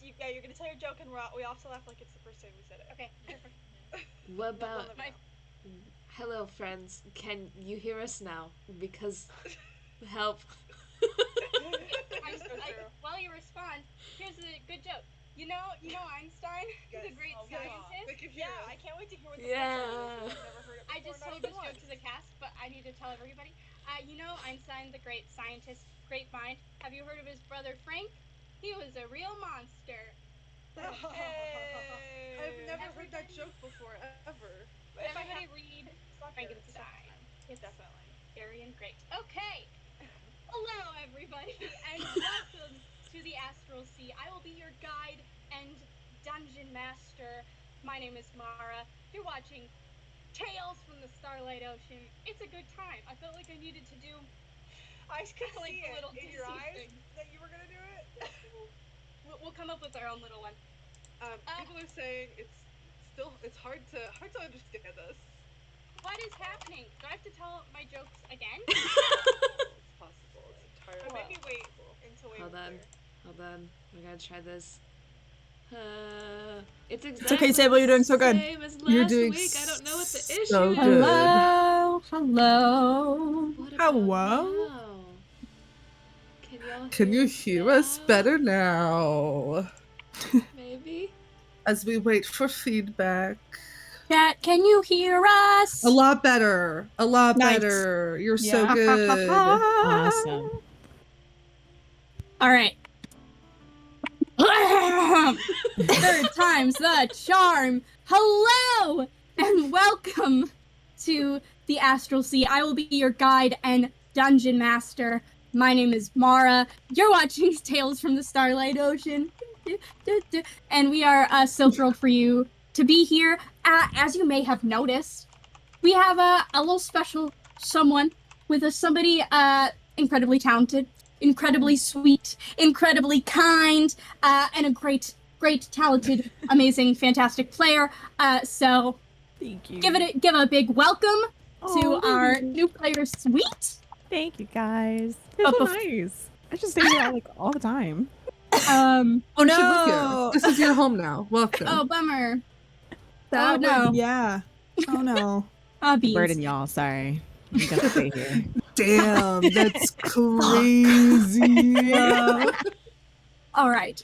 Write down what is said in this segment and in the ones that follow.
you're gonna tell your joke, and we all have to laugh like it's the first time we said it. Okay. What about... Hello, friends. Can you hear us now? Because... help. While you respond, here's a good joke. You know Einstein, the great scientist? Yeah, I can't wait to hear what the Yeah. I've never heard it before. I just told this joke to the cast, but I need to tell everybody. You know Einstein, the great scientist, great mind? Have you heard of his brother Frank? He was a real monster. Hey. I've never heard that joke before, ever. Everybody read Frankenstein. It's definitely scary and great. Okay. Hello, everybody, and welcome to the Astral Sea. I will be your guide and dungeon master. My name is Mara. You're watching Tales from the Starlight Ocean. It's a good time. I felt like I needed to do. I could like see little it in your eyes thing. that you were gonna do it. We'll come up with our own little one. People are saying it's hard to understand us. What is happening? Do I have to tell my jokes again? It's possible. It's entirely Or maybe wait possible. until we Hold on. We gotta try this. It's exactly It's okay, Sable. You're doing so good. Same as last You're doing week. I don't know what the issue so is. good. Hello. What about Hello? now? Can you hear us better now? Maybe. As we wait for feedback. Chat, can you hear us? A lot better. A lot Nice. better. You're Yeah. so good. Awesome. All right. Third time's the charm. Hello and welcome to the Astral Sea. I will be your guide and dungeon master. My name is Mara. You're watching Tales from the Starlight Ocean. And we are so thrilled for you to be here. As you may have noticed, we have a little special someone with us. Somebody incredibly talented, incredibly sweet, incredibly kind, and a great, talented, amazing, fantastic player. So thank you. Give a big welcome to our new player suite. Thank you guys. You're so nice. I just stay here like all the time. Oh no! This is your home now. Welcome. Oh, bummer. That no. Yeah. Oh no. Burden y'all. Sorry. You gotta stay here. Damn, that's crazy. All right.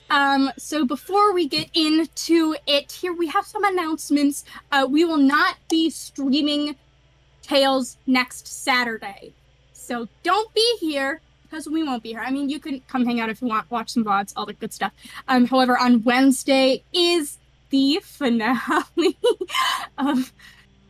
So before we get into it, here we have some announcements. We will not be streaming Tales next Saturday. So don't be here, because we won't be here. I mean, you can come hang out if you want, watch some VODs, all the good stuff. However, on Wednesday is the finale of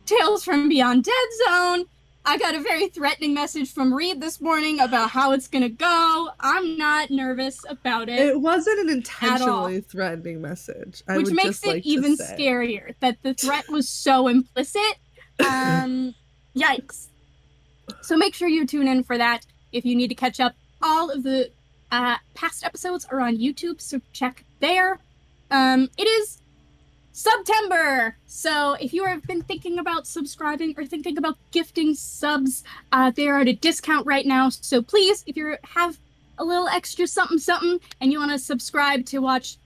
Tales from Beyond Dead Zone. I got a very threatening message from Reed this morning about how it's gonna go. I'm not nervous about it. It wasn't an intentionally threatening message. Which makes it even scarier that the threat was so implicit. Yikes. So make sure you tune in for that if you need to catch up. All of the past episodes are on YouTube, so check there. It is September, so if you have been thinking about subscribing or thinking about gifting subs, they are at a discount right now. So please, if you have a little extra something and you want to subscribe to watch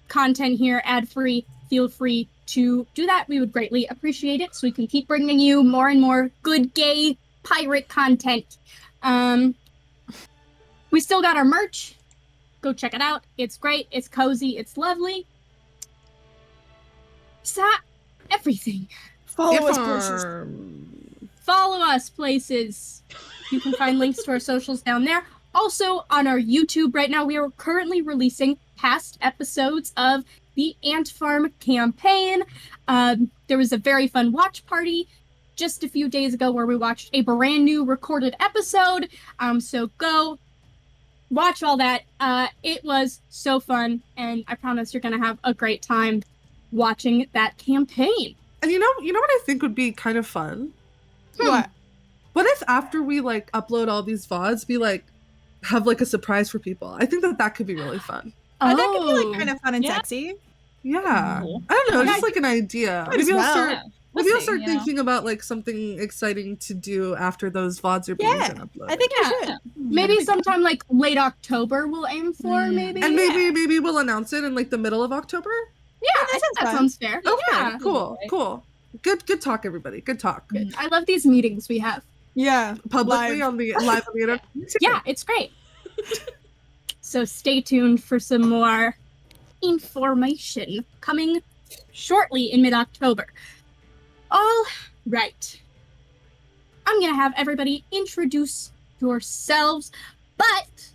content here ad-free, feel free to do that. We would greatly appreciate it so we can keep bringing you more and more good gay pirate content. We still got our merch. Go check it out. It's great. It's cozy. It's lovely. Is that everything? Follow us places. Follow us places. You can find links to our socials down there. Also on our YouTube right now, we are currently releasing past episodes of the Ant Farm campaign. There was a very fun watch party just a few days ago where we watched a brand new recorded episode. So go watch all that. It was so fun, and I promise you're gonna have a great time watching that campaign. And you know what I think would be kind of fun? What if after we like upload all these VODs, we like have like a surprise for people? I think that could be really fun. That could be like kind of fun and sexy. Yeah. I don't know, just like an idea. Maybe I'll start Maybe We'll I'll see, start you know? thinking about like something exciting to do after those VODs are being uploaded. I think you Yeah. should. Maybe sometime like late October we'll aim for, maybe. And maybe we'll announce it in like the middle of October. Yeah, I think that fine. sounds fair. Okay, Yeah. cool. Good talk, everybody. Good talk. I love these meetings we have. Yeah. Publicly Live. on the internet. Yeah, it's great. So stay tuned for some more information coming shortly in mid-October. All right. I'm going to have everybody introduce yourselves, but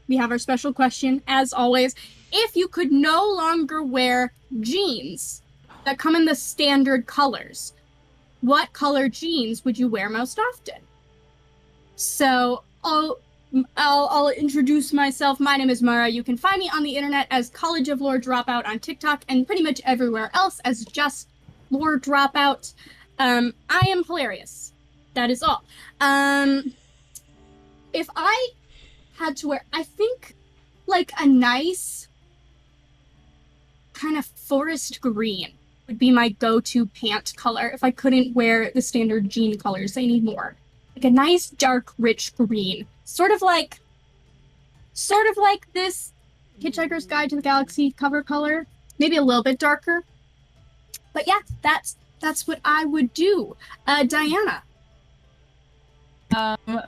we have our special question, as always. If you could no longer wear jeans that come in the standard colors, what color jeans would you wear most often? So I'll introduce myself. My name is Mara. You can find me on the internet as College of Lore Dropout on TikTok and pretty much everywhere else as just Lore Dropout. I am hilarious. That is all. If I had to wear, I think like a nice kind of forest green would be my go-to pant color if I couldn't wear the standard jean colors anymore. Like a nice dark rich green, sort of like this Hitchhiker's Guide to the Galaxy cover color, maybe a little bit darker. But yeah, that's what I would do. Diana.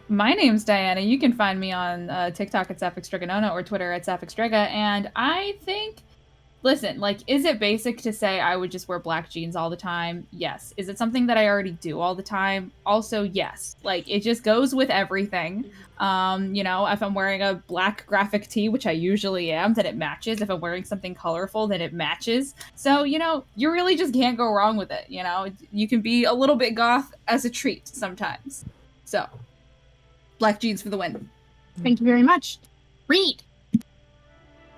My name's Diana. You can find me on TikTok at SapphicsDragonona or Twitter at SapphicSdraga. And I think, listen, like, is it basic to say I would just wear black jeans all the time? Yes. Is it something that I already do all the time? Also, yes. Like, it just goes with everything. You know, if I'm wearing a black graphic tee, which I usually am, then it matches. If I'm wearing something colorful, then it matches. So, you know, you really just can't go wrong with it. You know, you can be a little bit goth as a treat sometimes. So, black jeans for the win. Thank you very much. Reed.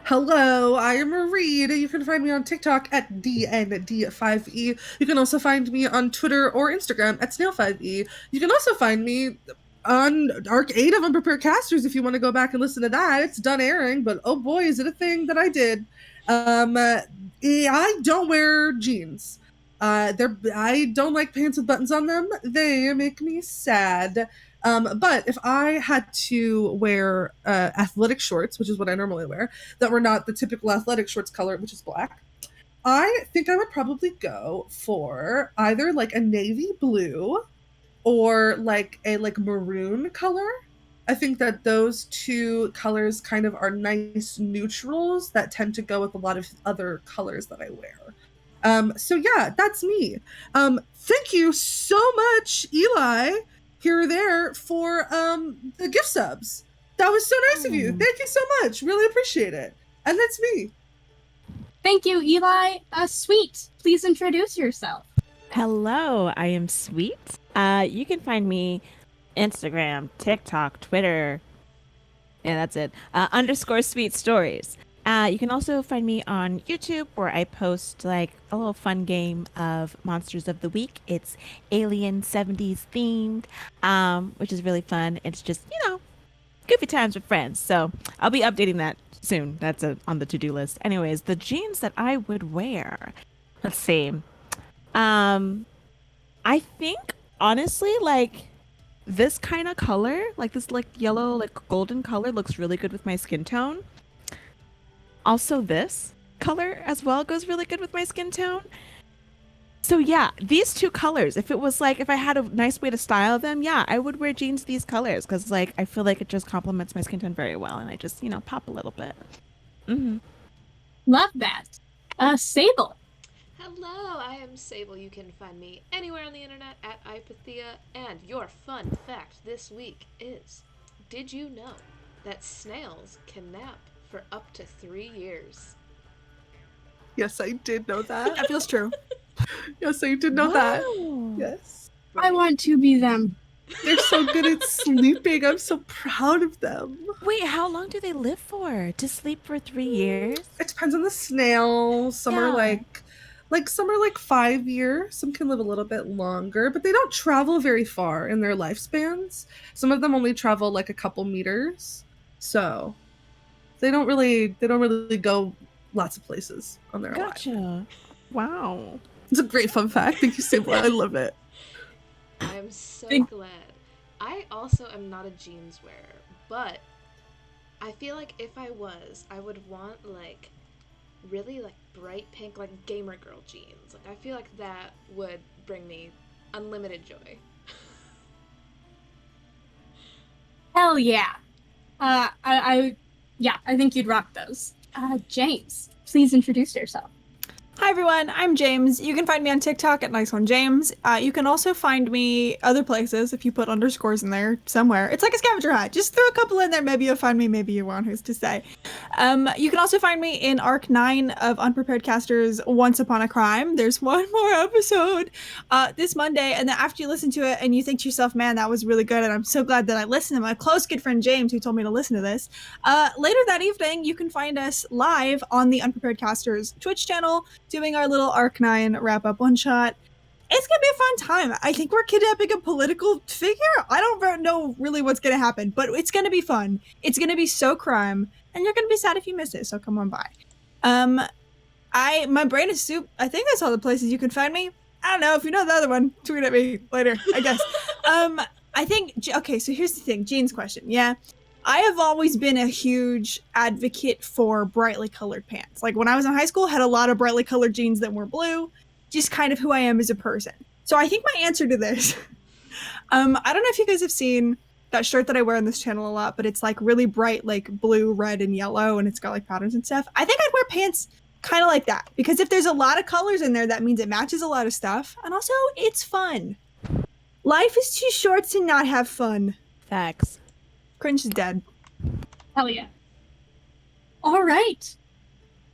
Hello, I am Reed. You can find me on TikTok at DND5E. You can also find me on Twitter or Instagram at Snail5E. You can also find me on Arc 8 of Unprepared Casters if you want to go back and listen to that. It's done airing, but oh boy, is it a thing that I did. I don't wear jeans. I don't like pants with buttons on them. They make me sad. But if I had to wear athletic shorts, which is what I normally wear, that were not the typical athletic shorts color, which is black, I think I would probably go for either like a navy blue or like a maroon color. I think that those two colors kind of are nice neutrals that tend to go with a lot of other colors that I wear. So yeah, that's me. Thank you so much, Eli, here or there, for the gift subs. That was so nice of you. Thank you so much. Really appreciate it. And that's me. Thank you, Eli. Sweet, please introduce yourself. Hello, I am Sweet. You can find me Instagram, TikTok, Twitter, and that's it. _Sweet Stories. You can also find me on YouTube where I post like a little fun game of Monsters of the Week. It's Alien 70s themed, which is really fun. It's just, you know, goofy times with friends. So I'll be updating that soon. That's on the to-do list. Anyways, the jeans that I would wear. Let's see. I think honestly, like this kind of color, like this like yellow, like golden color looks really good with my skin tone. Also this color as well goes really good with my skin tone. So yeah, these two colors, if I had a nice way to style them, yeah, I would wear jeans these colors because like I feel like it just complements my skin tone very well and I just, you know, pop a little bit. Love that. Sable. Hello, I am Sable. You can find me anywhere on the internet at Ipathia. And your fun fact this week is, did you know that snails can nap for up to 3 years? Yes, I did know that. That feels true. Yes, I did know that. Yes. I want to be them. They're so good at sleeping. I'm so proud of them. Wait, how long do they live for? To sleep for 3 years? It depends on the snail. Some are some are like 5 years. Some can live a little bit longer, but they don't travel very far in their lifespans. Some of them only travel like a couple meters. So they don't really go lots of places on their life. Gotcha. Wow. It's a great fun fact. Thank you, Sable. I love it. I'm so Big- glad. I also am not a jeans wearer, but I feel like if I was, I would want like really like bright pink, like gamer girl jeans. Like I feel like that would bring me unlimited joy. Hell yeah. I think you'd rock those. James, please introduce yourself. Hi everyone, I'm James. You can find me on TikTok at NiceOneJames. You can also find me other places if you put underscores in there somewhere. It's like a scavenger hunt. Just throw a couple in there. Maybe you'll find me, maybe you won't. Who's to say? You can also find me in Arc 9 of Unprepared Casters Once Upon a Crime. There's one more episode this Monday, and then after you listen to it and you think to yourself, man, that was really good, and I'm so glad that I listened to my close good friend James who told me to listen to this. Later that evening, you can find us live on the Unprepared Casters Twitch channel, doing our little Arc 9 wrap-up one-shot. It's gonna be a fun time. I think we're kidnapping a political figure. I don't know really what's gonna happen, but it's gonna be fun. It's gonna be so crime, and you're gonna be sad if you miss it, so come on by. My brain is soup. I think that's all the places you can find me. I don't know. If you know the other one, tweet at me later, I guess. I think, okay, so here's the thing. Jean's question, yeah? I have always been a huge advocate for brightly colored pants. Like when I was in high school, had a lot of brightly colored jeans that were blue, just kind of who I am as a person. So I think my answer to this, I don't know if you guys have seen that shirt that I wear on this channel a lot, but it's like really bright, like blue, red, and yellow, and it's got like patterns and stuff. I think I'd wear pants kind of like that, because if there's a lot of colors in there, that means it matches a lot of stuff, and also it's fun. Life is too short to not have fun. Facts. Cringe is dead. Hell yeah. All right.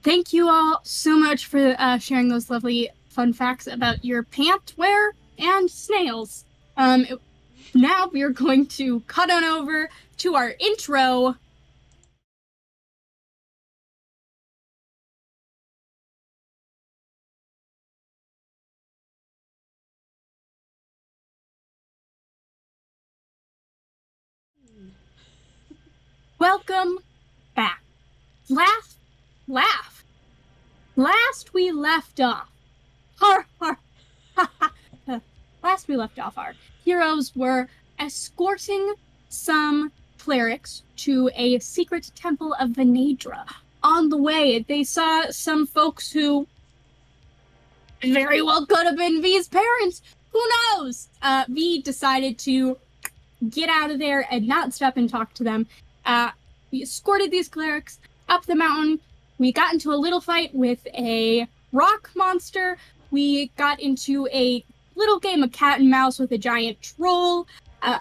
Thank you all so much for sharing those lovely fun facts about your pant wear and snails. Now we're going to cut on over to our intro. Welcome back. Last we left off, our heroes were escorting some clerics to a secret temple of Venedra. On the way, they saw some folks who very well could have been V's parents. Who knows? V decided to get out of there and not stop and talk to them. We escorted these clerics up the mountain. We got into a little fight with a rock monster. We got into a little game of cat and mouse with a giant troll.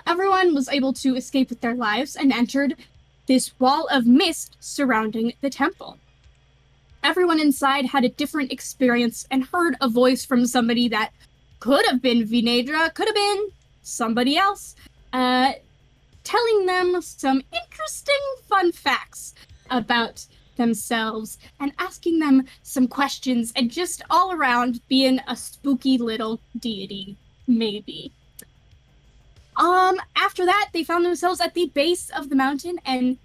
Everyone was able to escape with their lives and entered this wall of mist surrounding the temple. Everyone inside had a different experience and heard a voice from somebody that could have been Venedra, could have been somebody else, telling them some interesting fun facts about themselves and asking them some questions and just all around being a spooky little deity, maybe. After that, they found themselves at the base of the mountain and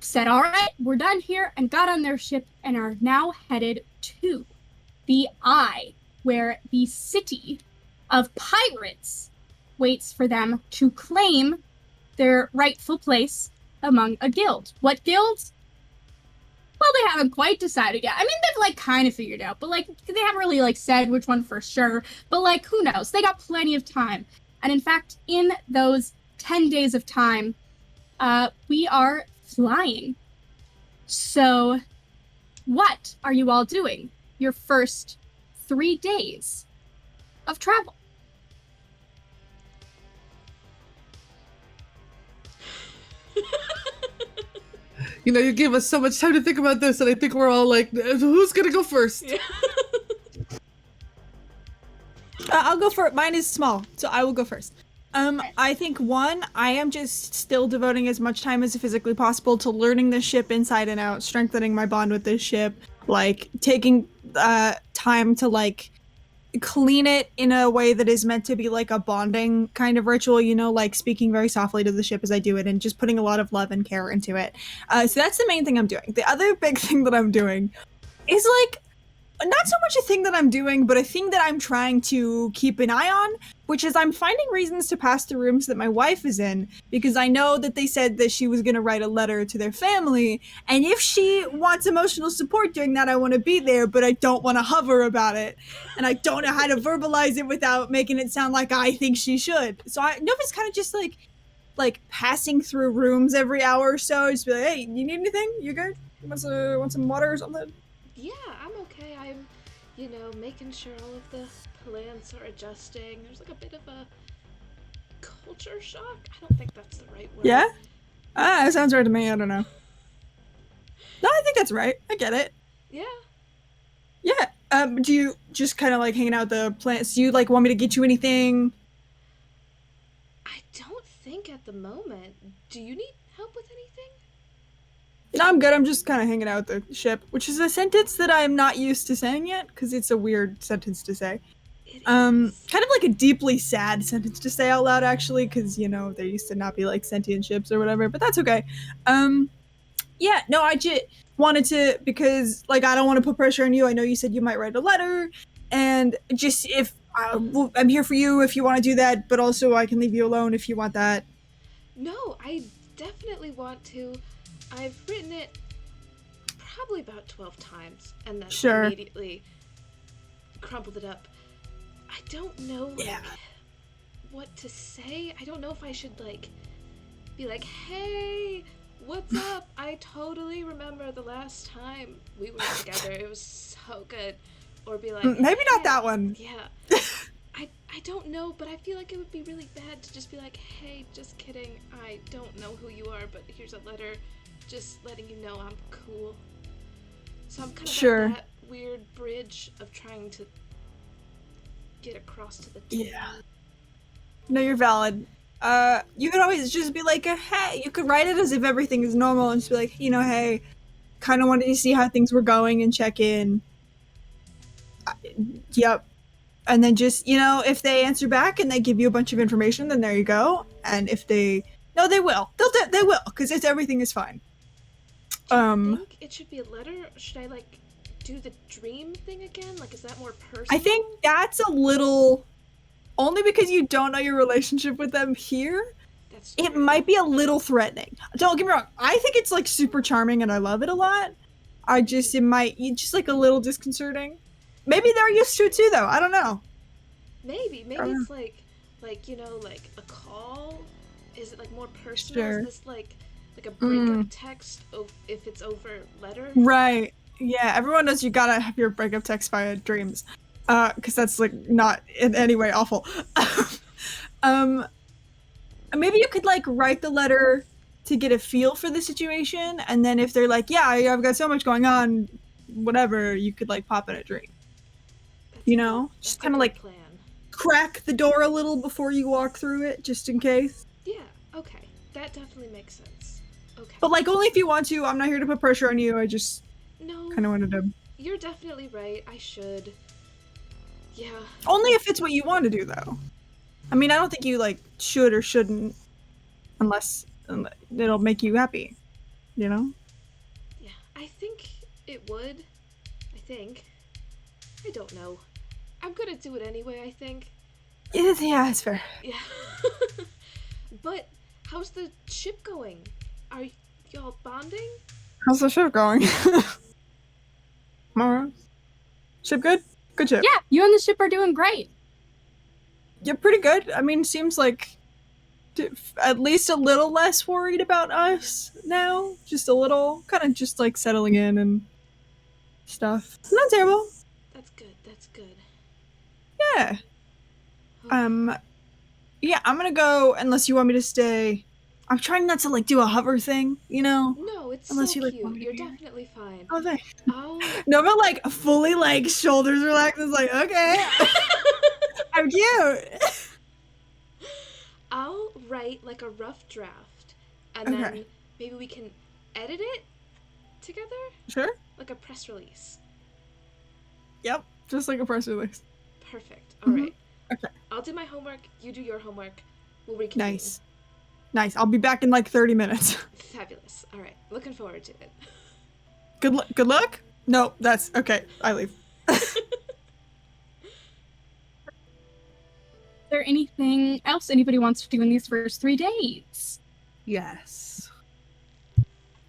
said, all right, we're done here, and got on their ship and are now headed to the Eye, where the city of pirates waits for them to claim their rightful place among a guild. What guilds? Well, they haven't quite decided yet. I mean, they've like kind of figured out, but like they haven't really like said which one for sure. But like, who knows? They got plenty of time. And in fact, in those 10 days of time, we are flying. So what are you all doing your first 3 days of travel? You know, you gave us so much time to think about this, and I think we're all like, who's gonna go first? Yeah. I'll go first. Mine is small, so I will go first. I think I am just still devoting as much time as physically possible to learning this ship inside and out, strengthening my bond with this ship, like taking time to like clean it in a way that is meant to be like a bonding kind of ritual, you know, like speaking very softly to the ship as I do it and just putting a lot of love and care into it. So that's the main thing I'm doing. The other big thing that I'm doing is like not so much a thing that I'm doing, but a thing that I'm trying to keep an eye on, which is I'm finding reasons to pass the rooms that my wife is in, because I know that they said that she was going to write a letter to their family, and if she wants emotional support during that, I want to be there, but I don't want to hover about it, and I don't know how to verbalize it without making it sound like I think she should. So I know it's kind of just like passing through rooms every hour or so, just be like, hey, you need anything? You good? Want some water or something? Yeah, I'm okay. I'm, making sure all of the plants are adjusting. There's like a bit of a culture shock. I don't think that's the right word. Yeah? That sounds right to me. I don't know. No, I think that's right. I get it. Yeah. Yeah. Do you just kind of like hanging out with the plants? Do you like want me to get you anything? I don't think at the moment. Do you need help with anything? No, I'm good. I'm just kind of hanging out with the ship, which is a sentence that I'm not used to saying yet, because it's a weird sentence to say. Kind of like a deeply sad sentence to say out loud, actually, because, there used to not be, like, sentient ships or whatever, but that's okay. Yeah, no, I just wanted to, because, like, I don't want to put pressure on you. I know you said you might write a letter, and just if, I'm here for you if you want to do that, but also I can leave you alone if you want that. No, I definitely want to. I've written it probably about 12 times, and then immediately crumpled it up. I don't know what to say. I don't know if I should be like, hey, what's up? I totally remember the last time we were together. It was so good. Or be like, maybe not that one. Yeah. I don't know, but I feel like it would be really bad to just be like, hey, just kidding. I don't know who you are, but here's a letter. Just letting you know I'm cool. So I'm kind of at that weird bridge of trying to get across to the team. Yeah. No, you're valid. You could always just be like, hey, you could write it as if everything is normal and just be like, hey, kind of wanted to see how things were going and check in. Yep. And then just, if they answer back and they give you a bunch of information, then there you go. And if they... No, they will. They will, because everything is fine. Do you think it should be a letter? Should I, do the dream thing again? Is that more personal? I think that's a little... Only because you don't know your relationship with them here, it might be a little threatening. Don't get me wrong. I think it's, super charming and I love it a lot. It might... Just, a little disconcerting. Maybe they're used to it too, though. I don't know. Maybe it's a call. Is it more personal? Sure. Is this like a breakup text? If it's over letter? Right. Yeah. Everyone knows you gotta have your breakup text via dreams, because that's not in any way awful. Maybe you could write the letter to get a feel for the situation, and then if they're like, yeah, I've got so much going on, whatever, you could pop in a dream. Just kind of plan. Crack the door a little before you walk through it, just in case. Yeah, okay. That definitely makes sense. Okay. But only if you want to. I'm not here to put pressure on you. I just kind of wanted to. You're definitely right. I should. Yeah. Only if it's what you want to do, though. I mean, I don't think you should or shouldn't, unless it'll make you happy. Yeah, I think it would. I don't know. I'm gonna do it anyway, I think. Yeah, it's fair. Yeah. But how's the ship going? Are y'all bonding? How's the ship going? Alright. Ship good? Good ship. Yeah, you and the ship are doing great. Yeah, pretty good. I mean, seems like at least a little less worried about us now. Just a little. Kind of just settling in and stuff. Not terrible. That's good. Yeah. Yeah, I'm gonna go unless you want me to stay. I'm trying not to do a hover thing, No, it's unless so you cute. You're definitely fine. Oh, thanks. I'll... No, but fully shoulders relaxed. It's okay. I'm cute. I'll write a rough draft, and then maybe we can edit it together. Sure. Like a press release. Yep, just like a press release. Perfect. All right. Okay. I'll do my homework. You do your homework. We'll reconvene. Nice. I'll be back in 30 minutes. Fabulous. All right. Looking forward to it. Good luck? No, that's okay. I leave. All there anything else anybody wants to do in these first 3 days? Yes.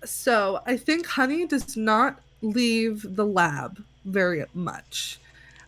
So I think Honey does not leave the lab very much.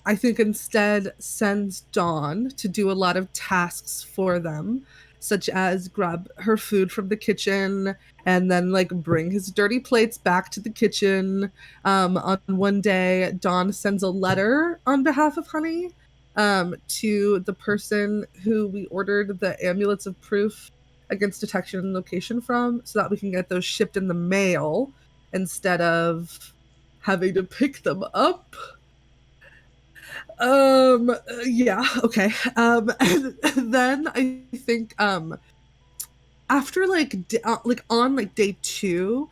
I think instead sends Dawn to do a lot of tasks for them, such as grab her food from the kitchen and then like bring his dirty plates back to the kitchen. On one day, Dawn sends a letter on behalf of Honey to the person who we ordered the amulets of proof against detection and location from, so that we can get those shipped in the mail instead of having to pick them up. Yeah, okay. And then I think after on like day 2,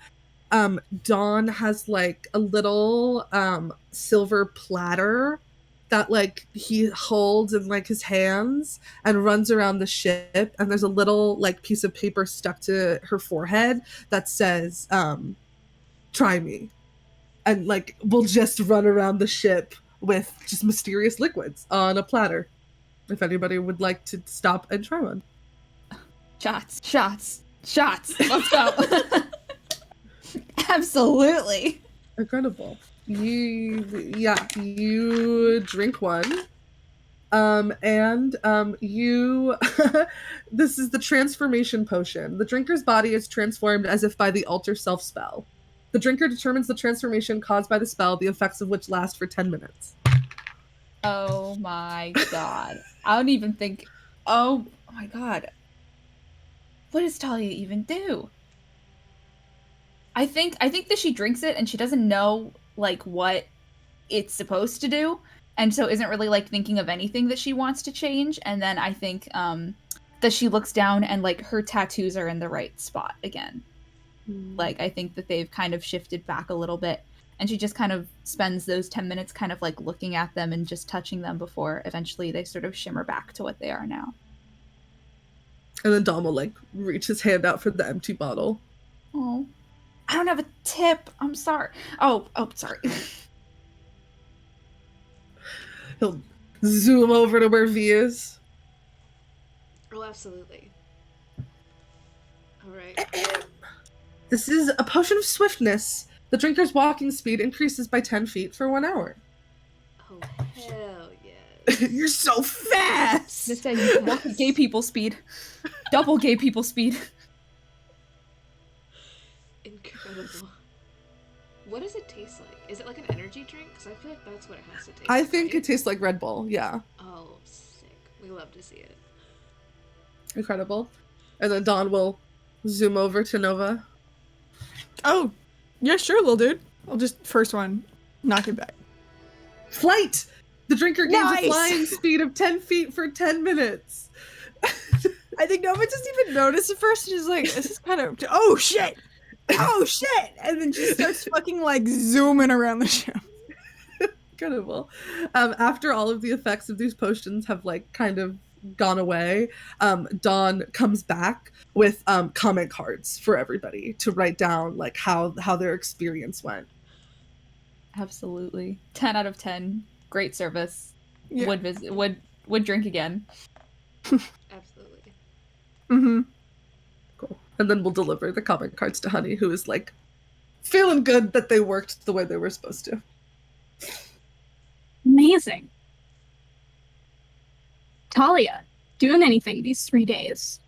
Dawn has like a little silver platter that like he holds in like his hands and runs around the ship, and there's a little like piece of paper stuck to her forehead that says try me, and like we'll just run around the ship with just mysterious liquids on a platter if anybody would like to stop and try one. Shots. Let's go. Absolutely. Incredible. You drink one. You this is the transformation potion. The drinker's body is transformed as if by the alter self spell. The drinker determines the transformation caused by the spell, the effects of which last for 10 minutes. Oh my god. I don't even think. Oh my god. What does Talia even do? I think that she drinks it and she doesn't know like what it's supposed to do, and so isn't really like thinking of anything that she wants to change. And then I think that she looks down and like her tattoos are in the right spot again. Like I think that they've kind of shifted back a little bit, and she just kind of spends those 10 minutes kind of like looking at them and just touching them before eventually they sort of shimmer back to what they are now. And then Dom will like reach his hand out for the empty bottle. Oh, I don't have a tip. I'm sorry. Oh, sorry. He'll zoom over to where V is. Oh, absolutely. All right. This is a potion of swiftness. The drinker's walking speed increases by 10 feet for 1 hour. Oh, hell yes. You're so fast! This day you can walk at gay people speed. Double gay people speed. Incredible. What does it taste like? Is it like an energy drink? Because I feel like that's what it has to taste I like, think right? it tastes like Red Bull, yeah. Oh, sick. We love to see it. Incredible. And then Dawn will zoom over to Nova. Oh, yeah, sure, little dude. I'll just first one, knock it back. Flight! The drinker gains Nice! a flying speed of 10 feet for 10 minutes. I think Nova doesn't even notice at first. She's like, this is kind of, oh shit! Oh shit! And then she starts fucking like zooming around the ship. Incredible. After all of the effects of these potions have like kind of gone away, Dawn comes back with comment cards for everybody to write down like how their experience went. Absolutely. 10 out of 10. Great service. Yeah. Would visit. Would drink again. Absolutely. Mm-hmm. Cool. And then we'll deliver the comment cards to Honey, who is like feeling good that they worked the way they were supposed to. Amazing. Talia, doing anything these 3 days?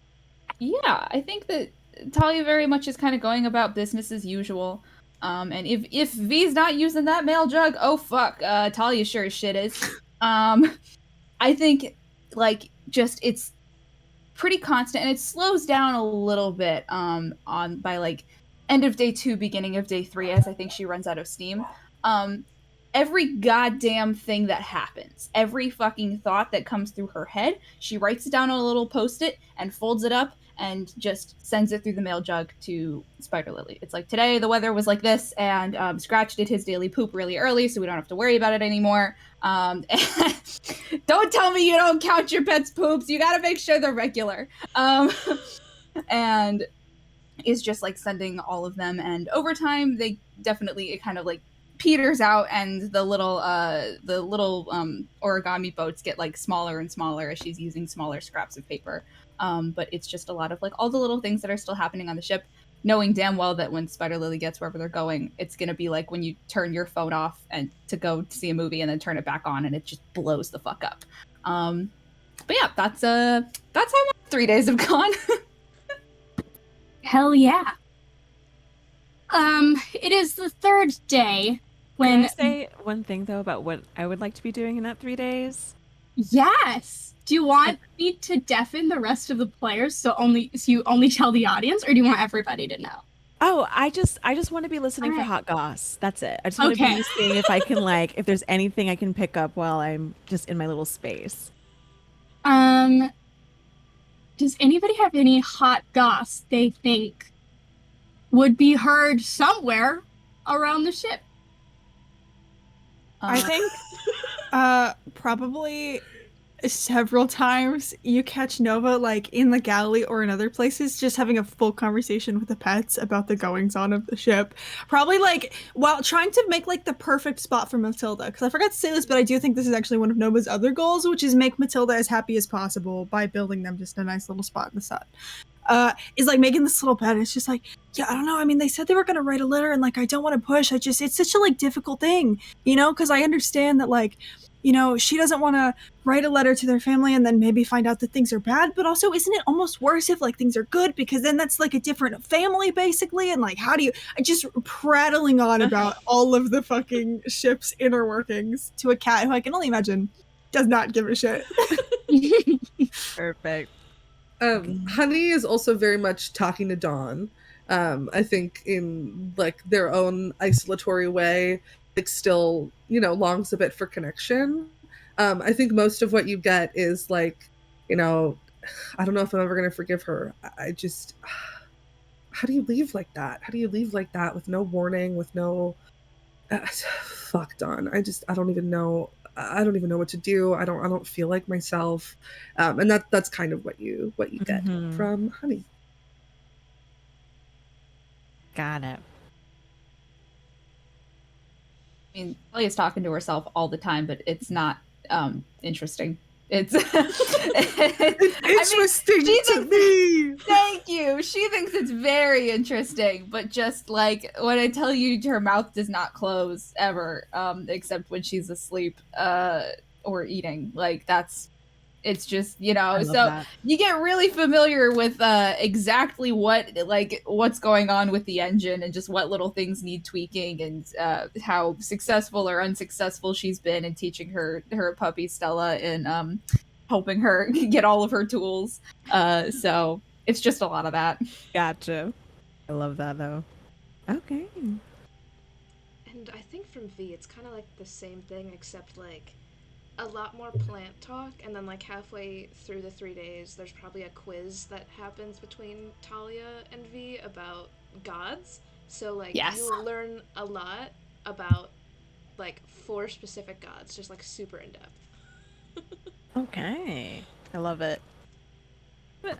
Yeah, I think that Talia very much is kind of going about business as usual. And if V's not using that mail jug, oh fuck, Talia sure as shit is. I think like just it's pretty constant, and it slows down a little bit on by like end of day 2, beginning of day 3, as I think she runs out of steam. Every goddamn thing that happens, every fucking thought that comes through her head, she writes it down on a little post-it and folds it up and just sends it through the mail jug to Spider Lily. It's like, today the weather was like this, and Scratch did his daily poop really early, so we don't have to worry about it anymore. Don't tell me you don't count your pet's poops. You gotta make sure they're regular. And is just like sending all of them, and over time they definitely, it kind of like peters out, and the little origami boats get like smaller and smaller as she's using smaller scraps of paper. But it's just a lot of like all the little things that are still happening on the ship, knowing damn well that when Spider Lily gets wherever they're going, it's gonna be like when you turn your phone off and to go see a movie and then turn it back on and it just blows the fuck up. But yeah, that's how my 3 days have gone. Hell yeah. It is the third day when. Can I say one thing though about what I would like to be doing in that 3 days? Yes. Do you want me to deafen the rest of the players so you only tell the audience, or do you want everybody to know? Oh, I just want to be listening for hot goss. That's it. I just want to be seeing if I can if there's anything I can pick up while I'm just in my little space. Does anybody have any hot goss they think would be heard somewhere around the ship? I think probably several times you catch Nova like in the galley or in other places just having a full conversation with the pets about the goings on of the ship, probably like while trying to make like the perfect spot for Matilda, because I forgot to say this, but I do think this is actually one of Nova's other goals, which is make Matilda as happy as possible by building them just a nice little spot in the sun. Is like making this little bed. It's just like, yeah, I don't know. I mean, they said they were going to write a letter and like, I don't want to push. It's such a like difficult thing, you know, because I understand that like, you know, she doesn't want to write a letter to their family and then maybe find out that things are bad. But also, isn't it almost worse if like things are good? Because then that's like a different family basically. And like, how do you, I just prattling on about all of the fucking ship's inner workings to a cat who I can only imagine does not give a shit. Perfect. Honey is also very much talking to Dawn. I think in like their own isolatory way, like still, you know, longs a bit for connection. I think most of what you get is like, you know, I don't know if I'm ever going to forgive her. I just, how do you leave like that? How do you leave like that with no warning, with no, fuck Dawn. I don't even know. I don't even know what to do. I don't feel like myself. And that's kind of what you get from Honey. Got it. I mean, Elia's talking to herself all the time, but it's not interesting. It's interesting to me. Thank you. She thinks it's very interesting, but just like when I tell you, her mouth does not close ever, except when she's asleep or eating. Like it's just, you know, so that. You get really familiar with exactly what's going on with the engine and just what little things need tweaking and how successful or unsuccessful she's been in teaching her puppy Stella and helping her get all of her tools. So it's just a lot of that. Gotcha. I love that though. Okay. And I think from V, it's kind of like the same thing, except like a lot more plant talk, and then like halfway through the 3 days there's probably a quiz that happens between Talia and V about gods, so like yes. You will learn a lot about like 4 specific gods, just like super in depth. Okay, I love it.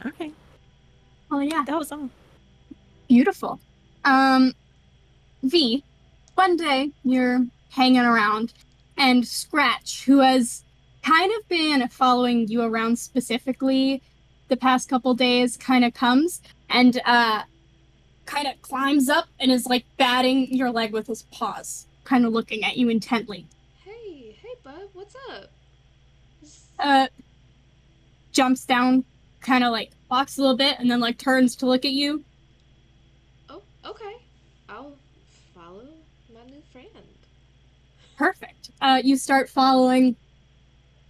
Okay. Oh yeah, that was all beautiful. V, one day you're hanging around and Scratch, who has kind of been following you around specifically the past couple days, kind of comes and kind of climbs up and is like batting your leg with his paws, kind of looking at you intently. Hey bud, what's up? Jumps down, kind of like walks a little bit and then like turns to look at you. Oh, okay. I'll follow my new friend. Perfect. You start following,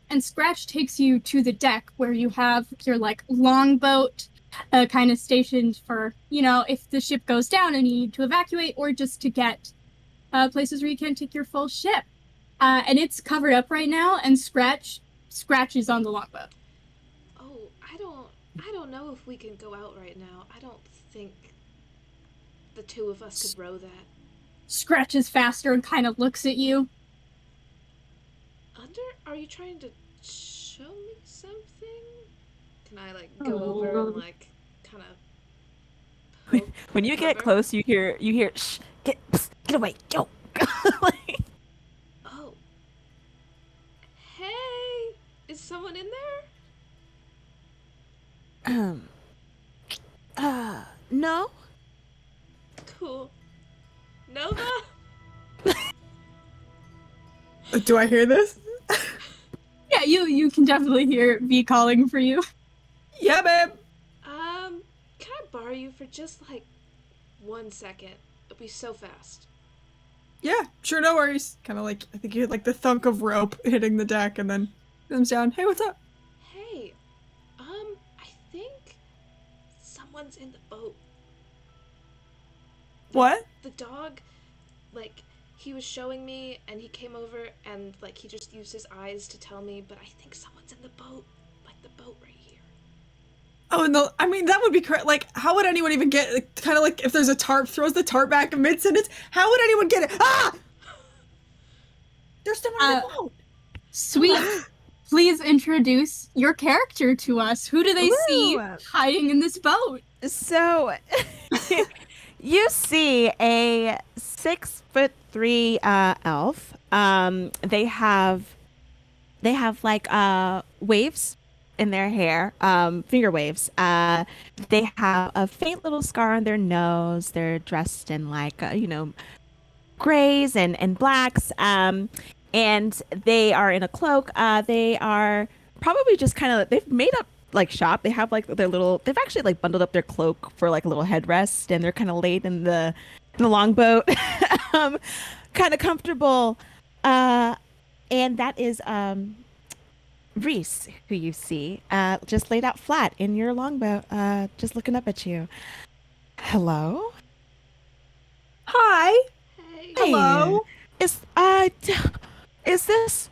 and Scratch takes you to the deck where you have your like longboat kind of stationed for, you know, if the ship goes down and you need to evacuate, or just to get places where you can take your full ship. And it's covered up right now, and Scratch is on the longboat. Oh, I don't know if we can go out right now. I don't think the two of us could row that. Scratch is faster and kind of looks at you. Are you trying to show me something? Can I like go over and like kind of when you get close, you hear shh, get away, yo. Like, someone in there? No? Cool. Nova? Do I hear this? Yeah, you can definitely hear V calling for you. Yeah, babe. Can I borrow you for just, like, 1 second? It'll be so fast. Yeah, sure, no worries. Kind of like, I think you hear like the thunk of rope hitting the deck and then comes down. Hey, what's up? Hey, I think someone's in the boat. What? The dog, like, he was showing me and he came over and, like, he just used his eyes to tell me, but I think someone's in the boat. Like, the boat right here. Oh, no, I mean, that would be correct. Like, how would anyone even get, like, kind of like if there's a tarp, throws the tarp back in mid-sentence, how would anyone get it? Ah! There's someone in the boat! Sweet, please introduce your character to us. Who do they see hiding in this boat? So, you see a 6'3" elf. They have like waves in their hair, finger waves. They have a faint little scar on their nose. They're dressed in like grays and blacks. And they are in a cloak. They are probably just kind of, they've made up like shop. They have like their little, they've actually like bundled up their cloak for like a little headrest, and they're kind of laid in the longboat, kind of comfortable. And that is Reese, who you see, just laid out flat in your longboat, just looking up at you. Hello? Hi! Hey. Hello? Is this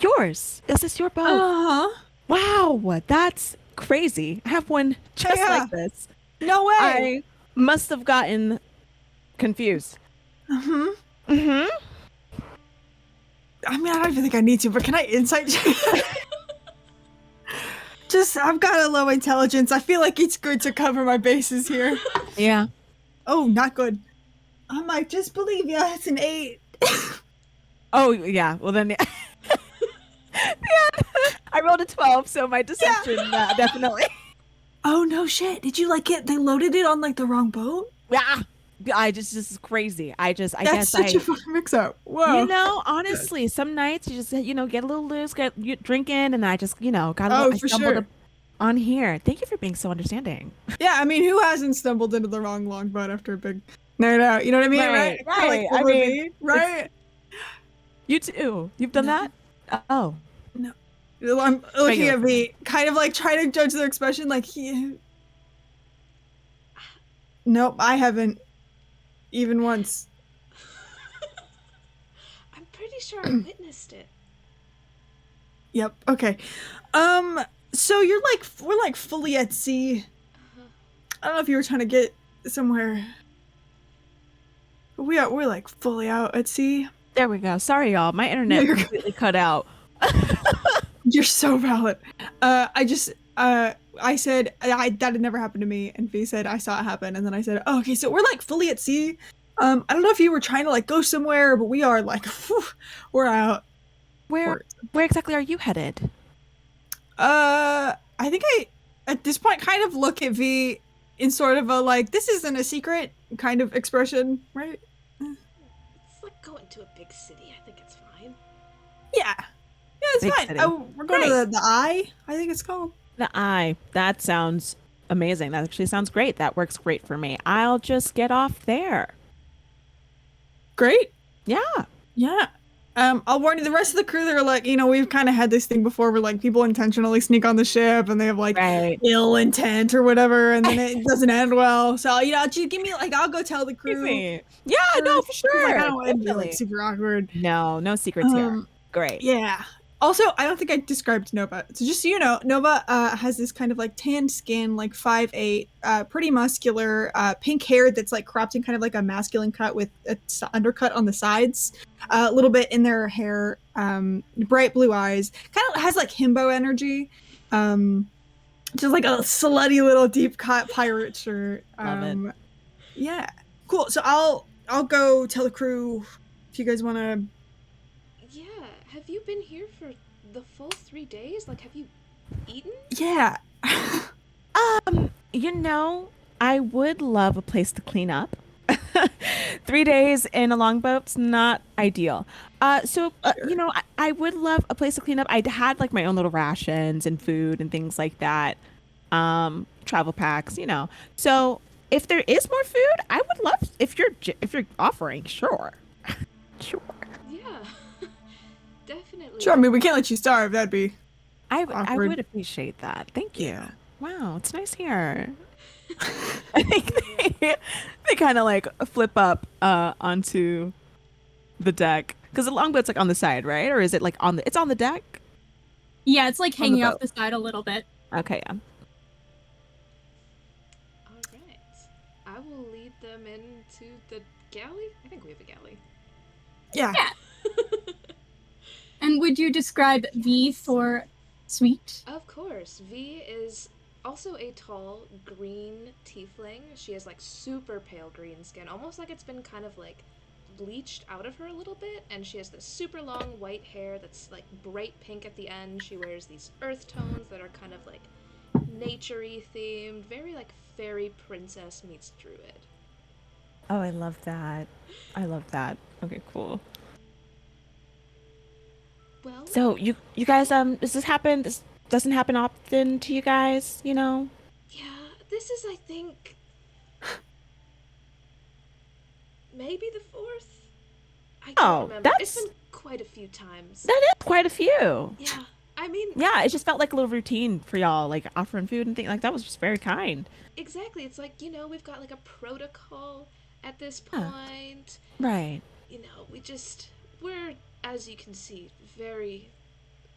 yours? Is this your boat? Uh-huh. Wow, that's crazy. I have one just like this. No way! I must have gotten confused. Mm-hmm. Mm-hmm. I mean, I don't even think I need to, but can I insight check? Just, I've got a low intelligence. I feel like it's good to cover my bases here. Yeah. Oh, not good. I might just believe you. It's an 8. Oh, yeah. Well, then, yeah. I rolled a 12, so my deception, definitely. Oh, no shit. Did you like it? They loaded it on like the wrong boat? Yeah. This is crazy. I That's guess such a fucking mix-up. Whoa. Honestly, some nights you just, get a little loose, get drinking, and I just, got a little, I for stumbled sure. up on here. Thank you for being so understanding. Yeah, I mean, who hasn't stumbled into the wrong longboat after a big night out? You know what I mean? Right. Like, I mean, right? You too. You've done that? Oh. No. I'm looking Regular at me, kind of like trying to judge their expression, like, Nope, I haven't. Even once. I'm pretty sure I witnessed it. Yep, okay. So we're like fully at sea. I don't know if you were trying to get somewhere. But we're like fully out at sea. There we go. Sorry, y'all. My internet You're completely cut out. You're so valid. I said that had never happened to me, and V said I saw it happen, and then I said, oh, okay, so we're like fully at sea. I don't know if you were trying to like go somewhere, but we are like, we're out. Where exactly are you headed? I think I at this point kind of look at V in sort of a like, this isn't a secret kind of expression, right? It's like going to a big city. I think it's fine. Yeah, it's Big fine. city. Oh, we're going to the Eye, I think it's called. The Eye. That sounds amazing. That actually sounds great. That works great for me. I'll just get off there. Great. Yeah. Yeah. I'll warn you, the rest of the crew, they're like, we've kind of had this thing before where like people intentionally sneak on the ship and they have like ill intent or whatever, and then it doesn't end well. So, just give me like, I'll go tell the crew. Yeah, no, for sure. Like, I don't want it to be like super awkward. No secrets here. Great. Yeah. Also, I don't think I described Nova. So just so you know, Nova has this kind of like tan skin, like 5'8", pretty muscular, pink hair that's like cropped in kind of like a masculine cut with a undercut on the sides, a little bit in their hair, bright blue eyes, kind of has like himbo energy, just like a slutty little deep cut pirate shirt. Love it. Yeah, cool. So I'll go tell the crew if you guys want to. Yeah, have you been here for the full 3 days? Like, have you eaten? Yeah. You know, I would love a place to clean up. 3 days in a longboat's not ideal. You know, I would love a place to clean up. I'd had like my own little rations and food and things like that. Travel packs, you know. So if there is more food, I would love if you're offering, sure. Sure. Yeah. Definitely. Sure, I mean, we can't let you starve. That'd be I awkward. would appreciate that. Thank you. Yeah. Wow, it's nice here. I think they kind of like flip up onto the deck because the longboat's like on the side, right? Or is it like it's on the deck? Yeah, it's like On the hanging off boat. the side a little bit. Okay, yeah. All right. I will lead them into the galley. I think we have a galley. Yeah. And would you describe V for Sweet? Of course. V is also a tall green tiefling. She has like super pale green skin, almost like it's been kind of like bleached out of her a little bit, and she has this super long white hair that's like bright pink at the end. She wears these earth tones that are kind of like nature-y themed, very like fairy princess meets druid. Oh, I love that. I love that. Okay, cool. Well, So you guys, does this happen? This doesn't happen often to you guys, you know? yeah, this is, I think, maybe the 4th? I can't remember. It's been quite a few times. That is quite a few. Yeah, I mean... Yeah, it just felt like a little routine for y'all, like offering food and things like that was just very kind. Exactly, it's like, you know, we've got like a protocol at this point. Right. You know, we're, as you can see, very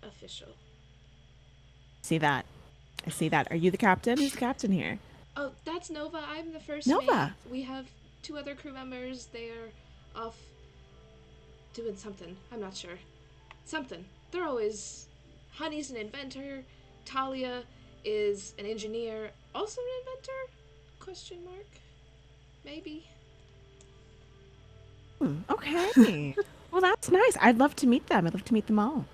official. See that. I see that. Are you the captain? Who's the captain here? Oh, that's Nova. I'm the first Nova. mate. We have 2 other crew members. They're off doing something. I'm not sure. Something. They're always... Honey's an inventor. Talia is an engineer. Also an inventor? Question mark. Maybe. Okay. Well, that's nice. I'd love to meet them. I'd love to meet them all.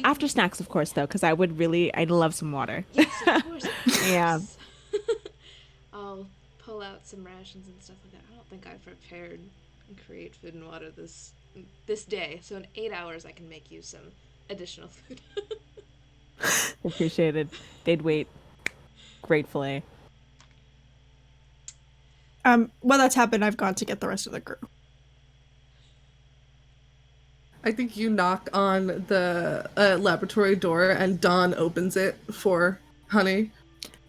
After snacks, of course, though, because I'd love some water. Yes, of course. Yeah. I'll pull out some rations and stuff like that. I don't think I've prepared and create food and water this day. So in 8 hours, I can make you some additional food. Appreciated. They'd wait gratefully. While that's happened, I've gone to get the rest of the crew. I think you knock on the laboratory door and Dawn opens it for Honey.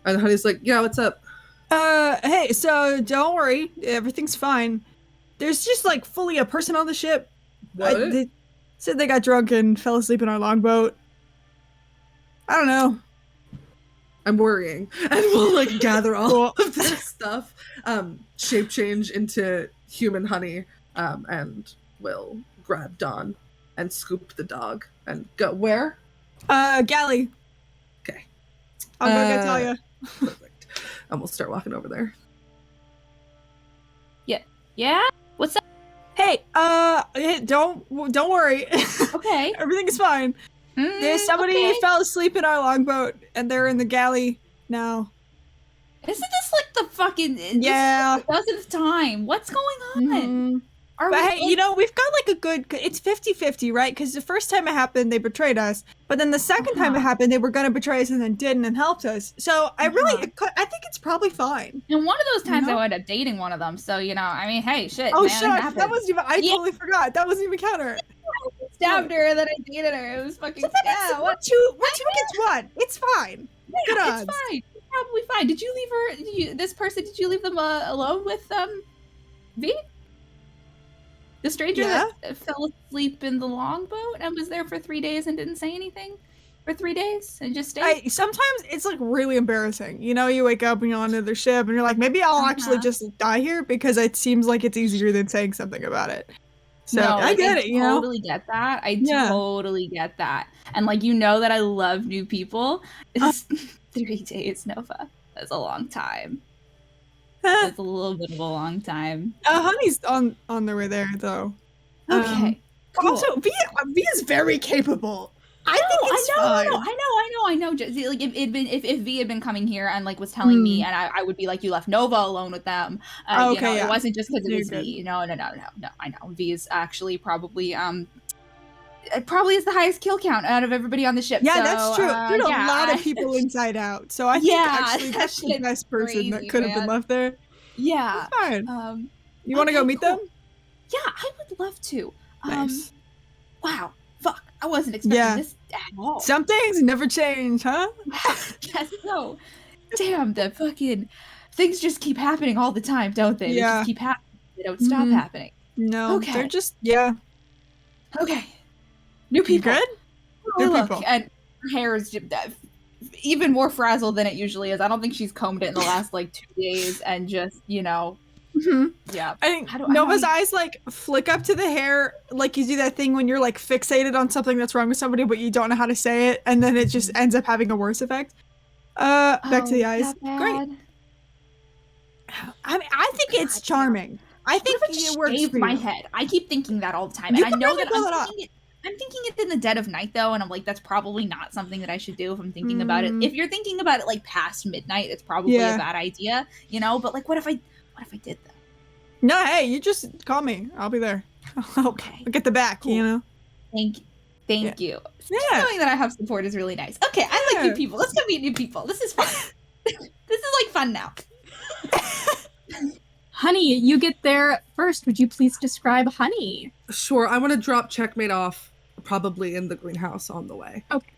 And Honey's like, yeah, what's up? Hey, so don't worry. Everything's fine. There's just like fully a person on the ship. What? They said they got drunk and fell asleep in our longboat. I don't know. I'm worrying. And we'll like gather all of this stuff, shape change into human Honey, and we'll grab Dawn and scoop the dog and go where? Galley. Okay. I'll go get Talia. Perfect. And we'll start walking over there. Yeah? What's up? Hey, don't worry. Okay. Everything's fine. There's somebody fell asleep in our longboat and they're in the galley now. Isn't this like the fucking... Yeah. doesn't time. What's going on? Mm-hmm. But hey, you know, we've got like a good... It's 50-50, right? Because the first time it happened, they betrayed us. But then the second time it happened, they were going to betray us and then didn't and helped us. So I think it's probably fine. And one of those times I wound up dating one of them. So, you know, I mean, hey, shit. Oh, man, shit. That wasn't even... I totally forgot. That wasn't even counter. I stabbed her and then I dated her. It was fucking... So then what two gets what? It's fine. Good odds. It's fine. It's probably fine. Did you leave her... did you leave them alone with, V? The stranger that fell asleep in the longboat and was there for 3 days and didn't say anything for 3 days and just stayed? Sometimes it's like really embarrassing. You know, you wake up and you're on another ship and you're like, maybe I'll actually just die here because it seems like it's easier than saying something about it. So I get it, you know? I totally get that. I totally get that. And like, you know that I love new people. It's 3 days, Nova. That's a long time. That's a little bit of a long time. Honey's on their way there, though. Okay. Cool. Also, V is very capable. I think it's fine. I know. Just, like if V had been coming here and like was telling me, and I would be like, you left Nova alone with them. Okay, It yeah. wasn't just because it You're was good. V. No. I know V is actually probably it probably is the highest kill count out of everybody on the ship. Yeah, so, that's true. There's a lot of I- people inside out, so I think actually that's the shit's best person that crazy, could have been man. left there. Yeah. That's fine. You want to go meet them? Yeah, I would love to. Nice. Wow. Fuck. I wasn't expecting this at all. Some things never change, huh? Guess so. Damn, the fucking things just keep happening all the time, don't they? They just keep happening. They don't stop happening. No. Okay. They're just Okay. New people. You good? New Look, people. and her hair is even more frazzled than it usually is. I don't think she's combed it in the last like 2 days, and just yeah. I think Nova's eyes like flick up to the hair, like you do that thing when you're like fixated on something that's wrong with somebody, but you don't know how to say it, and then it just ends up having a worse effect. Back to the eyes. Great. I think it's charming. I think it works for my you. head. I keep thinking that all the time, You and I can know maybe that pull it off. I'm thinking it in the dead of night though, and I'm like, that's probably not something that I should do if I'm thinking about it. If you're thinking about it like past midnight, it's probably a bad idea, But like, what if I did that? No, hey, you just call me. I'll be there. I'll get the back. Cool. Thank you. Knowing that I have support is really nice. Okay, I like new people. Let's go meet new people. This is fun. This is like fun now. Honey, you get there first. Would you please describe Honey? Sure. I want to drop Checkmate off probably in the greenhouse on the way. Okay.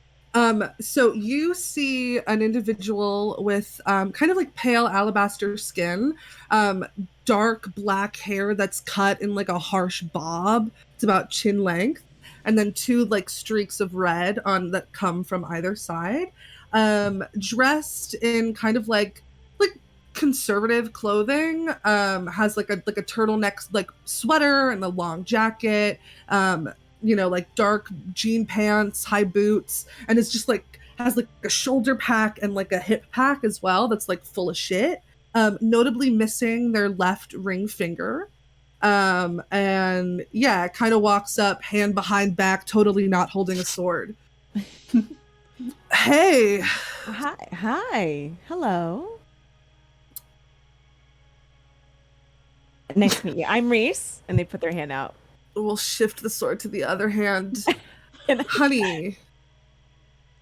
So you see an individual with kind of like pale alabaster skin, dark black hair that's cut in like a harsh bob. It's about chin length, and then 2 like streaks of red that come from either side. Dressed in kind of like conservative clothing, has like a turtleneck like sweater and a long jacket, like dark jean pants, high boots, and it's just like has like a shoulder pack and like a hip pack as well that's like full of shit, notably missing their left ring finger, and kind of walks up hand behind back, totally not holding a sword. Hey. Hi, hello. Nice to meet you. I'm Reese. And they put their hand out. We'll shift the sword to the other hand. Honey.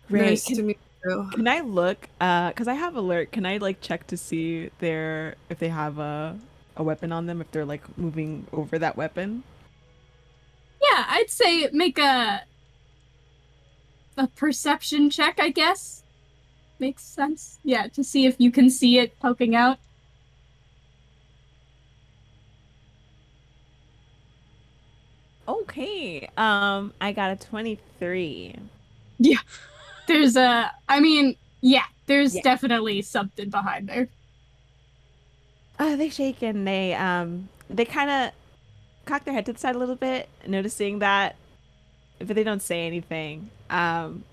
Nice to meet you. Can I look? Because I have alert. Can I like check to see if they have a weapon on them, if they're like moving over that weapon? Yeah, I'd say make a perception check, I guess. Makes sense. Yeah, to see if you can see it poking out. Okay. I got a 23. Yeah. There's definitely something behind there. They shake and they kind of cock their head to the side a little bit, noticing that, but they don't say anything. And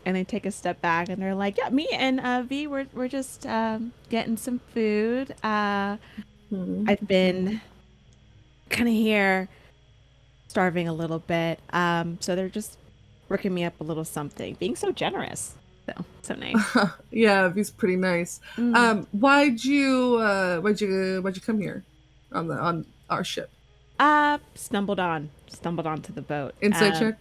they take a step back and they're like, "Yeah, me and V, we're just getting some food. I've been kind of here." Starving a little bit, so they're just working me up a little something, being so generous, so nice. Yeah, he's pretty nice. Why'd you come here on our ship? Stumbled onto the boat. Insight check.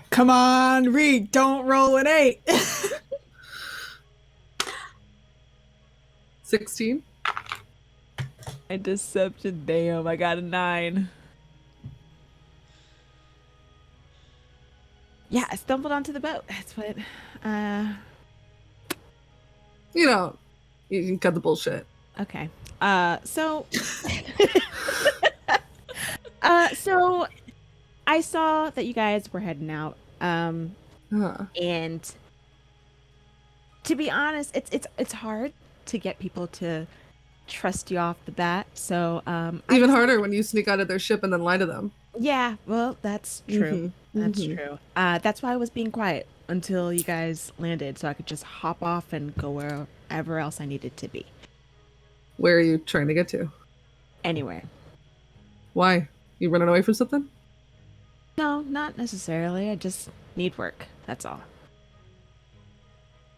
Come on, Reed, don't roll an 8. 16. I deception, damn, I got a 9. Yeah, I stumbled onto the boat. That's what, you can cut the bullshit. Okay. So I saw that you guys were heading out. And to be honest, it's hard to get people to trust you off the bat, so even harder when you sneak out of their ship and then lie to them. Yeah, well, that's true. That's true. That's why I was being quiet until you guys landed, so I could just hop off and go wherever else I needed to be. Where are you trying to get to? Anywhere. Why? You running away from something? No, not necessarily. I just need work. That's all.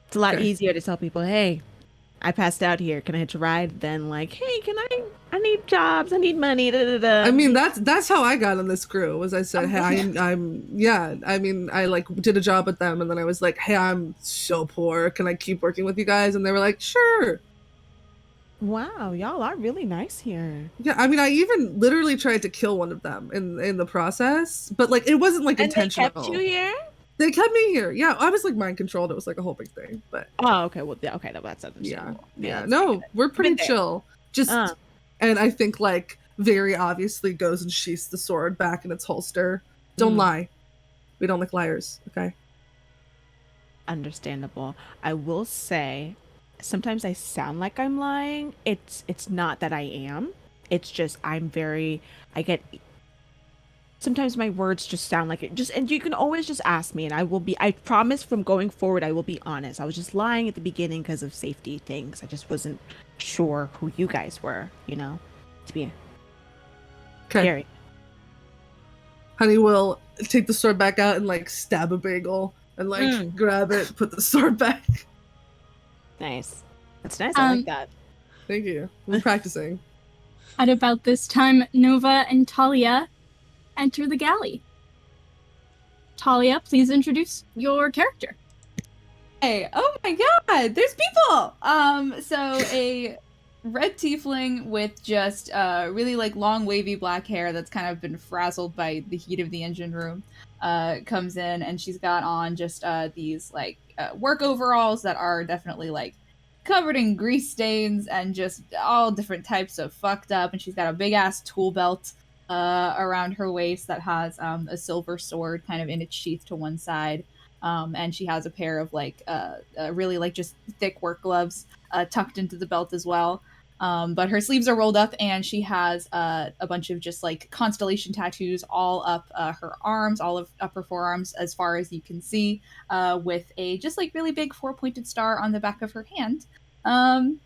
It's a lot Okay. easier to tell people, hey, I passed out here. Can I hitch a ride? Than like, hey, I need jobs. I need money. Da, da, da. I mean, that's how I got on this crew. Was I said, hey, I'm yeah. I mean, I like did a job with them, and then I was like, hey, I'm so poor. Can I keep working with you guys? And they were like, sure. Wow, y'all are really nice here. Yeah, I mean, I even literally tried to kill one of them in the process, but like it wasn't like intentional. They kept you here? They kept me here. Yeah, I was like mind controlled. It was like a whole big thing. But oh, okay. Well, yeah, okay, no, that's understandable. Yeah. No, we're pretty chill. Just and I think like very obviously goes and sheaths the sword back in its holster. Don't lie. We don't like liars. Okay. Understandable. I will say, sometimes I sound like I'm lying. It's not that I am. It's just sometimes my words just sound like it. And you can always just ask me, and I promise from going forward, I will be honest. I was just lying at the beginning because of safety things. I just wasn't sure who you guys were, to be scary. Honey will take the sword back out and like stab a bagel and like grab it, put the sword back. Nice. That's nice. I like that. Thank you. We're practicing. At about this time, Nova and Talia enter the galley. Talia, please introduce your character. Hey, oh my god, there's people! So a red tiefling with just really like long wavy black hair that's kind of been frazzled by the heat of the engine room comes in, and she's got on just these like work overalls that are definitely like covered in grease stains and just all different types of fucked up, and she's got a big ass tool belt around her waist that has a silver sword kind of in its sheath to one side, and she has a pair of like really like just thick work gloves tucked into the belt as well, but her sleeves are rolled up, and she has a bunch of just like constellation tattoos all up her arms, all up her forearms as far as you can see, with a just like really big 4-pointed star on the back of her hand. Hi.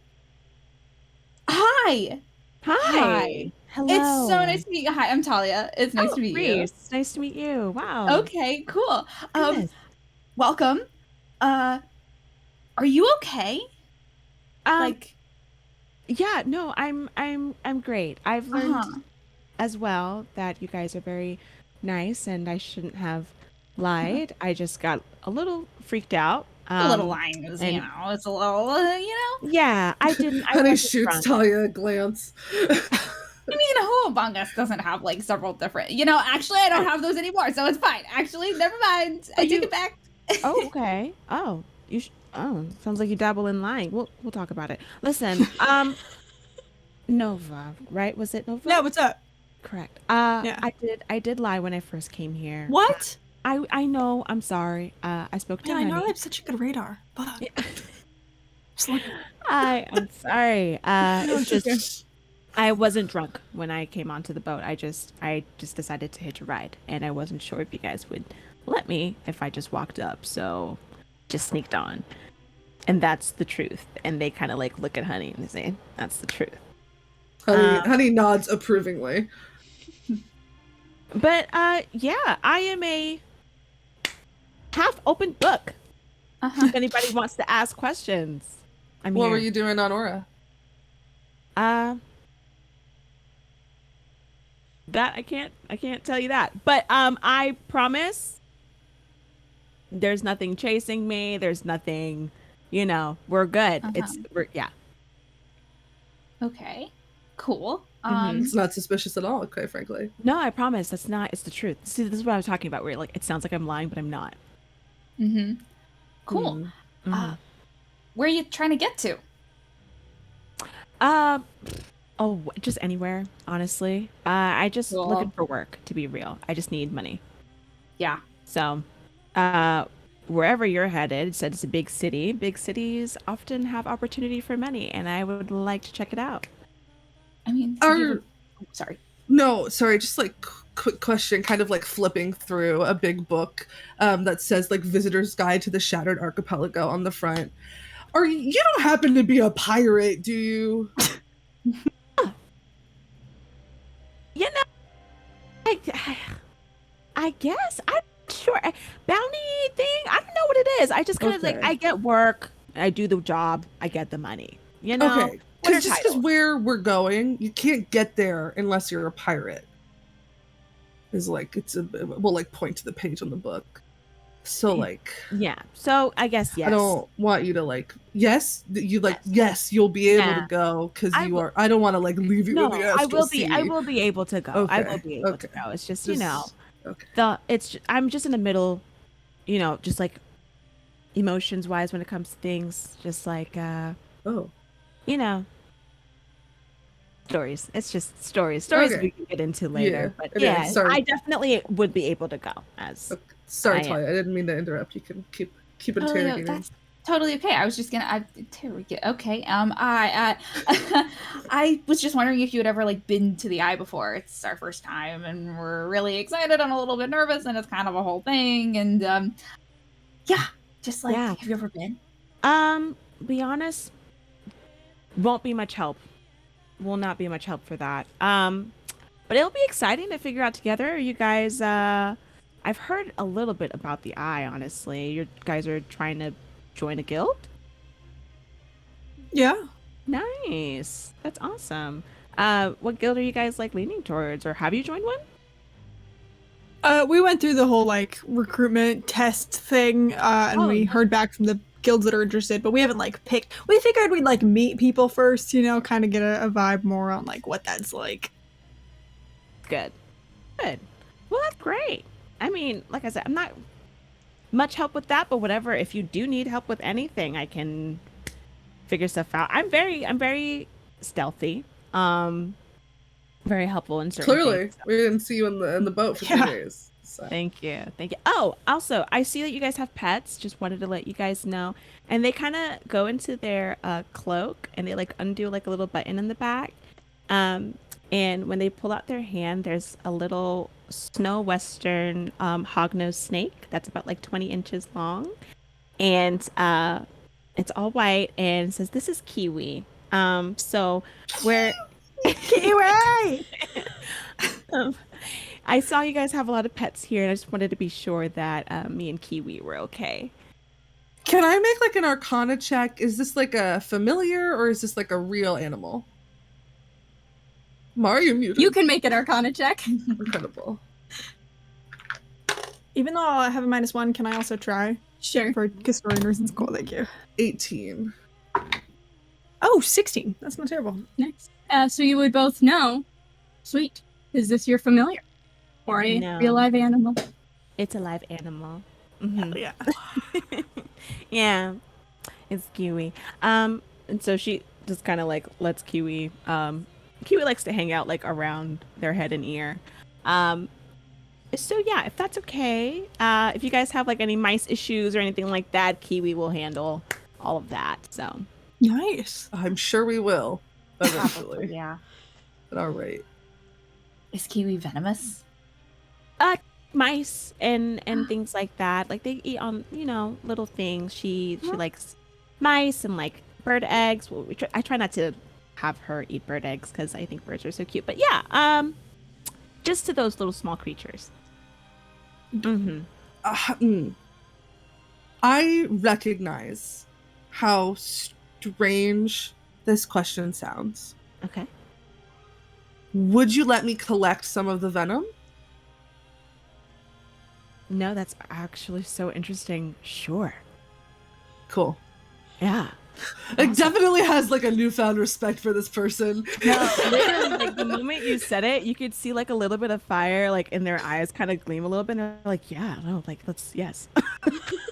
Hello. It's so nice to meet you. Hi, I'm Talia. It's nice to meet you. It's nice to meet you. Wow. Okay, cool. Welcome. Are you okay? Yeah, no, I'm great. I've learned as well that you guys are very nice, and I shouldn't have lied. I just got a little freaked out. A little lying is, it's a little, Yeah, I didn't. Honey shoots Talia a glance. I mean, who among us doesn't have like several different? Actually, I don't have those anymore, so it's fine. Actually, never mind. I take it back. Oh, okay. Oh, sounds like you dabble in lying. We'll talk about it. Listen, Nova, right? Was it Nova? Yeah, what's up? Correct. Yeah. I did lie when I first came here. What? I know. I'm sorry. I spoke to Yeah, I Honey. know I have such a good radar, but I'm sorry. It's just okay. I wasn't drunk when I came onto the boat. I just decided to hitch a ride, and I wasn't sure if you guys would let me if I just walked up, so just sneaked on. And that's the truth. And they kind of like look at Honey and they say, "That's the truth." Honey nods approvingly. But yeah, I am a half-open book. If anybody wants to ask questions, I'm What here. were you doing on Aura? That I can't tell you that. But I promise there's nothing chasing me. There's nothing, we're good. Yeah. Okay. Cool. It's not suspicious at all, quite frankly. No, I promise it's the truth. See, this is what I was talking about, where like it sounds like I'm lying, but I'm not. Cool. Where are you trying to get to? Just anywhere, honestly. I just Cool. looking for work, to be real. I just need money. Yeah. So, wherever you're headed, it said it's a big city. Big cities often have opportunity for money, and I would like to check it out. I mean, sorry. No, sorry, just like quick question, kind of like flipping through a big book that says like Visitor's Guide to the Shattered Archipelago on the front. You don't happen to be a pirate, do you? I guess I'm not sure. Bounty thing. I don't know what it is. I just kind of like Okay. I get work. I do the job. I get the money. You know. Okay, What are because just because titles? where we're going, you can't get there unless you're a pirate. Is like we'll like point to the page on the book. So like, Yeah. So I guess yes. I don't want you to like. Yes, you like. Yes. Yes, you'll be able Yeah. to go because I you will- are. I don't want to like leave you No, in the I Astral will be. Sea. I will be able to go. I will Okay, be able to okay. go. It's just, Okay. I'm just in the middle, just like emotions wise when it comes to things, just like Oh. stories. It's just stories Okay. we can get into later. Yeah, But it yeah, is. Sorry. I definitely would be able to go as Okay. Sorry, I am. Talia. I didn't mean to interrupt. You can keep Oh, interrogating. that's totally okay. I was just gonna interrogate. Okay. I was just wondering if you had ever like been to the Eye before. It's our first time, and we're really excited and a little bit nervous, and it's kind of a whole thing. And yeah, just like, Yeah. have you ever been? Be honest, won't be much help. Will not be much help for that. But it'll be exciting to figure out together. You guys, I've heard a little bit about the Eye, honestly. You guys are trying to join a guild? Yeah. Nice. That's awesome. What guild are you guys like leaning towards, or have you joined one? We went through the whole like recruitment test thing, and we heard back from the guilds that are interested, but we haven't like picked. We figured we'd like meet people first, kind of get a vibe more on like what that's like. Good. Well, that's great. I mean, like I said, I'm not much help with that, but whatever. If you do need help with anything, I can figure stuff out. I'm very stealthy. Very helpful in certain Clearly, things. we didn't see you in the boat for 2 days. So. Thank you. Oh, also, I see that you guys have pets. Just wanted to let you guys know. And they kind of go into their cloak and they like undo like a little button in the back. And when they pull out their hand, there's a little snow western hognose snake that's about like 20 inches long. And it's all white and it says, "This is Kiwi." So we're... Kiwi! I saw you guys have a lot of pets here, and I just wanted to be sure that me and Kiwi were okay. Can I make like an Arcana check? Is this like a familiar or is this like a real animal? Mario muted. You can make an Arcana check. Incredible. Even though I have a -1, can I also try? Sure. For historian reasons. Cool, thank you. 18. Oh, 16. That's not terrible. Nice. So you would both know. Sweet. Is this your familiar? Or a No. real live animal? It's a live animal. Mm-hmm. Hell yeah. Yeah, it's Kiwi. And so she just kind of like lets Kiwi. Kiwi likes to hang out like around their head and ear. So yeah, if that's okay, if you guys have like any mice issues or anything like that, Kiwi will handle all of that. So Nice. I'm sure we will eventually. Yeah. But all right. Is Kiwi venomous? mice and things like that. Like they eat on little things. She likes mice and like bird eggs. Well, I try not to have her eat bird eggs because I think birds are so cute. But yeah, just to those little small creatures. I recognize how strange this question sounds. Okay. Would you let me collect some of the venom? No, that's actually so interesting. Sure. Cool. Yeah. It definitely has like a newfound respect for this person. No, literally, like the moment you said it, you could see like a little bit of fire, like in their eyes, kind of gleam a little bit. And they're like, yeah, no, like yes,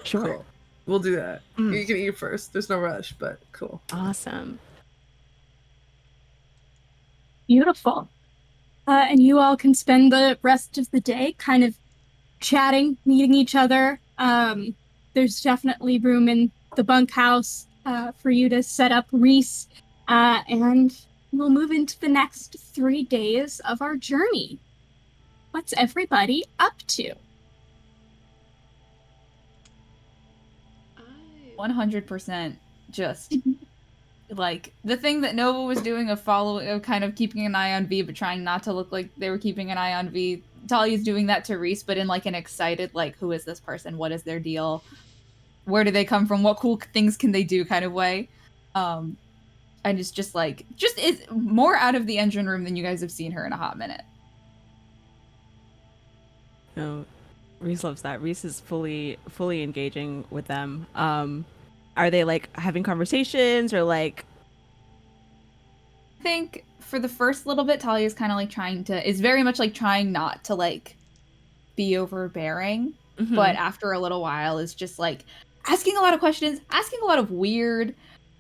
sure, Cool. We'll do that. You can eat first. There's no rush, but cool. Awesome. Beautiful. And you all can spend the rest of the day kind of chatting, meeting each other. There's definitely room in the bunkhouse for you to set up Reese, and we'll move into the next 3 days of our journey. What's everybody up to? 100% just like the thing that Nova was doing of kind of keeping an eye on V, but trying not to look like they were keeping an eye on V. Talia's doing that to Reese, but in like an excited, like, who is this person? What is their deal? Where do they come from? What cool things can they do? Kind of way. And it's just is more out of the engine room than you guys have seen her in a hot minute. No, Reese loves that. Reese is fully engaging with them. Are they like having conversations or like? I think for the first little bit, Talia's kind of like is very much like trying not to like be overbearing, but after a little while is just like asking a lot of questions, asking a lot of weird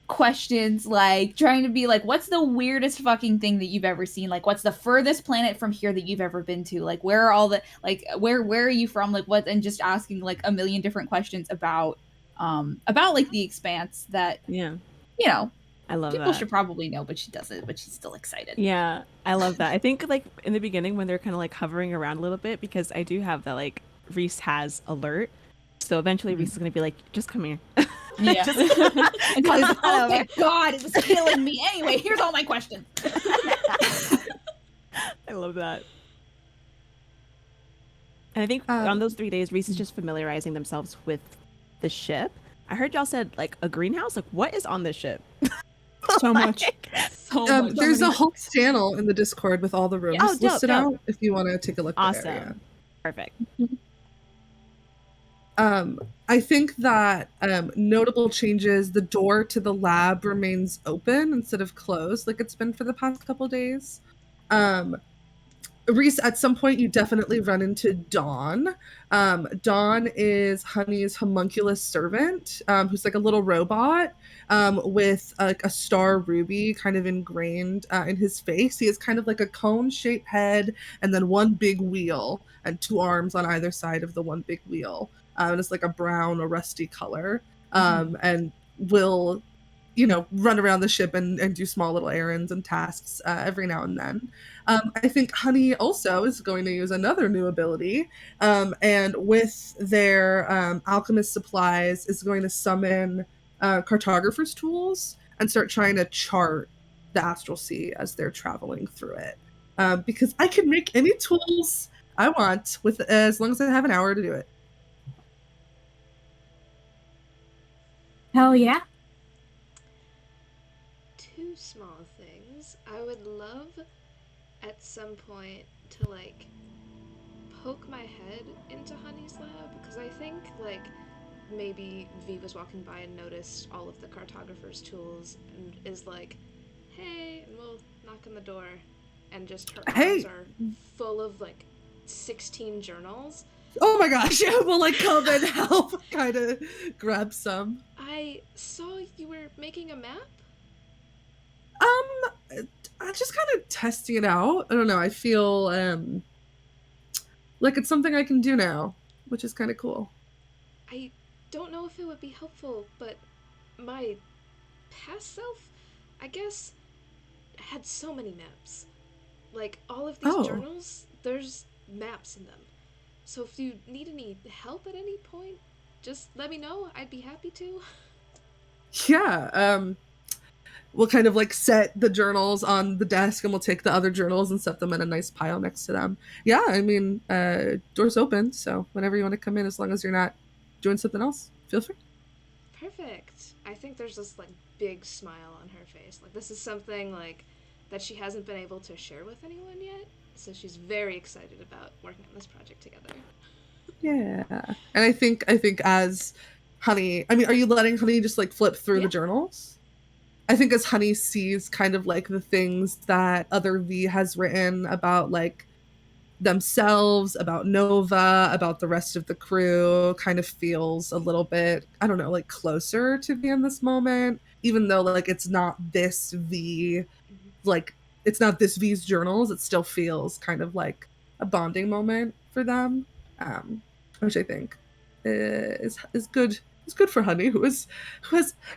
questions, like trying to be like, what's the weirdest fucking thing that you've ever seen? Like, what's the furthest planet from here that you've ever been to? Like, where are all the, like, where are you from? Like, what? And just asking like a million different questions about like the expanse that, yeah, you know, I love people that. should probably know, but she doesn't, but she's still excited. Yeah, I love that. I think like in the beginning when they're kind of like hovering around a little bit, because I do have that like Reese has alert. So eventually Reese is going to be like, just come here. Yeah. Because, oh my god, it was killing me. Anyway, here's all my questions. I love that. And I think on those 3 days, Reese is just familiarizing themselves with the ship. I heard y'all said like a greenhouse. Like, what is on this ship? So much. There's a whole channel in the Discord with all the rooms listed out if you want to take a look. Awesome. There, yeah. Perfect. I think that notable changes, the door to the lab remains open instead of closed like it's been for the past couple days. Reese, at some point you definitely run into Dawn. Dawn is Honey's homunculus servant, who's like a little robot with like a star ruby kind of ingrained in his face. He has kind of like a cone-shaped head and then one big wheel and two arms on either side of the one big wheel. And it's like a brown or rusty color, and will, you know, run around the ship and do small little errands and tasks every now and then. I think Honey also is going to use another new ability, and with their alchemist supplies is going to summon cartographer's tools and start trying to chart the Astral Sea as they're traveling through it. Because I can make any tools I want with as long as I have an hour to do it. Hell yeah. Two small things. I would love at some point to like poke my head into Honey's lab, because I think like maybe V was walking by and noticed all of the cartographer's tools and is like, hey, and we'll knock on the door, and just her arms are full of like 16 journals. Oh my gosh, yeah, we'll like come and help kind of grab some. I saw you were making a map? I'm just kind of testing it out. I don't know, I feel like it's something I can do now, which is kind of cool. I don't know if it would be helpful, but my past self, I guess, had so many maps. Like, all of these journals, there's maps in them. So if you need any help at any point, just let me know. I'd be happy to. Yeah, we'll kind of like set the journals on the desk and we'll take the other journals and set them in a nice pile next to them. Yeah, I mean, door's open, so whenever you want to come in, as long as you're not doing something else, feel free. Perfect. I think there's this like big smile on her face. Like, this is something like that she hasn't been able to share with anyone yet. So she's very excited about working on this project together. Yeah. And I think as Honey, I mean, are you letting Honey just like flip through the journals? I think as Honey sees kind of like the things that other V has written about like themselves, about Nova, about the rest of the crew, kind of feels a little bit, I don't know, like closer to V in this moment, even though like it's not this V, like it's not this V's journals, it still feels kind of like a bonding moment for them, which I think is good. It's good for Honey, who has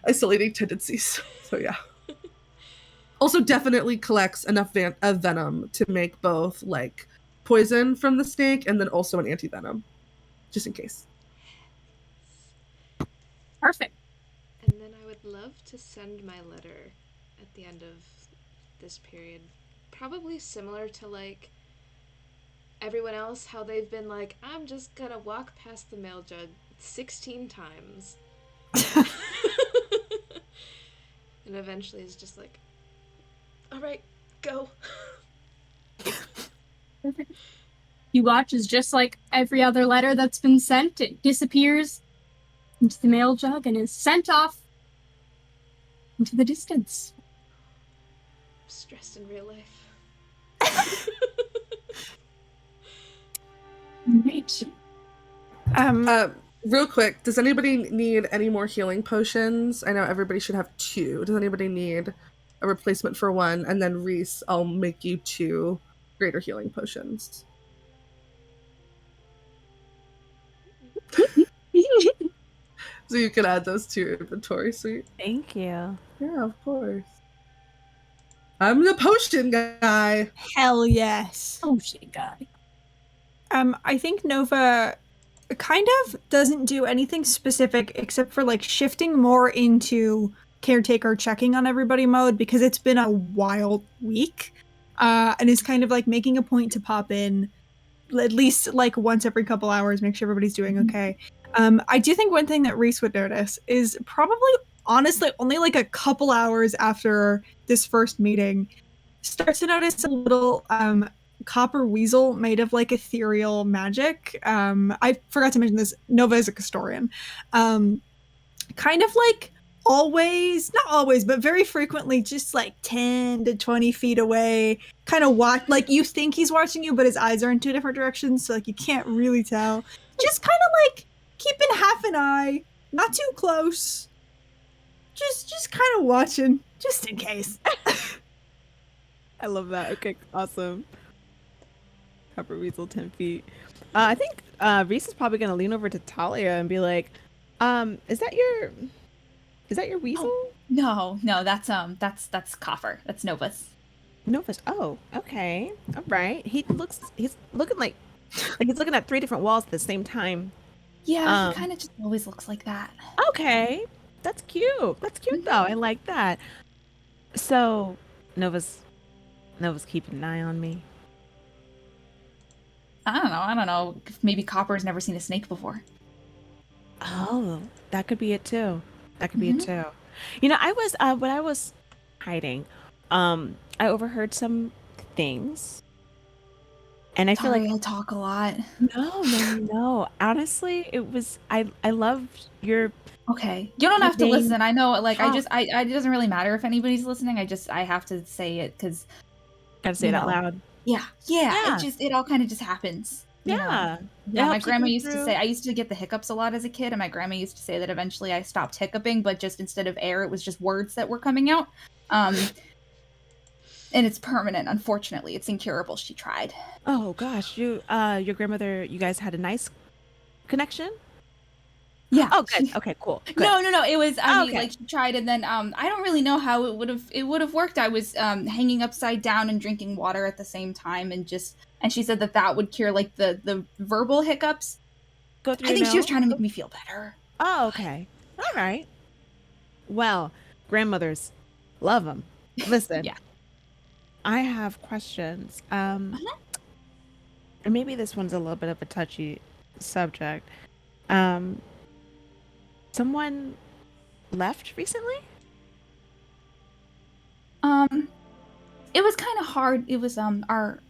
isolating tendencies. So yeah. Also, definitely collects enough venom to make both like poison from the snake and then also an anti-venom, just in case. Perfect. And then I would love to send my letter at the end of this period. Probably similar to, like, everyone else, how they've been like, I'm just gonna walk past the mail jug 16 times. And eventually is just like, alright, go. You watch as just like every other letter that's been sent, it disappears into the mail jug and is sent off into the distance. I'm stressed in real life. Right. Real quick, does anybody need any more healing potions? I know everybody should have 2. Does anybody need a replacement for 1? And then Reese, I'll make you 2 greater healing potions. So you can add those to your inventory, sweet. Thank you. Yeah, of course. I'm the potion guy. Hell yes. Potion guy. I think Nova kind of doesn't do anything specific except for like shifting more into caretaker checking on everybody mode because it's been a wild week. And is kind of like making a point to pop in at least like once every couple hours, make sure everybody's doing okay. I do think one thing that Reese would notice is probably honestly only like a couple hours after this first meeting starts to notice a little copper weasel made of like ethereal magic. I forgot to mention this. Nova is a Castorian. Kind of like always, not always, but very frequently just like 10 to 20 feet away, kind of watch, like you think he's watching you, but his eyes are in 2 different directions, so like you can't really tell. Just kind of like keeping half an eye, not too close. Just kind of watching, just in case. I love that. Okay, awesome. Copper weasel 10 feet. I think Reese is probably gonna lean over to Talia and be like, is that your weasel? Oh, no, that's Coffer. That's Nova's. Nova's. Oh, okay. All right. He's looking like he's looking at 3 different walls at the same time. Yeah, he kind of just always looks like that. Okay. That's cute. That's cute though. I like that. So, Nova's keeping an eye on me. I don't know. Maybe Copper's never seen a snake before. Oh, that could be it too. That could be it too. You know, I was when I was hiding, I overheard some things, and I feel like I talk a lot. No. Honestly, it was I loved your. Okay, you don't have to listen. I know, like talk. I it doesn't really matter if anybody's listening. I have to say it because Gotta say it out loud. Yeah. It all kind of just happens. You know? Yeah. My grandma used to say, I used to get the hiccups a lot as a kid, and my grandma used to say that eventually I stopped hiccuping, but just instead of air, it was just words that were coming out. And it's permanent, unfortunately. It's incurable. She tried. Oh gosh, your grandmother, you guys had a nice connection? Yeah. Oh, good. Okay, cool. Good. No. It was. I mean, like she tried, and then I don't really know how it would have worked. I was hanging upside down and drinking water at the same time, and she said that would cure like the verbal hiccups. Go through. I think she was trying to make me feel better. Oh, okay. All right. Well, grandmothers, love them. Listen. Yeah. I have questions. And maybe this one's a little bit of a touchy subject. Someone left recently? It was kind of hard. It was our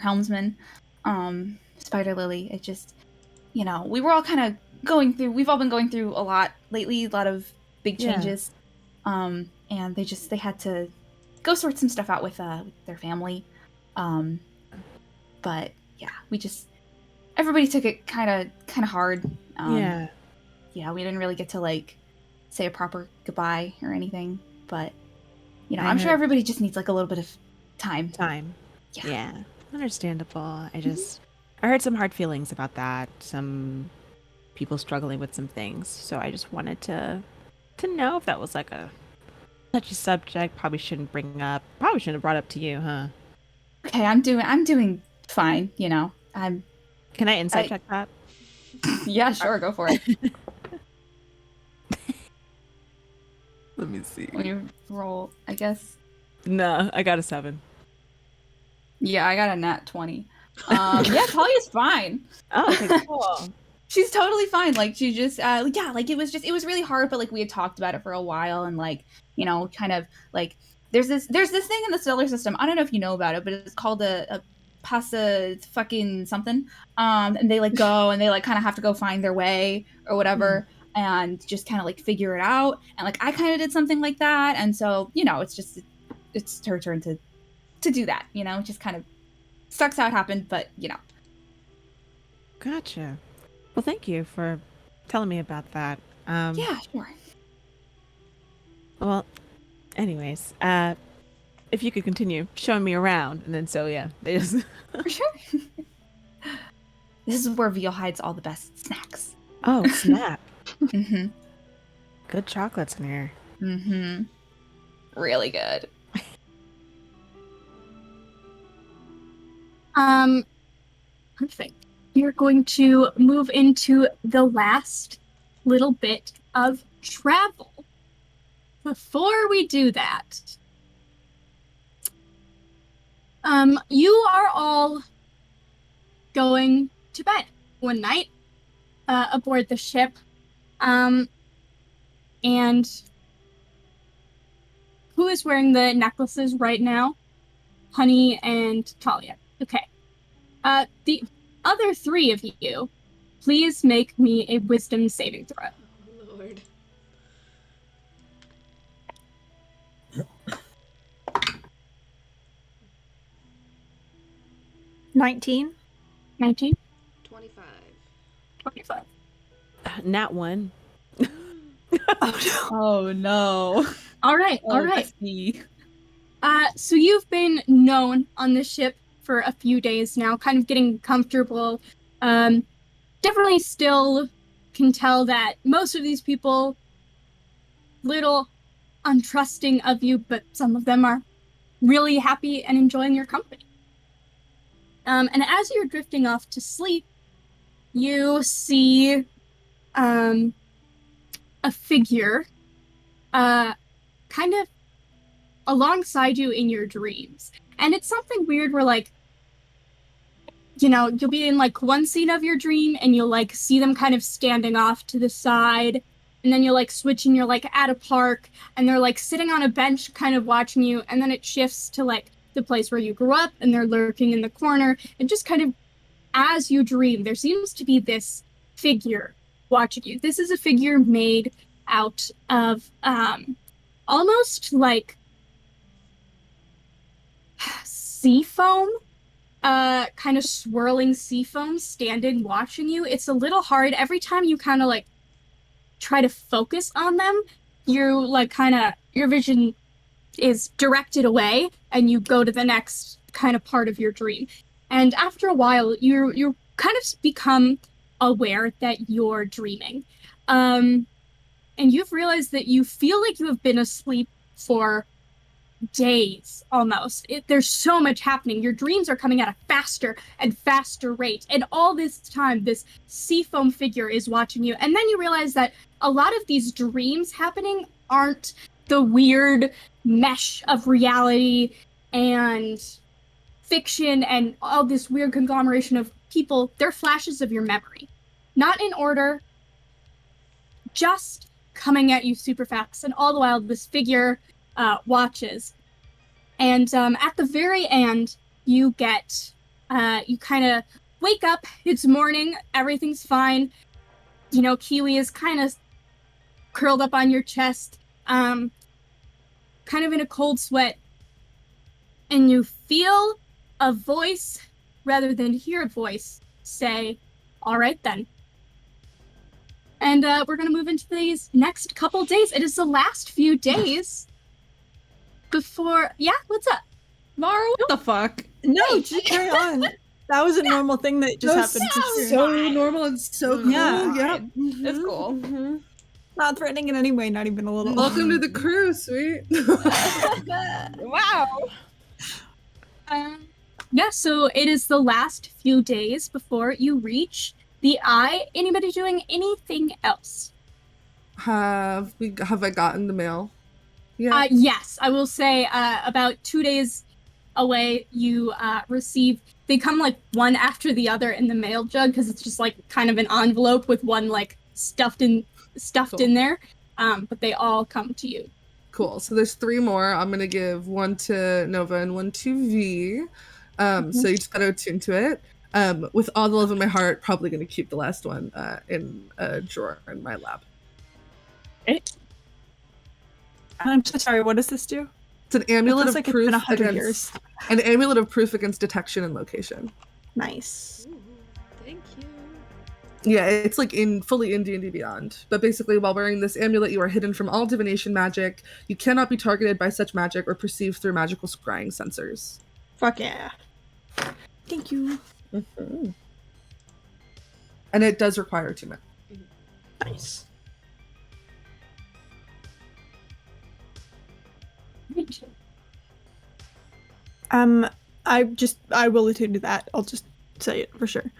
helmsman, Spider Lily. It just, we were all kind of we've all been going through a lot lately, a lot of big changes. And they had to go sort some stuff out with their family. But yeah, everybody took it kind of hard. Yeah, we didn't really get to like say a proper goodbye or anything, but I'm sure everybody just needs like a little bit of time. Yeah. Understandable. I heard some hard feelings about that. Some people struggling with some things. So I just wanted to know if that was like a touchy subject. Probably shouldn't bring up. Probably shouldn't have brought up to you, huh? Okay, I'm doing fine. Can I insight check that? Yeah, sure, go for it. Let me see. When you roll, I guess. No, I got a 7. Yeah, I got a nat 20. Yeah, Talia's fine. Oh, okay, cool. She's totally fine. Like, she just, yeah, like, it was really hard, but, like, we had talked about it for a while, and, like, you know, kind of, like, there's this thing in the stellar system, I don't know if you know about it, but it's called a pasa fucking something, and they, like, go, and they, like, kind of have to go find their way, or whatever, and just kind of, like, figure it out, and, like, I kind of did something like that, and so, you know, it's her turn to do that, you know, it just kind of sucks how it happened, but, you know. Gotcha. Well, thank you for telling me about that. Yeah, sure. Well, anyways, if you could continue showing me around, and then they just... For sure. This is where Veal hides all the best snacks. Oh, snap. Mm-hmm. Good chocolates in here. Mm-hmm. Really good. Perfect. You're going to move into the last little bit of travel. Before we do that, you are all going to bed one night aboard the ship. And who is wearing the necklaces right now? Honey and Talia. Okay. The other 3 of you, please make me a wisdom saving throw. Oh, Lord. $19. 19? 25. 25. Nat 1. Oh no. All right. So you've been known on the ship for a few days now, kind of getting comfortable. Definitely still can tell that most of these people little untrusting of you, but some of them are really happy and enjoying your company. And as you're drifting off to sleep, you see a figure kind of alongside you in your dreams. And it's something weird where, like, you know, you'll be in, like, one scene of your dream and you'll, like, see them kind of standing off to the side. And then you'll, like, switch and you're, like, at a park and they're, like, sitting on a bench kind of watching you. And then it shifts to, like, the place where you grew up and they're lurking in the corner. And just kind of, as you dream, there seems to be this figure watching you. This is a figure made out of almost like sea foam, kind of swirling sea foam standing watching you. It's a little hard. Every time you kind of like try to focus on them, you like kind of, your vision is directed away and you go to the next kind of part of your dream. And after a while, you kind of become aware that you're dreaming. And you've realized that you feel like you have been asleep for days almost. There's so much happening. Your dreams are coming at a faster and faster rate. And all this time, this seafoam figure is watching you. And then you realize that a lot of these dreams happening aren't the weird mesh of reality and fiction and all this weird conglomeration of people. They're flashes of your memory. Not in order, just coming at you super fast. And all the while, this figure watches. And at the very end, you get, you kind of wake up, it's morning, everything's fine. You know, Kiwi is kind of curled up on your chest, kind of in a cold sweat. And you feel a voice, rather than hear a voice, say, "All right then." And we're going to move into these next couple days. It is the last few days before... Yeah, what's up? Mara, what the fuck? No, just carry on. That was a normal thing that just happened. So normal and so cool. Yeah. Yep. It's cool. Mhm. Not threatening in any way, not even a little. Welcome to the crew, sweet. Wow. Yeah, so it is the last few days before you reach the eye. Anybody doing anything else? Have I gotten the mail? Yeah. Yes, I will say about 2 days away, you receive. They come like one after the other in the mail jug because it's just like kind of an envelope with one like stuffed in there. But they all come to you. Cool. So there's 3 more. I'm gonna give one to Nova and one to V. So you just gotta attune to it. With all the love in my heart, probably gonna keep the last one in a drawer in my lab. I'm so sorry. What does this do? It's an amulet of like proof it's been 100 against years. an amulet of proof against detection and location. Nice. Ooh, thank you. Yeah, it's like fully in D&D Beyond. But basically, while wearing this amulet, you are hidden from all divination magic. You cannot be targeted by such magic or perceived through magical scrying sensors. Fuck yeah. Thank you. Mm-hmm. And it does require attunement. Nice. I will attune to that. I'll just say it for sure.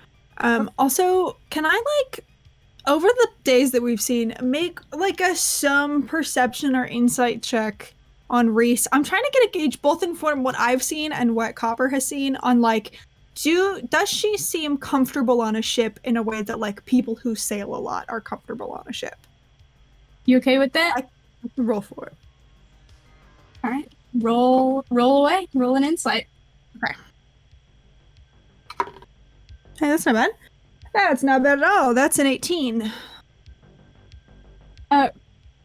Also, can I over the days that we've seen, make some perception or insight check on Reese? I'm trying to get a gauge both from what I've seen and what Copper has seen on does she seem comfortable on a ship in a way that people who sail a lot are comfortable on a ship? You okay with that? I can roll for it. All right. Roll away. Roll an insight. Okay. Hey, that's not bad. That's not bad at all. That's an 18.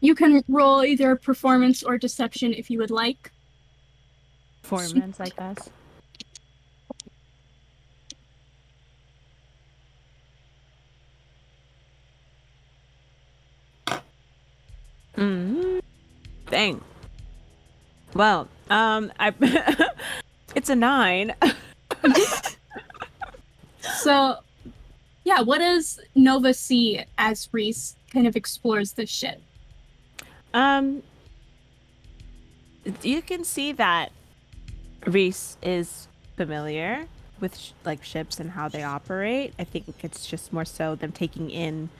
You can roll either performance or deception if you would like. Performance, I guess. Dang. Well, it's a 9. So, yeah, what does Nova see as Reese kind of explores the ship? You can see that Reese is familiar with ships and how they operate. I think it's just more so them taking in,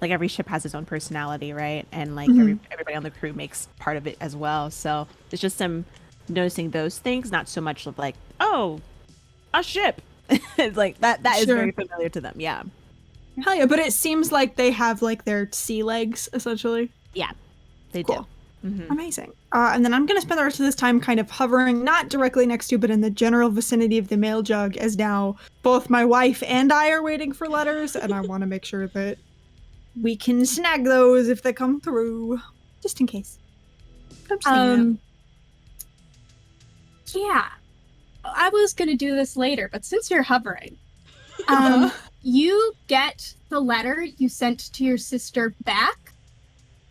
every ship has its own personality, right? And everybody on the crew makes part of it as well. So it's just them noticing those things, not so much of oh, a ship. It's that is Sure. very familiar to them. Yeah. Hell yeah, but it seems like they have their sea legs essentially. Yeah, they Cool. do. Mm-hmm. Amazing. And then I'm going to spend the rest of this time kind of hovering, not directly next to, but in the general vicinity of the mail jug, as now both my wife and I are waiting for letters, and I want to make sure that we can snag those if they come through, just in case. I'm just thinking Yeah. I was going to do this later, but since you're hovering, you get the letter you sent to your sister back,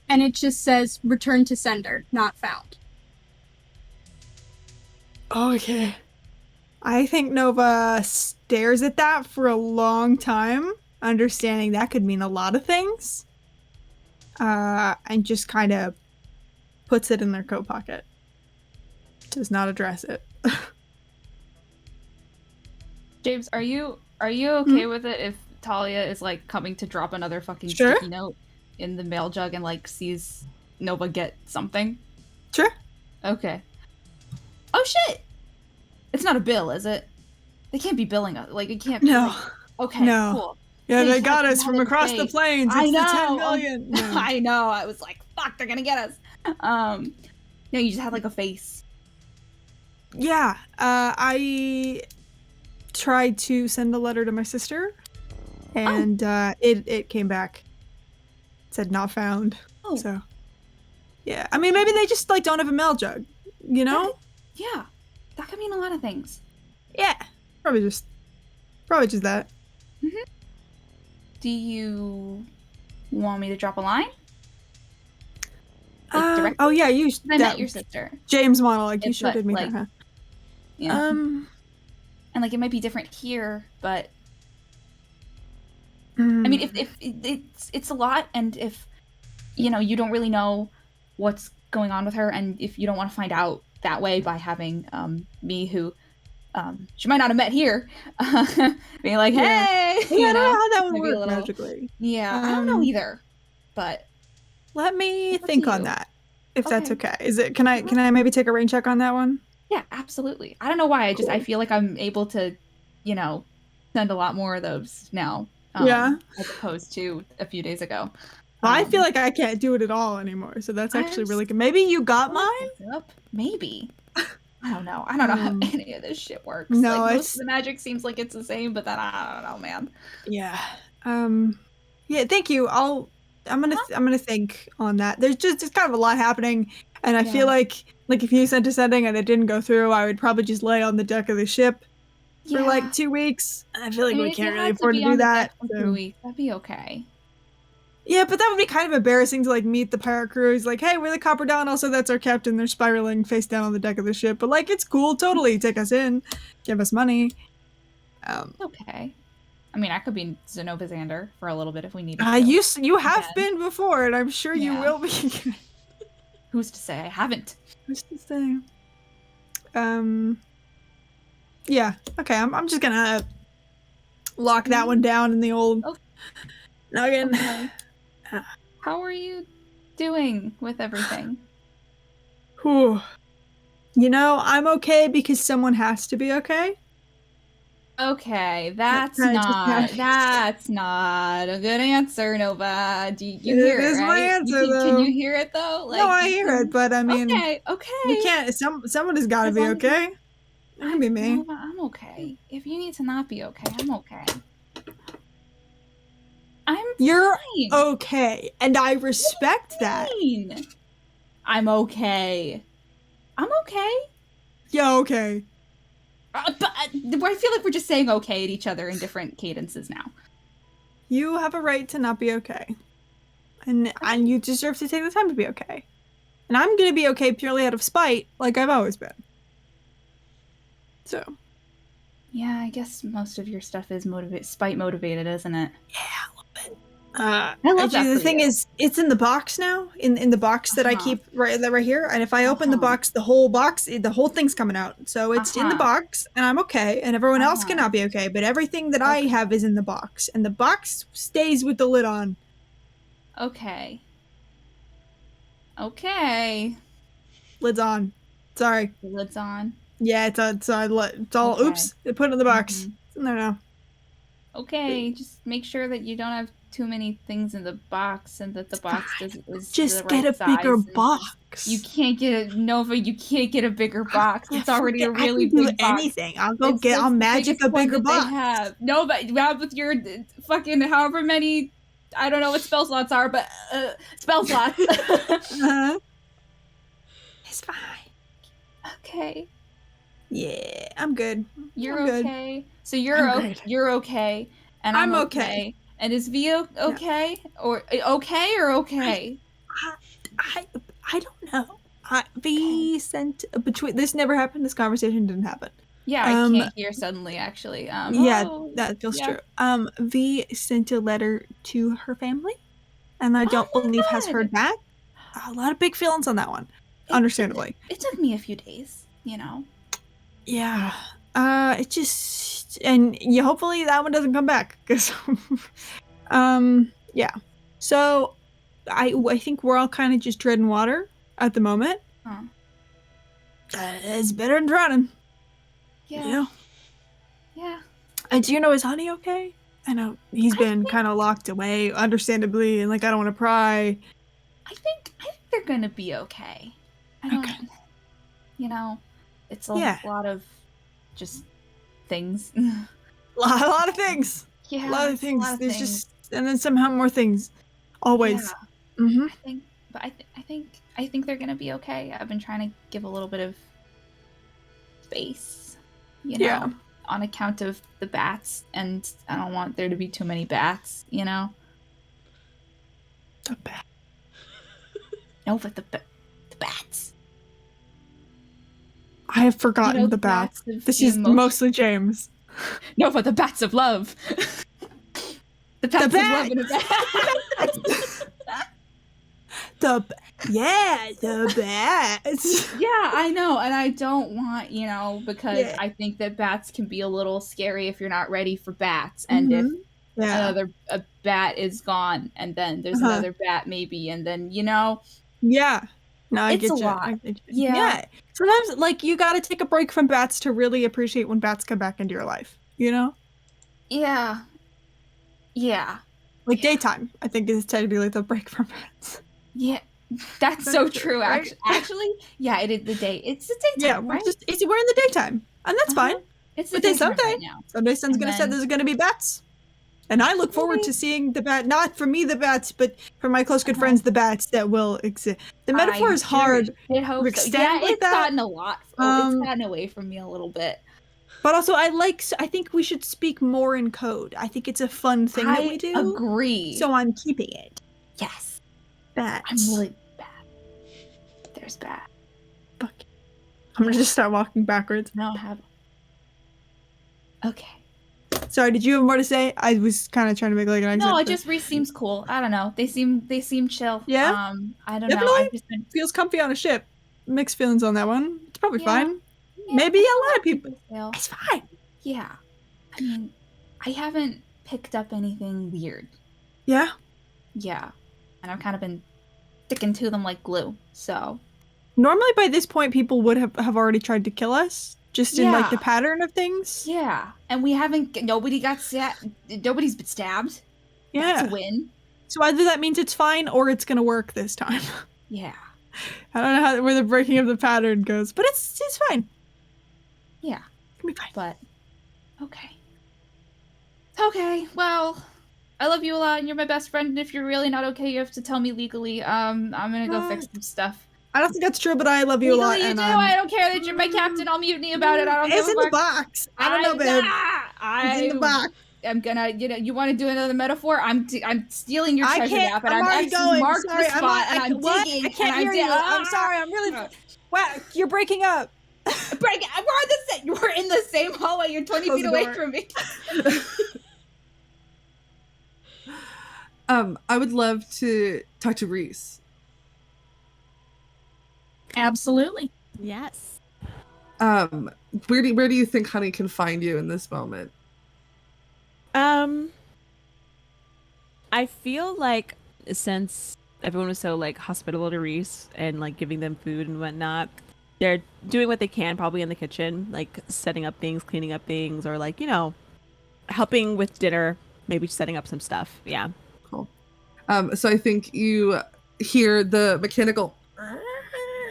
and it just says, return to sender, not found. Okay. I think Nova stares at that for a long time, understanding that could mean a lot of things, and just kind of puts it in their coat pocket. Does not address it. James, are you okay with it if Talia is coming to drop another fucking Sure. sticky note in the mail jug and sees Nova get something? Sure. Okay. Oh shit! It's not a bill, is it? They can't be billing us. It can't. No. Okay. No. Cool. Yeah, They they got have us from that across the face. plains. It's I know. the 10 million. No. I know. I was like, fuck, they're gonna get us. No, you just had a face. Yeah, I tried to send a letter to my sister, and it came back. It said not found. Oh. So, yeah. I mean, maybe they just don't have a mail jug, you know? Yeah, that could mean a lot of things. Yeah. Probably just that. Mm-hmm. Do you want me to drop a line? Directly? Oh yeah, you. I met your sister. James monologue. You It's sure did meet her, huh? Yeah. And it might be different here, but I mean, if it's a lot, and if you don't really know what's going on with her, and if you don't want to find out that way by having me, who she might not have met here, being like, hey, Yeah, I don't know how that would maybe a work little- magically. Yeah, I don't know either, but Let me Up to think on you. that. If that's okay. Is it? Can I maybe take a rain check on that one? Yeah, absolutely. I don't know why. I Cool. feel like I'm able to, send a lot more of those now. Yeah. As opposed to a few days ago. I feel like I can't do it at all anymore. So that's actually really good. Maybe you got mine? Maybe. I don't know. I don't know how any of this shit works. No, like, most of the magic seems like it's the same, but then I don't know, man. Yeah. Yeah, thank you. I'm gonna think on that. There's just kind of a lot happening, and I feel like if you sent a setting and it didn't go through, I would probably just lay on the deck of the ship for like 2 weeks. And I feel like we can't really afford to do that. For 2 weeks, that'd be okay. Yeah, but that would be kind of embarrassing to like meet the pirate crew. He's like, hey, we're the Copper Dawn. Also, that's our captain. They're spiraling face down on the deck of the ship. But like, it's cool. Totally take us in, give us money. Okay. I mean, I could be Zenova Xander for a little bit if we need to. You have been before, and I'm sure you will be. Who's to say I haven't? Who's to say? Yeah. Okay. I'm just gonna lock that one down in the old noggin. Okay. How are you doing with everything? Whew. I'm okay because someone has to be okay. Okay, that's not a good answer, Nova. Do you hear it? It is my answer, though. Can you hear it though? No, I hear it, but I mean, okay. You can't. Someone has got to be okay. It can be me. Nova, I'm okay. If you need to not be okay, I'm okay. You're fine. Okay, and I respect that. I'm okay. I'm okay. Yeah, okay. But I feel like we're just saying okay at each other in different cadences now. You have a right to not be okay. And you deserve to take the time to be okay. And I'm gonna be okay purely out of spite, like I've always been. So. Yeah, I guess most of your stuff is spite motivated, isn't it? Yeah, a little bit. I love that. The thing is, it's in the box now. In the box that I keep right here. And if I open the box, the whole thing's coming out. So it's in the box, and I'm okay. And everyone else cannot be okay. But everything that I have is in the box, and the box stays with the lid on. Okay. Okay. Lid's on. Sorry. The lid's on. Yeah, it's all. Okay. Oops! They put it in the box. It's in there now. Okay, just make sure that you don't have too many things in the box, and that the box is just the get right a bigger size. box. You can't get Nova. You can't get a bigger box. It's already a really I can do big box. anything. I'll magic a bigger box. Nova, with your fucking however many, I don't know what spell slots are, but spell slots. It's fine. Okay. Yeah, I'm good. You're I'm good. okay. So you're okay, and I'm okay. And is V okay? Yeah. Or okay? I don't know. V sent between. This never happened. This conversation didn't happen. Yeah, I can't hear suddenly. Actually, that feels true. V sent a letter to her family, and I don't believe has heard back. A lot of big feelings on that one, understandably. It took me a few days, Yeah. It just, and hopefully that one doesn't come back, because yeah. So I think we're all kind of just treading water at the moment. It's better than drowning. Yeah. Yeah. And do you know, is Honey okay? I know he's been kind of locked away, understandably, and like I don't want to pry. I think they're gonna be okay. Okay. It's a lot of just things. A lot of things. Yeah. A lot of things. There's just, and then somehow more things. Always. Yeah. Mm-hmm. I think they're gonna be okay. I've been trying to give a little bit of space, on account of the bats, and I don't want there to be too many bats, The bat. No, but the bats. I have forgotten the bats. This is mostly James. No, but the bats of love. The bats of love in a bat. the bats. Yeah, I know, and I don't want, because I think that bats can be a little scary if you're not ready for bats, and if a bat is gone, and then there's another bat maybe, and then Yeah. No, I It's get a you. lot. I get you. Yeah. Sometimes, like, you gotta take a break from bats to really appreciate when bats come back into your life. You know? Yeah. Yeah. Like, daytime, I think, is technically the break from bats. Yeah. That's so That's true, right? actually. Yeah, it is the day. It's the Yeah, daytime, right? we're in the daytime, and that's Uh-huh. fine. It's the But then daytime someday, right now. someday sun's And gonna set, then- there's gonna be bats. And I look forward to seeing the bat, not for me, the bats, but for my close good friends, the bats that will exist. The metaphor I is hard did hope to so. extend Yeah, like it's that. gotten a lot. It's gotten away from me a little bit. But also, I think we should speak more in code. I think it's a fun thing that we do. Agree. So I'm keeping it. Yes. Bats. I'm really bad. There's bad. Fuck. I'm gonna just start walking backwards. No, I have. Okay. Sorry, did you have more to say? I was kind of trying to make like an exit. No, it just Reese seems cool. I don't know. They seem chill. Yeah? I don't Definitely know. I've just been feels comfy on a ship. Mixed feelings on that one. It's probably Yeah. fine. Maybe a lot of people. feel. It's fine. Yeah. I mean, I haven't picked up anything weird. Yeah. Yeah. And I've kind of been sticking to them like glue. So Normally by this point, people would have already tried to kill us. Just in like the Yeah. pattern of things. yeah. And we haven't. Nobody got nobody's been stabbed. Yeah. That's a win. So either that means it's fine or it's gonna work this time. Yeah. I don't know where the breaking of the pattern goes, but it's fine. Yeah. It's gonna be fine. But okay. Okay. Well, I love you a lot, and you're my best friend. And if you're really not okay, you have to tell me legally. I'm gonna go fix some stuff. I don't think that's true, but I love you a lot. Legally, you And do. I don't care that you're my captain. I'll mutiny about it. I don't give it's a in the fuck. box. I don't know, babe. It's in the box. I'm gonna, you want to do another metaphor? I'm stealing your I treasure can't. map, and I'm I'm already X's going. marked Sorry, the spot, and I'm what? digging. I can't and hear you. I'm sorry. I'm really. Wow, you're breaking up. Break it. We're in the same hallway. You're 20 Close feet the away door. from me. I would love to talk to Reese. Absolutely. Yes. Where do you think Honey can find you in this moment? I feel like since everyone was so like hospitable to Reese and like giving them food and whatnot, they're doing what they can probably in the kitchen, like setting up things, cleaning up things, or like, helping with dinner, maybe setting up some stuff. Yeah. Cool. So I think you hear the mechanical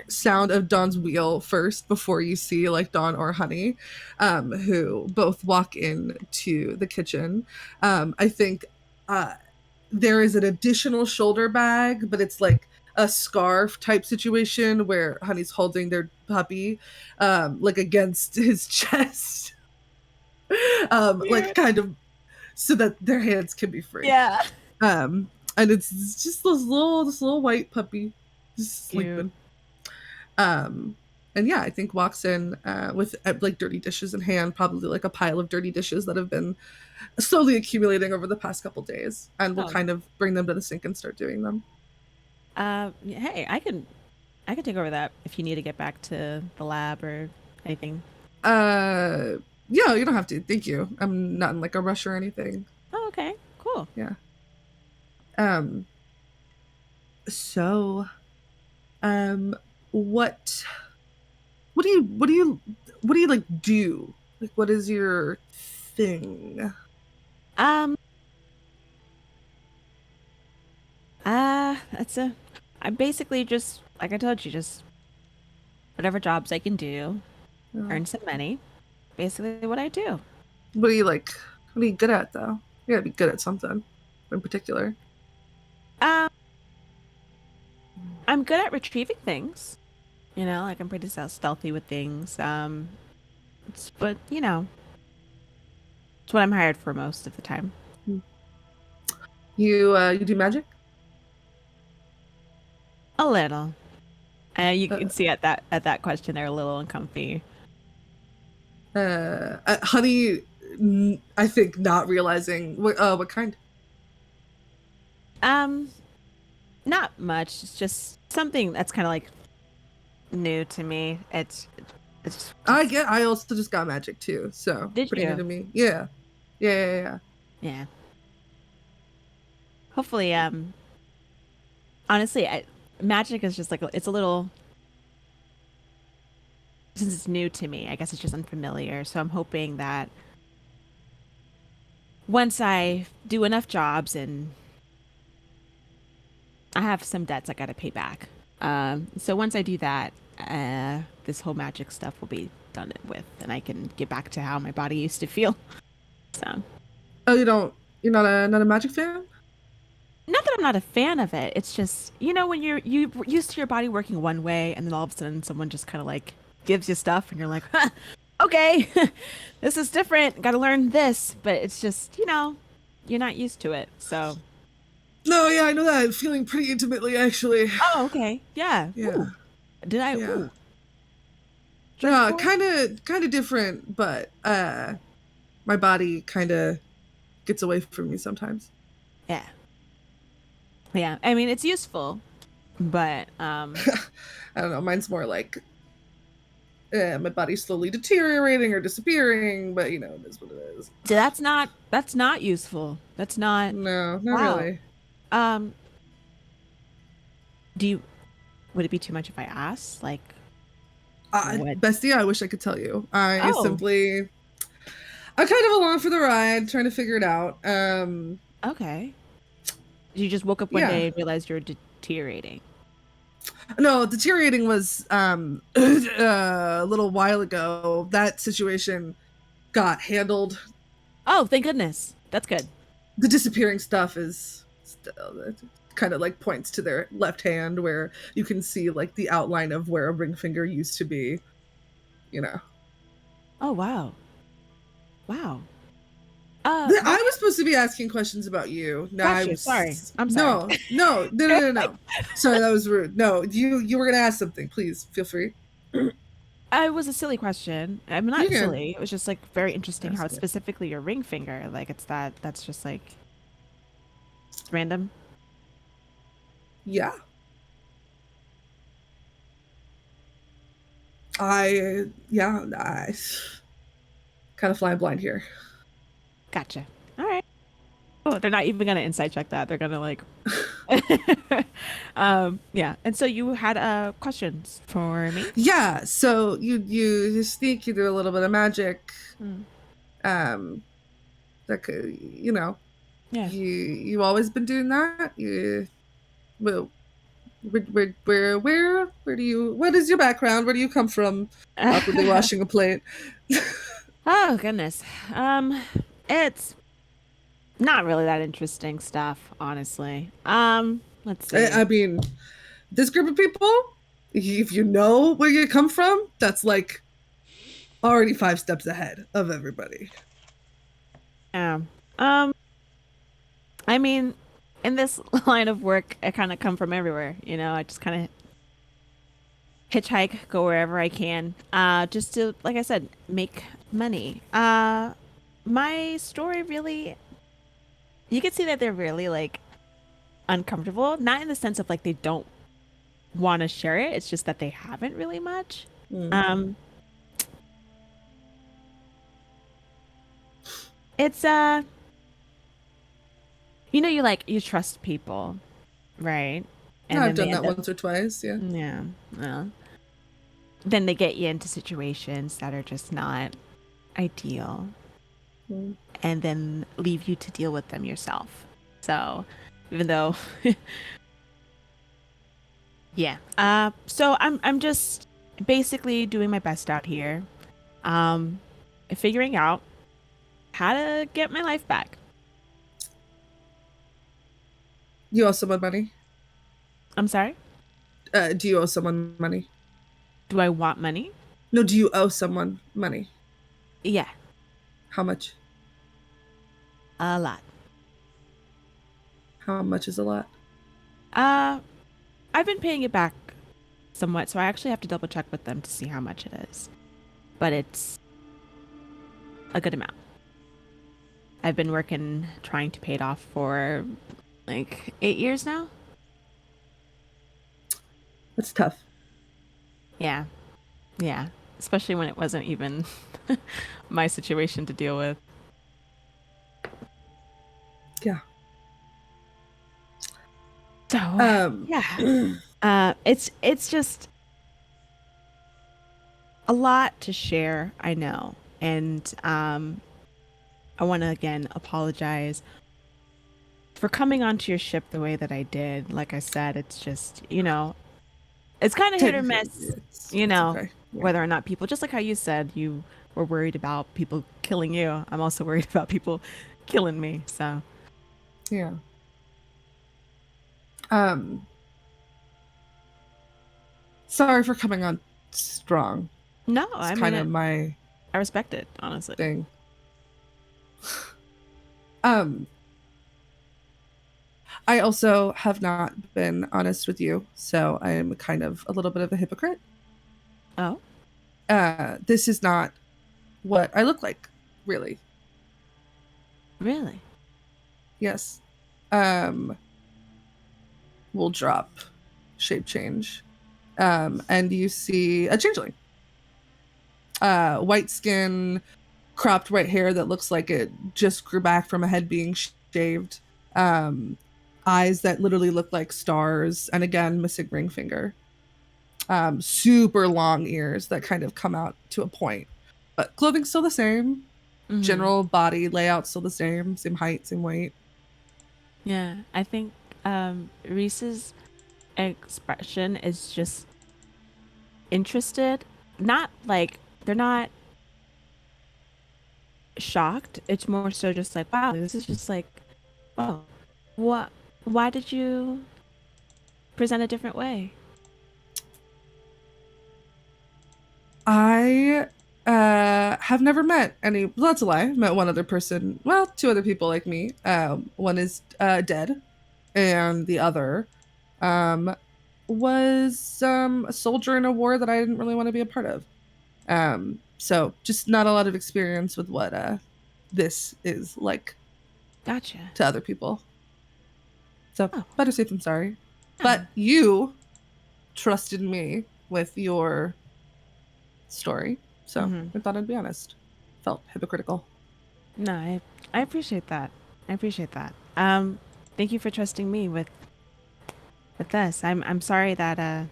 sound of Dawn's wheel first before you see like Dawn or Honey, who both walk into the kitchen. I think there is an additional shoulder bag, but it's like a scarf type situation where Honey's holding their puppy like against his chest, like kind of so that their hands can be free. Yeah. And it's just this little white puppy just sleeping. And yeah, I think walks in with like dirty dishes in hand, probably like a pile of dirty dishes that have been slowly accumulating over the past couple days, and we'll kind of bring them to the sink and start doing them. Hey, I can take over that if you need to get back to the lab or anything. Yeah, you don't have to. Thank you. I'm not in like a rush or anything. Oh, okay. Cool. Yeah. So, what do you like do? Like, what is your thing? I'm basically just, like I told you, just whatever jobs I can do, earn some money. Basically what I do. What are you like? What are you good at, though? You gotta be good at something in particular. I'm good at retrieving things. Like I'm pretty stealthy with things. But it's what I'm hired for most of the time. You do magic? A little. You can see at that question they're a little uncomfy. Honey, I think not realizing what kind. Not much. It's just something that's kind of like new to me. It's I also just got magic too, so Did pretty you? new to me. Yeah. Yeah. Hopefully, honestly, magic is just like it's a little, since it's new to me, I guess it's just unfamiliar. So I'm hoping that once I do enough jobs and I have some debts I got to pay back. So once I do that, this whole magic stuff will be done with, and I can get back to how my body used to feel. So. Oh, you're not a magic fan? Not that I'm not a fan of it. It's just, when you're used to your body working one way, and then all of a sudden someone just kind of like gives you stuff, and you're like, huh, okay, this is different. Got to learn this, but it's just, you're not used to it. So. No, yeah, I know that feeling pretty intimately, actually. Oh, okay, yeah. Yeah. Ooh. Did I? Yeah. Ooh. No, kind of different, but my body kind of gets away from me sometimes. Yeah. Yeah, I mean, it's useful, but I don't know, mine's more like my body's slowly deteriorating or disappearing, but it is what it is. So that's not useful. That's not. No, not really. Would it be too much if I asked? Like, bestie, I wish I could tell you. I'm kind of along for the ride, trying to figure it out. Okay. You just woke up one day and realized you're deteriorating. No, deteriorating was a little while ago. That situation got handled. Oh, thank goodness. That's good. The disappearing stuff is still kind of like points to their left hand, where you can see like the outline of where a ring finger used to be. Oh, wow. Wow. I was supposed to be asking questions about you. No, sorry. I'm sorry. No. Sorry, that was rude. No, you were gonna ask something. Please feel free. It was a silly question. I'm not silly. It was just like very interesting how it's specifically your ring finger. Like that's just like random. Yeah. I kind of flying blind here. Gotcha. All right. Oh, they're not even gonna insight check that. They're gonna like, yeah. And so you had questions for me? Yeah. So you sneak, you do a little bit of magic. That could, yeah. You always been doing that. Where do you? What is your background? Where do you come from? Awkwardly washing a plate. Oh goodness. It's not really that interesting stuff, honestly. Let's see. I mean, this group of people, if you know where you come from, that's like already 5 steps ahead of everybody. Yeah. I mean, in this line of work, I kind of come from everywhere. I just kind of hitchhike, go wherever I can, just to, like I said, make money. My story really, you can see that they're really like uncomfortable, not in the sense of like they don't want to share it. It's just that they haven't really much. It's you trust people, right? And I've done that once or twice. Yeah. Then they get you into situations that are just not ideal, and then leave you to deal with them yourself. So even though yeah, so I'm just basically doing my best out here, figuring out how to get my life back. You owe someone money? I'm sorry? Do you owe someone money? Do I want money? No, do you owe someone money? Yeah. How much? A lot. How much is a lot? I've been paying it back somewhat, so I actually have to double check with them to see how much it is. But it's a good amount. I've been working, trying to pay it off for like 8 years now. That's tough. Yeah. Especially when it wasn't even my situation to deal with. Yeah. So, yeah. It's just a lot to share, I know. And I want to again apologize for coming onto your ship the way that I did. Like I said, it's just, it's kind of hit or miss, It's okay. Yeah. whether or not people, just like how you said, you were worried about people killing you. I'm also worried about people killing me. So, Yeah. Sorry for coming on strong. no, It's I kind mean, of my I respect it, honestly. thing. I also have not been honest with you, so I am kind of a little bit of a hypocrite. Oh, This is not what I look like, really. really? Yes. We'll drop shape change. And you see a changeling. White skin, cropped white hair that looks like it just grew back from a head being shaved. Eyes that literally look like stars, and again, missing ring finger. Super long ears that kind of come out to a point. But clothing's still the same. Mhm. General body layout still the same height, same weight. Yeah, I think Reese's expression is just interested. Not like they're not shocked. It's more so just like, wow, this is just like, oh, why did you present a different way? I have never met any. Well, that's a lie. I've met one other person. Well, two other people like me. One is dead, and the other was a soldier in a war that I didn't really want to be a part of. So just not a lot of experience with what this is like Gotcha. to other people. So Oh. better safe than sorry. Yeah. But you trusted me with your story, so Mhm. I thought I'd be honest. Felt hypocritical. No, I appreciate that. I appreciate that. Thank you for trusting me with this. I'm sorry that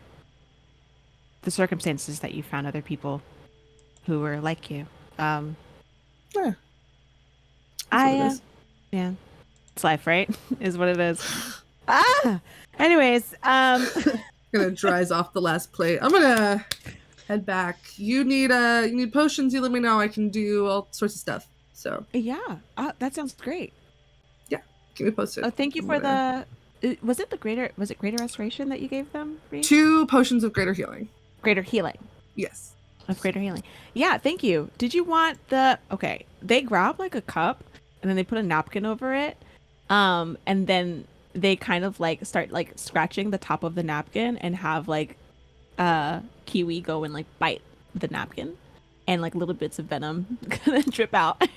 the circumstances that you found other people who were like you. Yeah, that's I what it is. yeah, it's life, right? Is what it is. Anyways, Gonna dries off the last plate. I'm gonna head back. You need potions, you let me know. I can do all sorts of stuff. So yeah, that sounds great. yeah, keep me posted. Oh, thank you I'm for gonna- was it greater restoration that you gave them? Reese? 2 potions of greater healing. Greater healing. Yes. Of greater healing. Yeah, thank you. Did you want okay, they grab like a cup and then they put a napkin over it. And then they kind of like start like scratching the top of the napkin and have like Kiwi go and like bite the napkin and like little bits of venom gonna drip out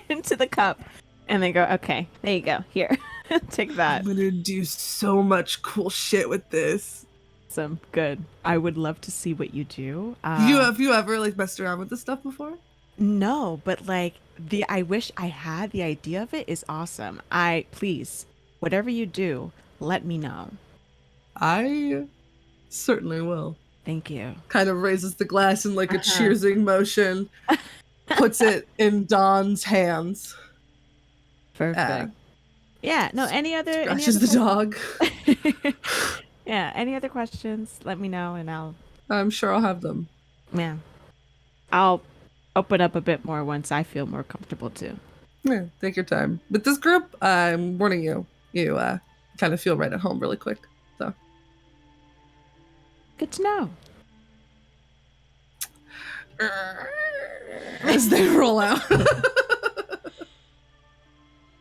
into the cup. And they go, okay, there you go. Here, take that. I'm gonna do so much cool shit with this. Some good. I would love to see what you do. Have you ever like messed around with this stuff before? No, but like I wish I had the idea of it is awesome. Please, whatever you do, let me know. I certainly will. Thank you. Kind of raises the glass in like a cheersing motion, puts it in Dawn's hands. Perfect. Yeah. No. Any other? Scratches the dog. Yeah. Any other questions? Let me know, and I'm sure I'll have them. Yeah. I'll open up a bit more once I feel more comfortable too. Yeah, take your time. With this group, I'm warning you. You kind of feel right at home really quick. So Good to know. as they roll out.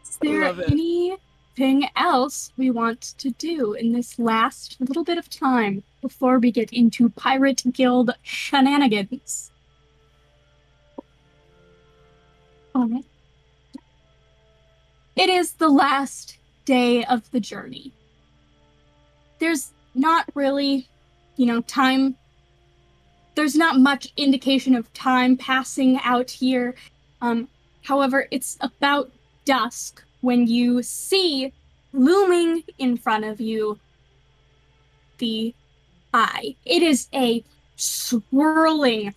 Is there Love it. anything else we want to do in this last little bit of time before we get into Pirate Guild shenanigans? Alright. It is the last day of the journey. There's not really, time. There's not much indication of time passing out here. However, it's about dusk when you see looming in front of you the eye. It is a swirling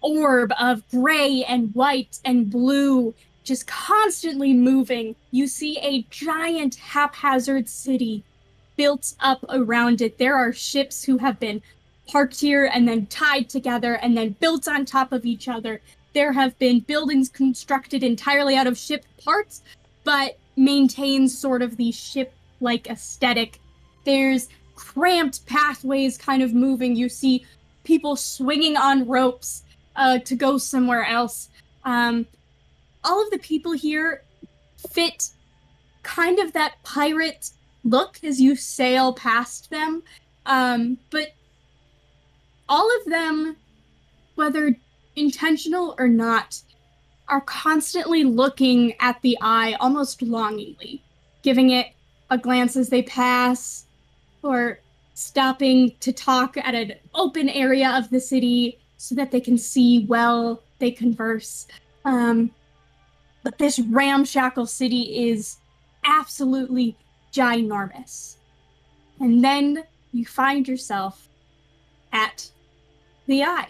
orb of gray and white and blue, just constantly moving. You see a giant haphazard city built up around it. There are ships who have been parked here and then tied together and then built on top of each other. There have been buildings constructed entirely out of ship parts, but maintain sort of the ship-like aesthetic. There's cramped pathways kind of moving. You see people swinging on ropes to go somewhere else. All of the people here fit kind of that pirate look as you sail past them. But all of them, whether intentional or not, are constantly looking at the eye almost longingly, giving it a glance as they pass, or stopping to talk at an open area of the city so that they can see well, they converse. But this ramshackle city is absolutely ginormous. And then you find yourself at the eye.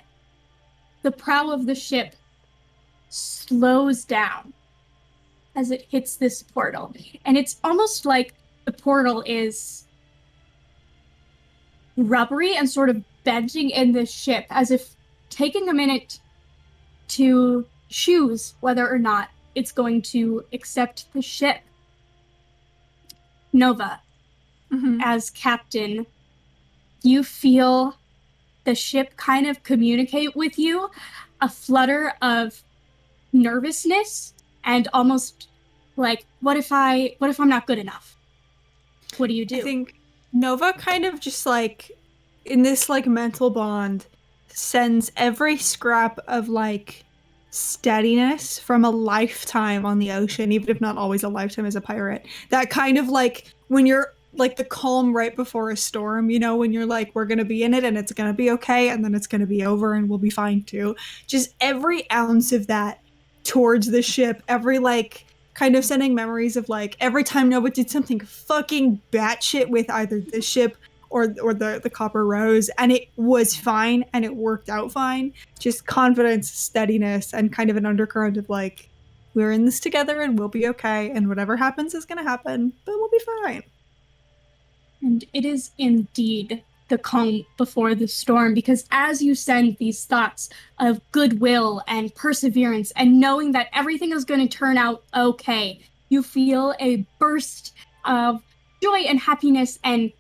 The prow of the ship slows down as it hits this portal. And it's almost like the portal is rubbery and sort of bending in the ship, as if taking a minute to choose whether or not it's going to accept the ship. Nova, as captain, you feel the ship kind of communicate with you, a flutter of nervousness and almost like, what if I'm not good enough? What do you do? I think Nova kind of just like, in this like mental bond, sends every scrap of like steadiness from a lifetime on the ocean, even if not always a lifetime as a pirate. That kind of like when you're like the calm right before a storm, you know, when you're like, we're gonna be in it and it's gonna be okay, and then it's gonna be over and we'll be fine too. Just every ounce of that towards the ship, every like kind of sending memories of like every time Nova did something fucking batshit with either the ship or the Copper Rose, and it was fine and it worked out fine. Just confidence, steadiness, and kind of an undercurrent of like, we're in this together and we'll be okay, and whatever happens is gonna happen, but we'll be fine. And it is indeed the calm before the storm, because as you send these thoughts of goodwill and perseverance and knowing that everything is going to turn out okay, you feel a burst of joy and happiness and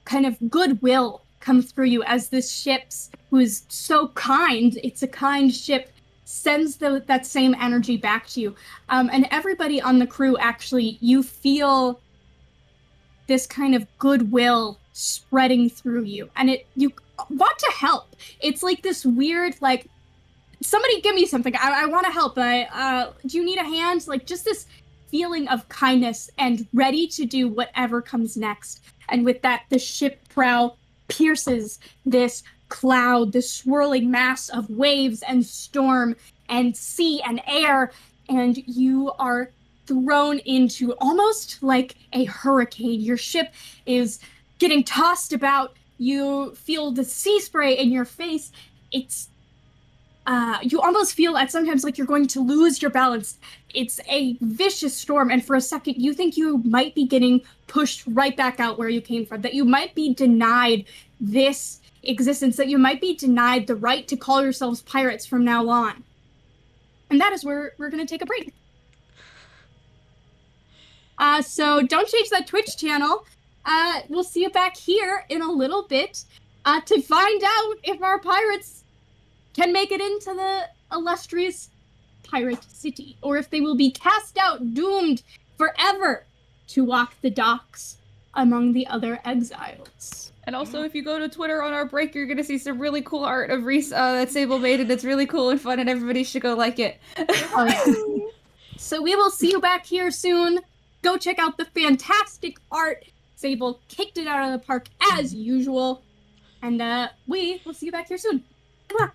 kind of goodwill come through you as this ship, who is so kind, it's a kind ship, sends that same energy back to you. And everybody on the crew, actually, you feel this kind of goodwill spreading through you, and you want to help. It's like this weird, like, somebody give me something. I want to help. Do you need a hand? Like, just this feeling of kindness and ready to do whatever comes next. And with that, the ship prow pierces this cloud, this swirling mass of waves and storm and sea and air, and you are thrown into almost like a hurricane. Your ship is getting tossed about. You feel the sea spray in your face. It's you almost feel at sometimes like you're going to lose your balance. It's a vicious storm, and for a second you think you might be getting pushed right back out where you came from, that you might be denied this existence, that you might be denied the right to call yourselves pirates from now on. And that is where we're going to take a break. So don't change that Twitch channel. We'll see you back here in a little bit to find out if our pirates can make it into the illustrious pirate city, or if they will be cast out, doomed forever to walk the docks among the other exiles. And also, if you go to Twitter on our break, you're gonna see some really cool art of Reese that Sable made, and it's really cool and fun, and everybody should go like it. Oh, yeah. So we will see you back here soon. Go check out the fantastic art. Sable kicked it out of the park as usual. And we will see you back here soon. Good luck.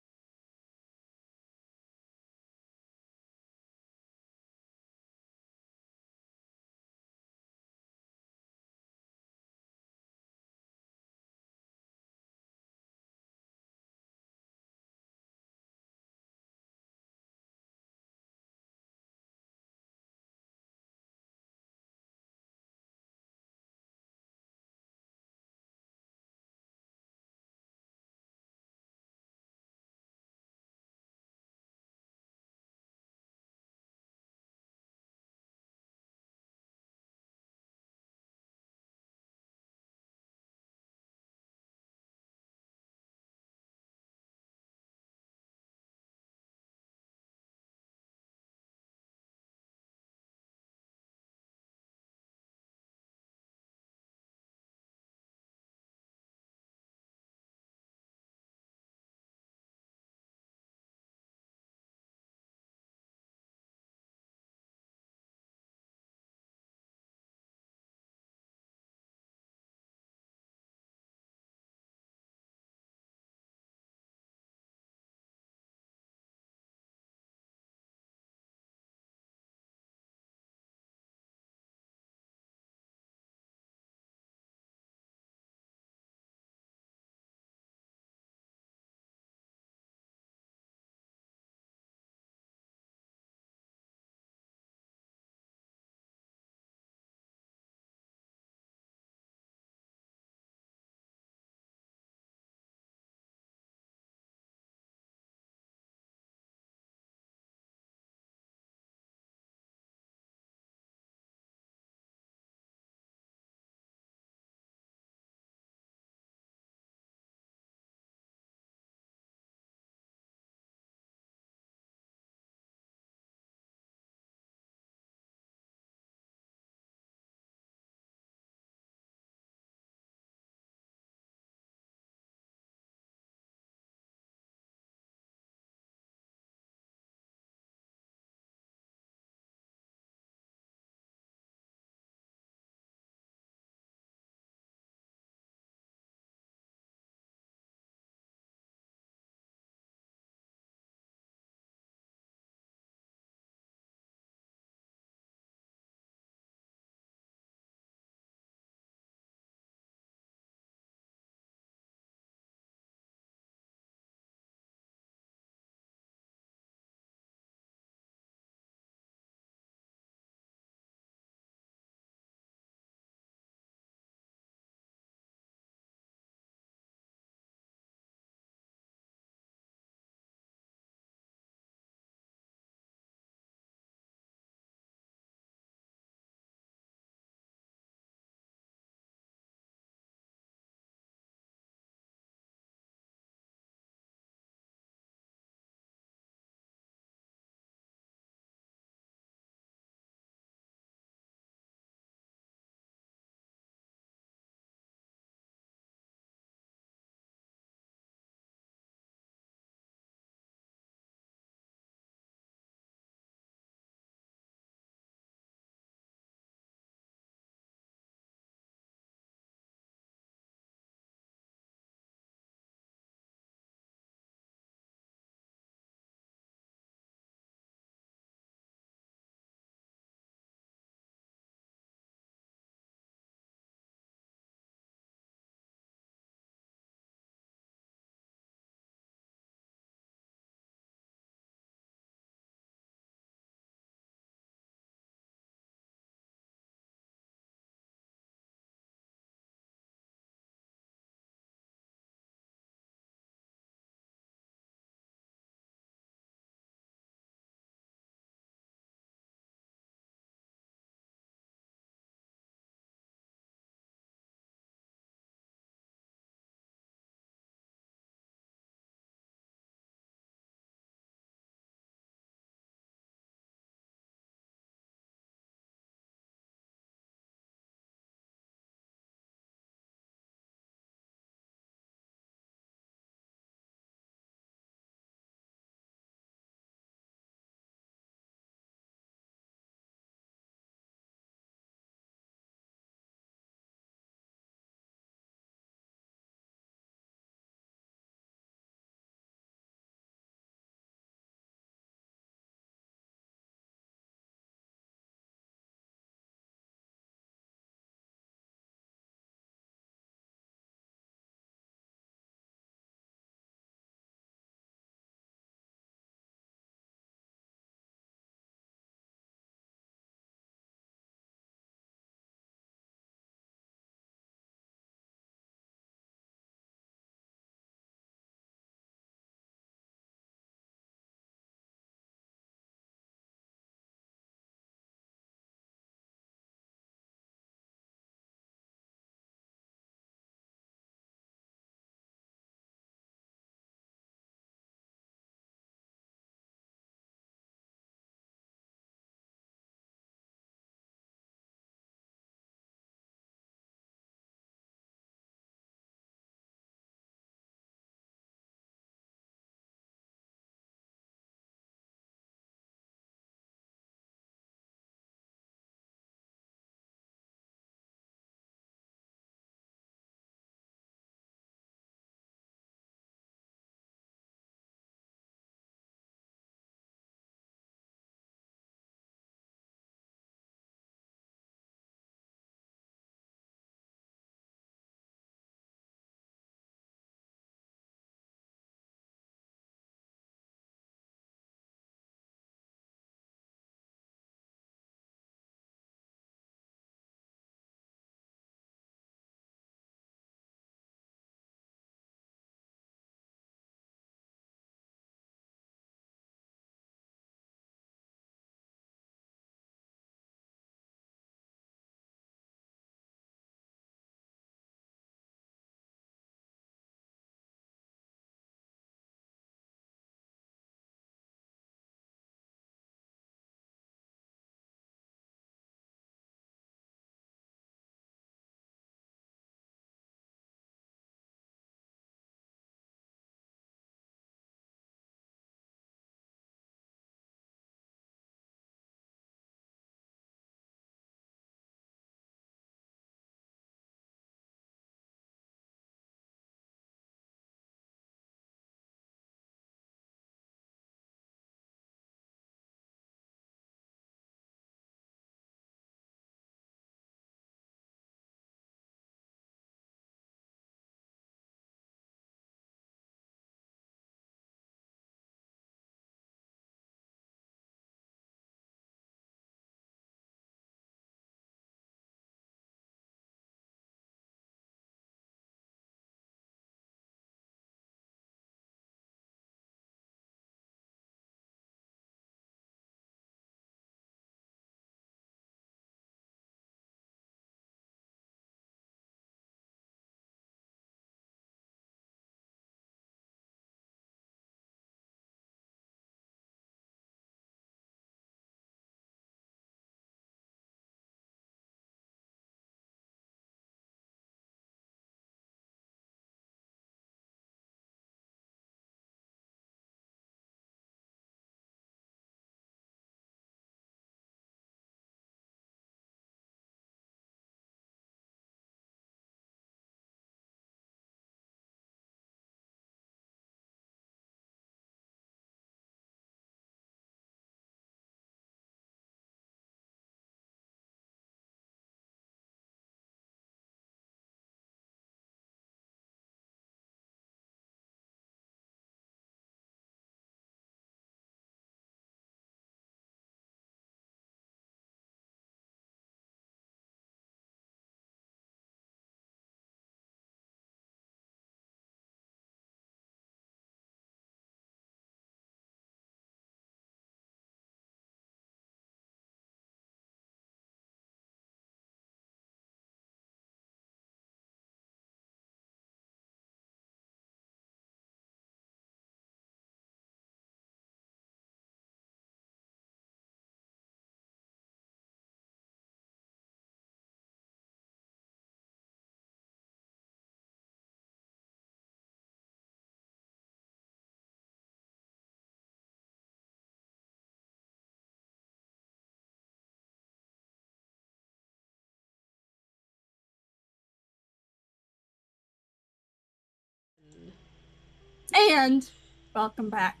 And welcome back.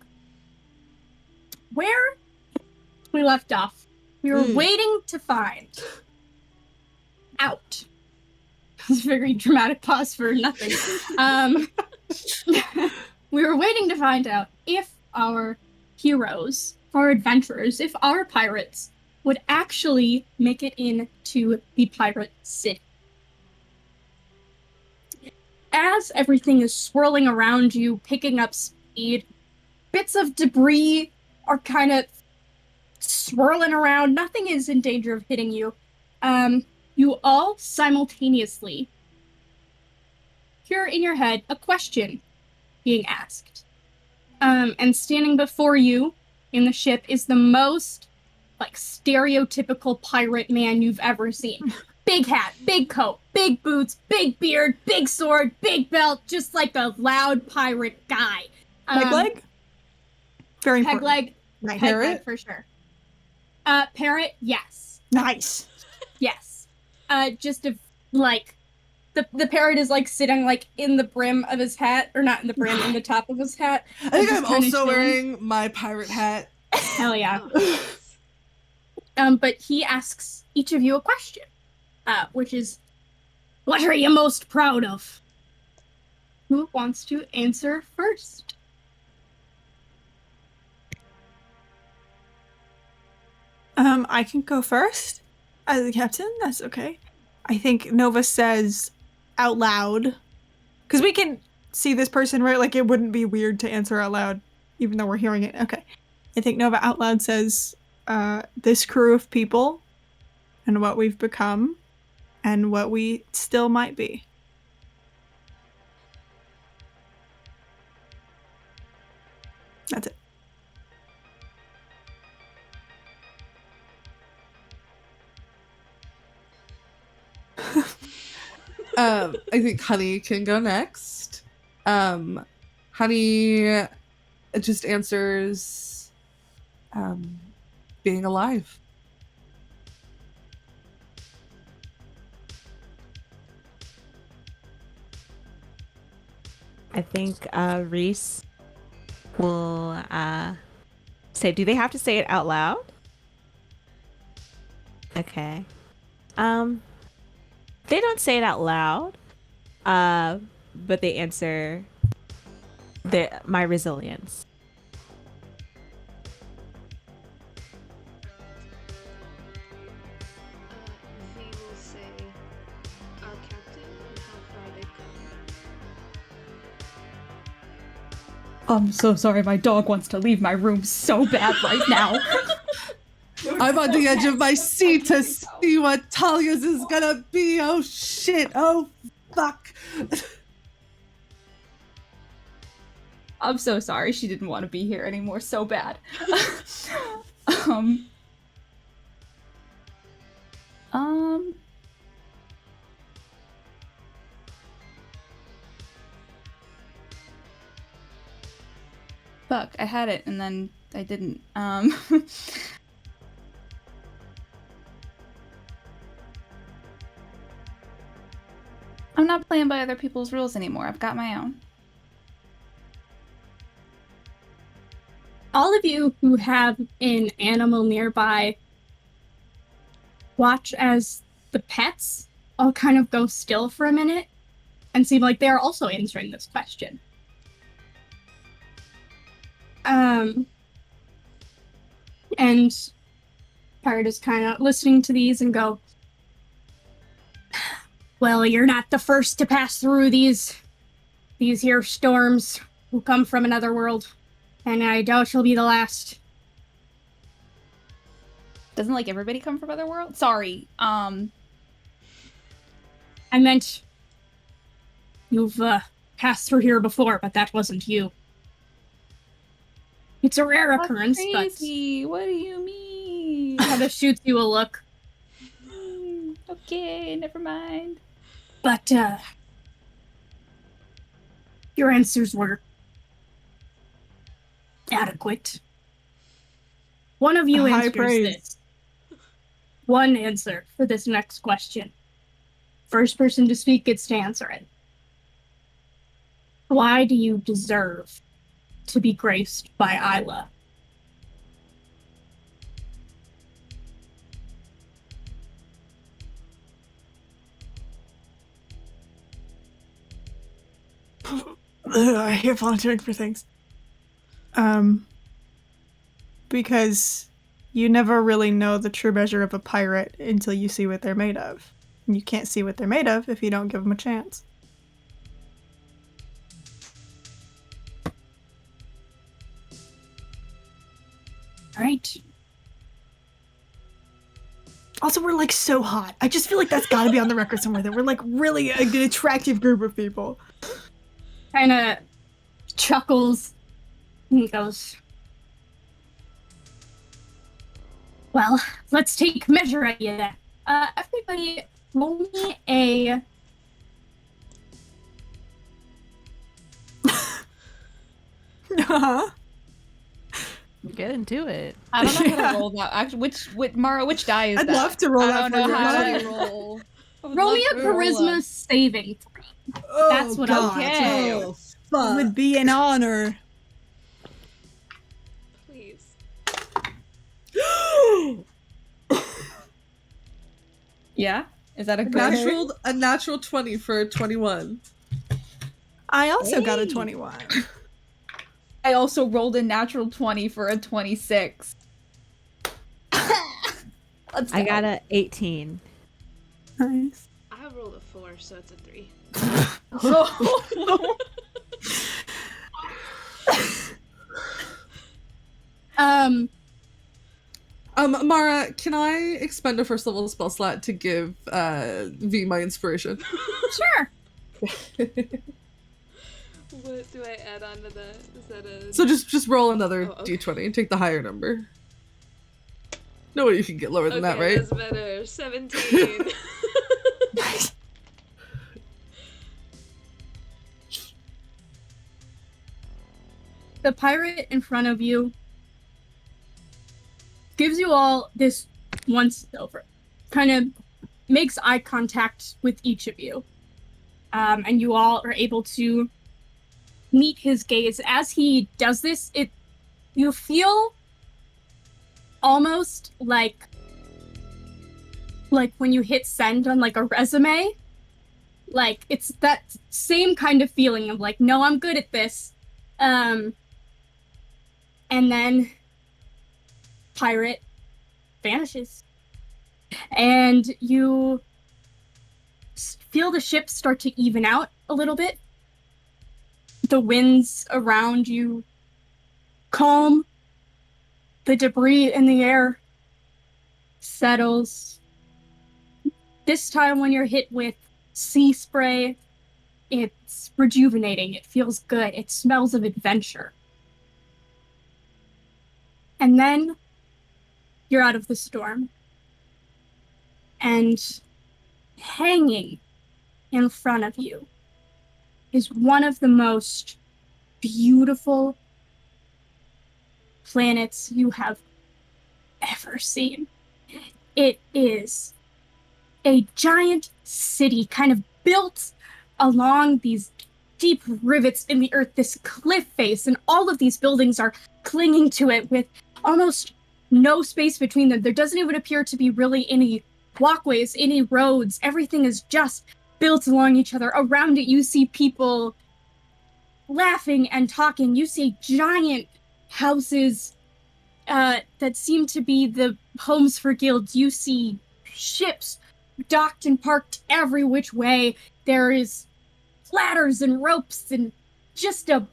Where we left off, we were waiting to find out. It was a very dramatic pause for nothing. We were waiting to find out if our heroes, our adventurers, if our pirates would actually make it into the pirate city. As everything is swirling around you, picking up speed, bits of debris are kind of swirling around. Nothing is in danger of hitting you. You all simultaneously hear in your head a question being asked. And standing before you in the ship is the most stereotypical pirate man you've ever seen. Big hat, big coat, big boots, big beard, big sword, big belt, just like a loud pirate guy. Peg leg? Very important. Peg leg. Nice. Peg leg for sure. Parrot, yes. Nice. Yes. Just the parrot is sitting in the brim of his hat, or not in the brim, in the top of his hat. I think I'm also wearing my pirate hat. Hell yeah. But he asks each of you a question, which is, what are you most proud of? Who wants to answer first? I can go first as the captain. That's okay. I think Nova says out loud, because we can see this person, right? It wouldn't be weird to answer out loud, even though we're hearing it. Okay. I think Nova out loud says, this crew of people and what we've become and what we still might be. That's it. I think Honey can go next. Honey just answers being alive. I think Reese will say, do they have to say it out loud? Okay. They don't say it out loud, but they answer my resilience. They will say, our captain and how far they've come. I'm so sorry, my dog wants to leave my room so bad right now. I'm on the edge of my seat to see what Talia's is gonna be. Oh shit. Oh fuck. I'm so sorry, she didn't want to be here anymore so bad. Fuck, I had it and then I didn't. I'm not playing by other people's rules anymore. I've got my own. All of you who have an animal nearby watch as the pets all kind of go still for a minute and seem like they're also answering this question. And Pirate is kind of listening to these and go, well, you're not the first to pass through these here storms who come from another world, and I doubt you'll be the last. Doesn't everybody come from other worlds? Sorry. I meant you've passed through here before, but that wasn't you. It's a rare occurrence, crazy. What do you mean? Kind of shoots you a look. Okay, never mind. But your answers were adequate. One of you answers this. One answer for this next question. First person to speak gets to answer it. Why do you deserve to be graced by Isla? I hate volunteering for things. Because you never really know the true measure of a pirate until you see what they're made of. And you can't see what they're made of if you don't give them a chance. All right. Also, we're like so hot. I just feel like that's gotta be on the record somewhere that we're like really an attractive group of people. Kind of chuckles and goes, well, let's take measure of you then. Everybody, roll me a... Uh-huh. Get into it. I don't know how to roll that. Actually, Mara, which die is I'd that? love to roll I that don't for know you. how What? to roll. I would Roll love me a to roll charisma saving throw. Oh, That's what God. Okay. Oh, It fuck. would be an honor. Please. Yeah? Is that a good A natural 20 for 21. I also got a 21. I also rolled a natural 20 for a 26. Let's go. I got a 18. Nice. I rolled a 4, so it's a 3. Mara, can I expend a first level spell slot to give V my inspiration? Sure. What do I add on to that? Is that a... So just roll another Oh, okay. d20 and take the higher number. No way you can get lower than that, right? That's better. 17. The pirate in front of you gives you all this once over. Kind of makes eye contact with each of you. And you all are able to meet his gaze. As he does this, you feel almost like when you hit send on like a resume. Like it's that same kind of feeling of like, no, I'm good at this. And then pirate vanishes. And you feel the ship start to even out a little bit. The winds around you calm. The debris in the air settles. This time when you're hit with sea spray, it's rejuvenating. It feels good. It smells of adventure. And then you're out of the storm. And hanging in front of you is one of the most beautiful planets you have ever seen. It is a giant city kind of built along these deep rivets in the earth, this cliff face, and all of these buildings are clinging to it with almost no space between them. There doesn't even appear to be really any walkways, any roads. Everything is just built along each other. Around it, you see people laughing and talking. You see giant houses that seem to be the homes for guilds. You see ships docked and parked every which way. There is ladders and ropes and just a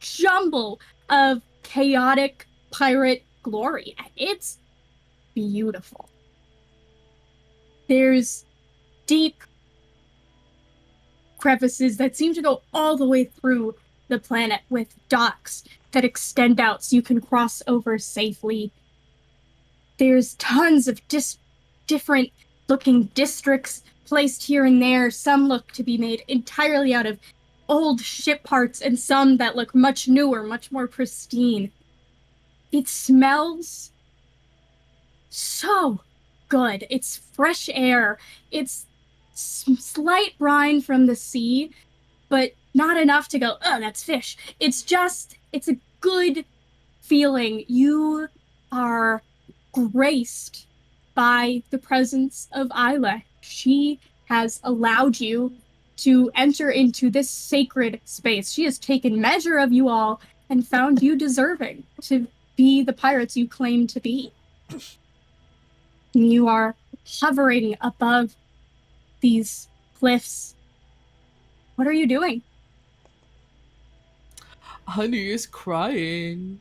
jumble of chaotic pirate glory. It's beautiful. There's deep crevices that seem to go all the way through the planet with docks that extend out so you can cross over safely. There's tons of different looking districts placed here and there. Some look to be made entirely out of old ship parts and some that look much newer, much more pristine. It smells so good. It's fresh air. It's slight brine from the sea, but not enough to go, oh, that's fish. It's a good feeling. You are graced by the presence of Isla. She has allowed you to enter into this sacred space. She has taken measure of you all and found you deserving to be the pirates you claim to be. You are hovering above these cliffs. What are you doing? Honey is crying.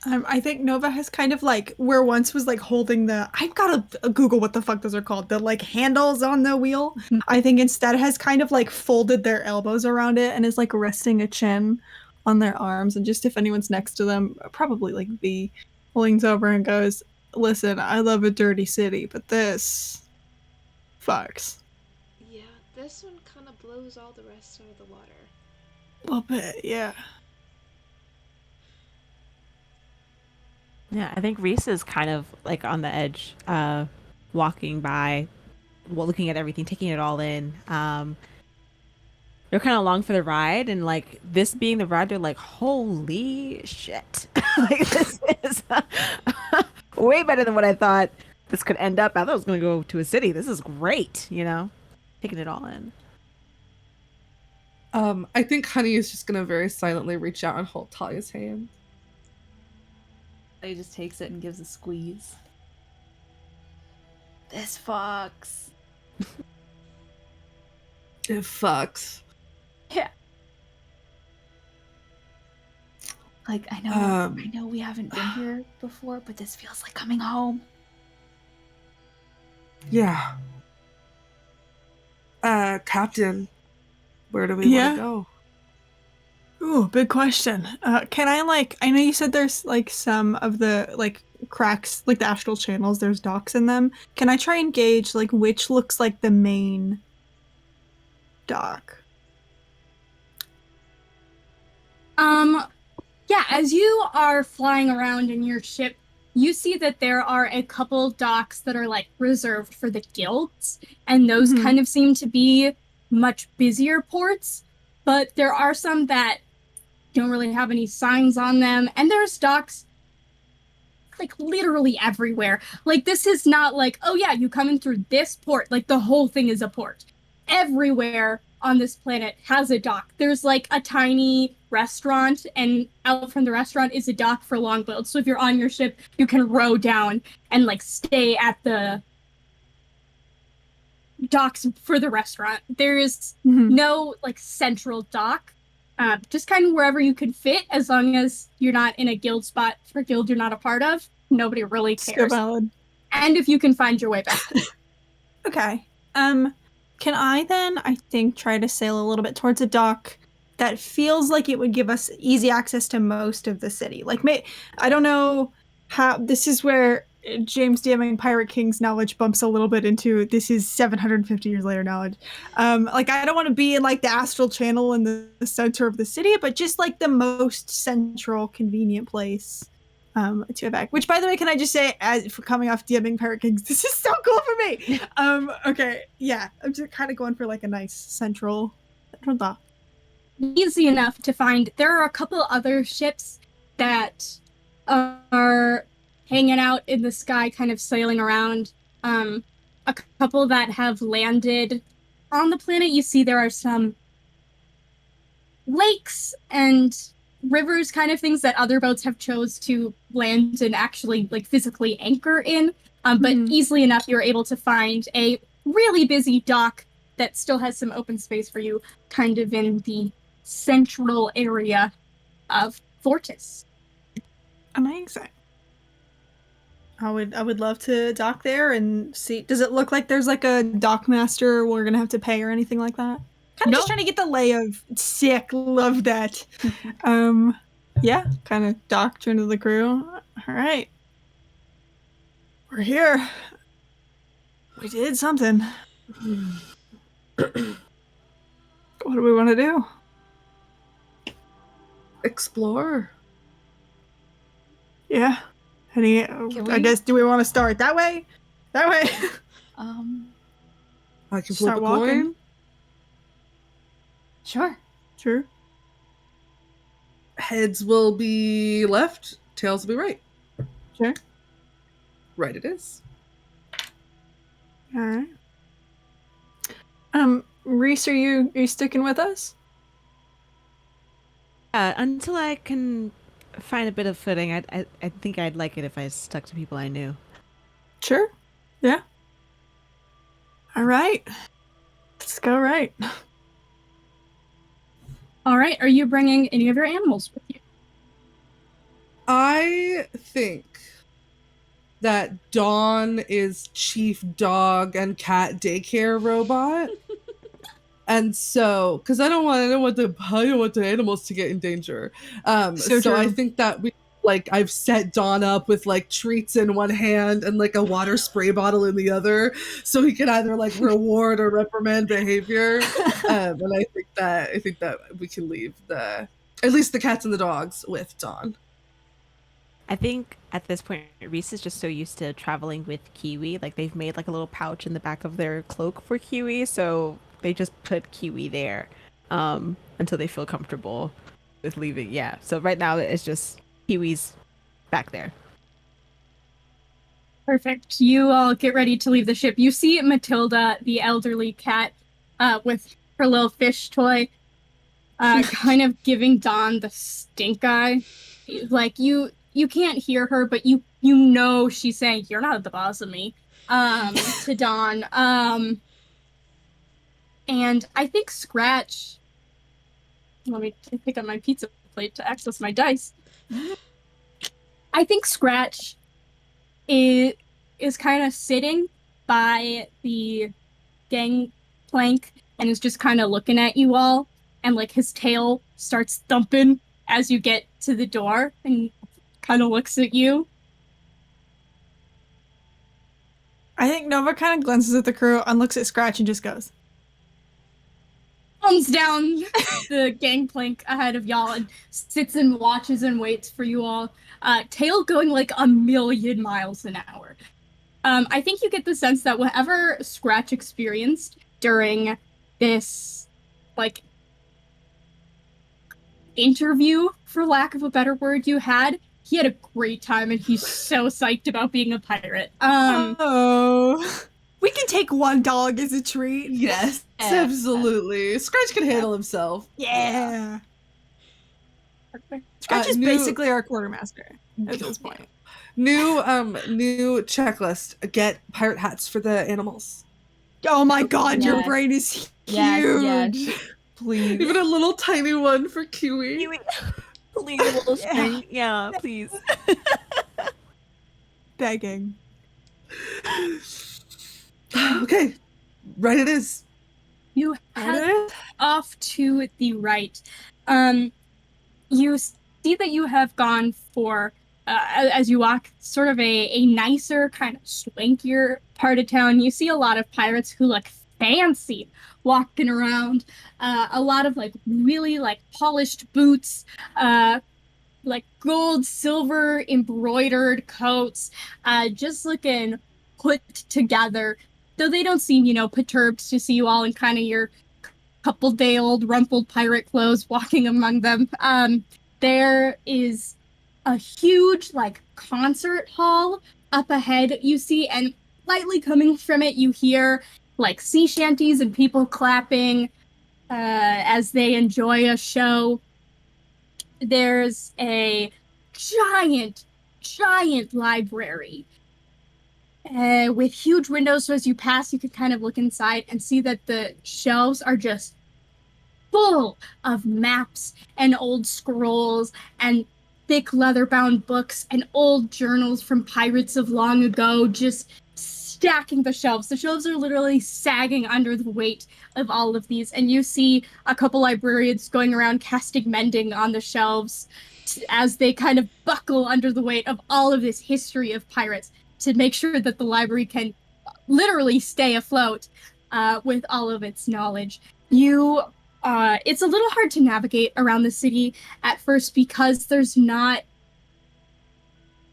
I think Nova has kind of like where once was like holding the I've got to Google what the fuck those are called, the like handles on the wheel. I think instead has kind of like folded their elbows around it and is like resting a chin on their arms, and just if anyone's next to them, probably like V, leans over and goes, "Listen, I love a dirty city, but this fucks." Yeah, this one kind of blows all the rest out of the water. A little bit, yeah. Yeah, I think Reese is kind of like on the edge, walking by, looking at everything, taking it all in. They're kind of along for the ride, and like this being the ride, they're like, "Holy shit!" Like this is way better than what I thought this could end up. I thought I was going to go to a city. This is great, taking it all in. I think Honey is just gonna very silently reach out and hold Talia's hand. He just takes it and gives a squeeze. This fucks. It fucks. Yeah. Like, I know we haven't been here before, but this feels like coming home. Yeah. Captain, where do we want to go? Ooh, big question. Can I I know you said there's like some of the like cracks, like the astral channels, there's docks in them. Can I try and gauge like which looks like the main dock? Yeah, as you are flying around in your ship, you see that there are a couple docks that are like reserved for the guilds, and those kind of seem to be much busier ports, but there are some that don't really have any signs on them, and there's docks like literally everywhere. Like this is not like, oh yeah, you come in through this port, like the whole thing is a port. Everywhere on this planet has a dock. There's like a tiny restaurant, and out from the restaurant is a dock for longboats. So if you're on your ship, you can row down and like stay at the docks for the restaurant. There is no like central dock. Just kind of wherever you could fit, as long as you're not in a guild spot for a guild you're not a part of. Nobody really cares. So valid. And if you can find your way back. Okay. Can I then, I think, try to sail a little bit towards a dock that feels like it would give us easy access to most of the city? Like, I don't know how, this is where James DMing Pirate King's knowledge bumps a little bit into this is 750 years later knowledge. Like, I don't want to be in like the astral channel in the center of the city, but just like the most central convenient place to evac. Which, by the way, can I just say, as for coming off DMing Pirate Kings, this is so cool for me. Okay, yeah, I'm just kind of going for like a nice central dock. Easy enough to find. There are a couple other ships that are hanging out in the sky, kind of sailing around. A couple that have landed on the planet. You see there are some lakes and rivers, kind of things that other boats have chose to land and actually like physically anchor in. But easily enough, you're able to find a really busy dock that still has some open space for you, kind of in the central area of Fortis. Amazing. I would love to dock there and see. Does it look like there's like a dock master we're gonna have to pay or anything like that? Kind of just trying to get the lay of. Sick, love that. Yeah, kind of doctrine of the crew. All right, we're here. We did something. What do we want to do? Explore. Yeah. I guess, do we want to start that way? That way? I can Start flip a walking? coin. Sure. Sure. Heads will be left, tails will be right. Sure. Right it is. All right. Reese, are you sticking with us? Until I can find a bit of footing, I think I'd like it if I stuck to people I knew. Sure. Yeah. All right. Let's go right. All right, are you bringing any of your animals with you? I think that Dawn is chief dog and cat daycare robot. And so, because I don't want the animals to get in danger. So I think that I've set Dawn up with like treats in one hand and like a water spray bottle in the other, so he can either like reward or reprimand behavior. And I think that we can leave at least the cats and the dogs with Dawn. I think at this point, Reese is just so used to traveling with Kiwi. Like, they've made like a little pouch in the back of their cloak for Kiwi, so they just put Kiwi there until they feel comfortable with leaving. Yeah, so right now it's just Kiwi's back there. Perfect. You all get ready to leave the ship. You see Matilda, the elderly cat, with her little fish toy, kind of giving Dawn the stink eye. Like, you can't hear her, but you know she's saying, "You're not the boss of me," to Dawn. And I think Scratch... Let me pick up my pizza plate to access my dice. I think Scratch is kind of sitting by the gangplank and is just kind of looking at you all, and like his tail starts thumping as you get to the door and kind of looks at you. I think Nova kind of glances at the crew and looks at Scratch and just goes, Comes down the gangplank ahead of y'all and sits and watches and waits for you all. Tail going like 1,000,000 miles an hour. I think you get the sense that whatever Scratch experienced during this, like, interview, for lack of a better word, you had, he had a great time and he's so psyched about being a pirate. We can take one dog as a treat. Yes, absolutely. Scratch can handle himself. Yeah. Scratch is basically our quartermaster at this point. New checklist. Get pirate hats for the animals. Oh my god, your brain is huge. Yes. Please. Even a little tiny one for Kiwi. Please, a little string. Yeah, please. Begging. Okay, right it is. You head off to the right. You see that you have gone for, as you walk, sort of a nicer, kind of swankier part of town. You see a lot of pirates who look fancy walking around. A lot of like really like polished boots, like gold, silver embroidered coats, just looking put together. Though they don't seem, perturbed to see you all in kind of your couple-day-old rumpled pirate clothes walking among them. There is a huge, like, concert hall up ahead, you see, and lightly coming from it, you hear, like, sea shanties and people clapping as they enjoy a show. There's a giant library with huge windows, so as you pass, you can kind of look inside and see that the shelves are just full of maps and old scrolls and thick leather-bound books and old journals from pirates of long ago, just stacking the shelves. The shelves are literally sagging under the weight of all of these, and you see a couple librarians going around casting mending on the shelves as they kind of buckle under the weight of all of this history of pirates, to make sure that the library can literally stay afloat with all of its knowledge. It's a little hard to navigate around the city at first because there's not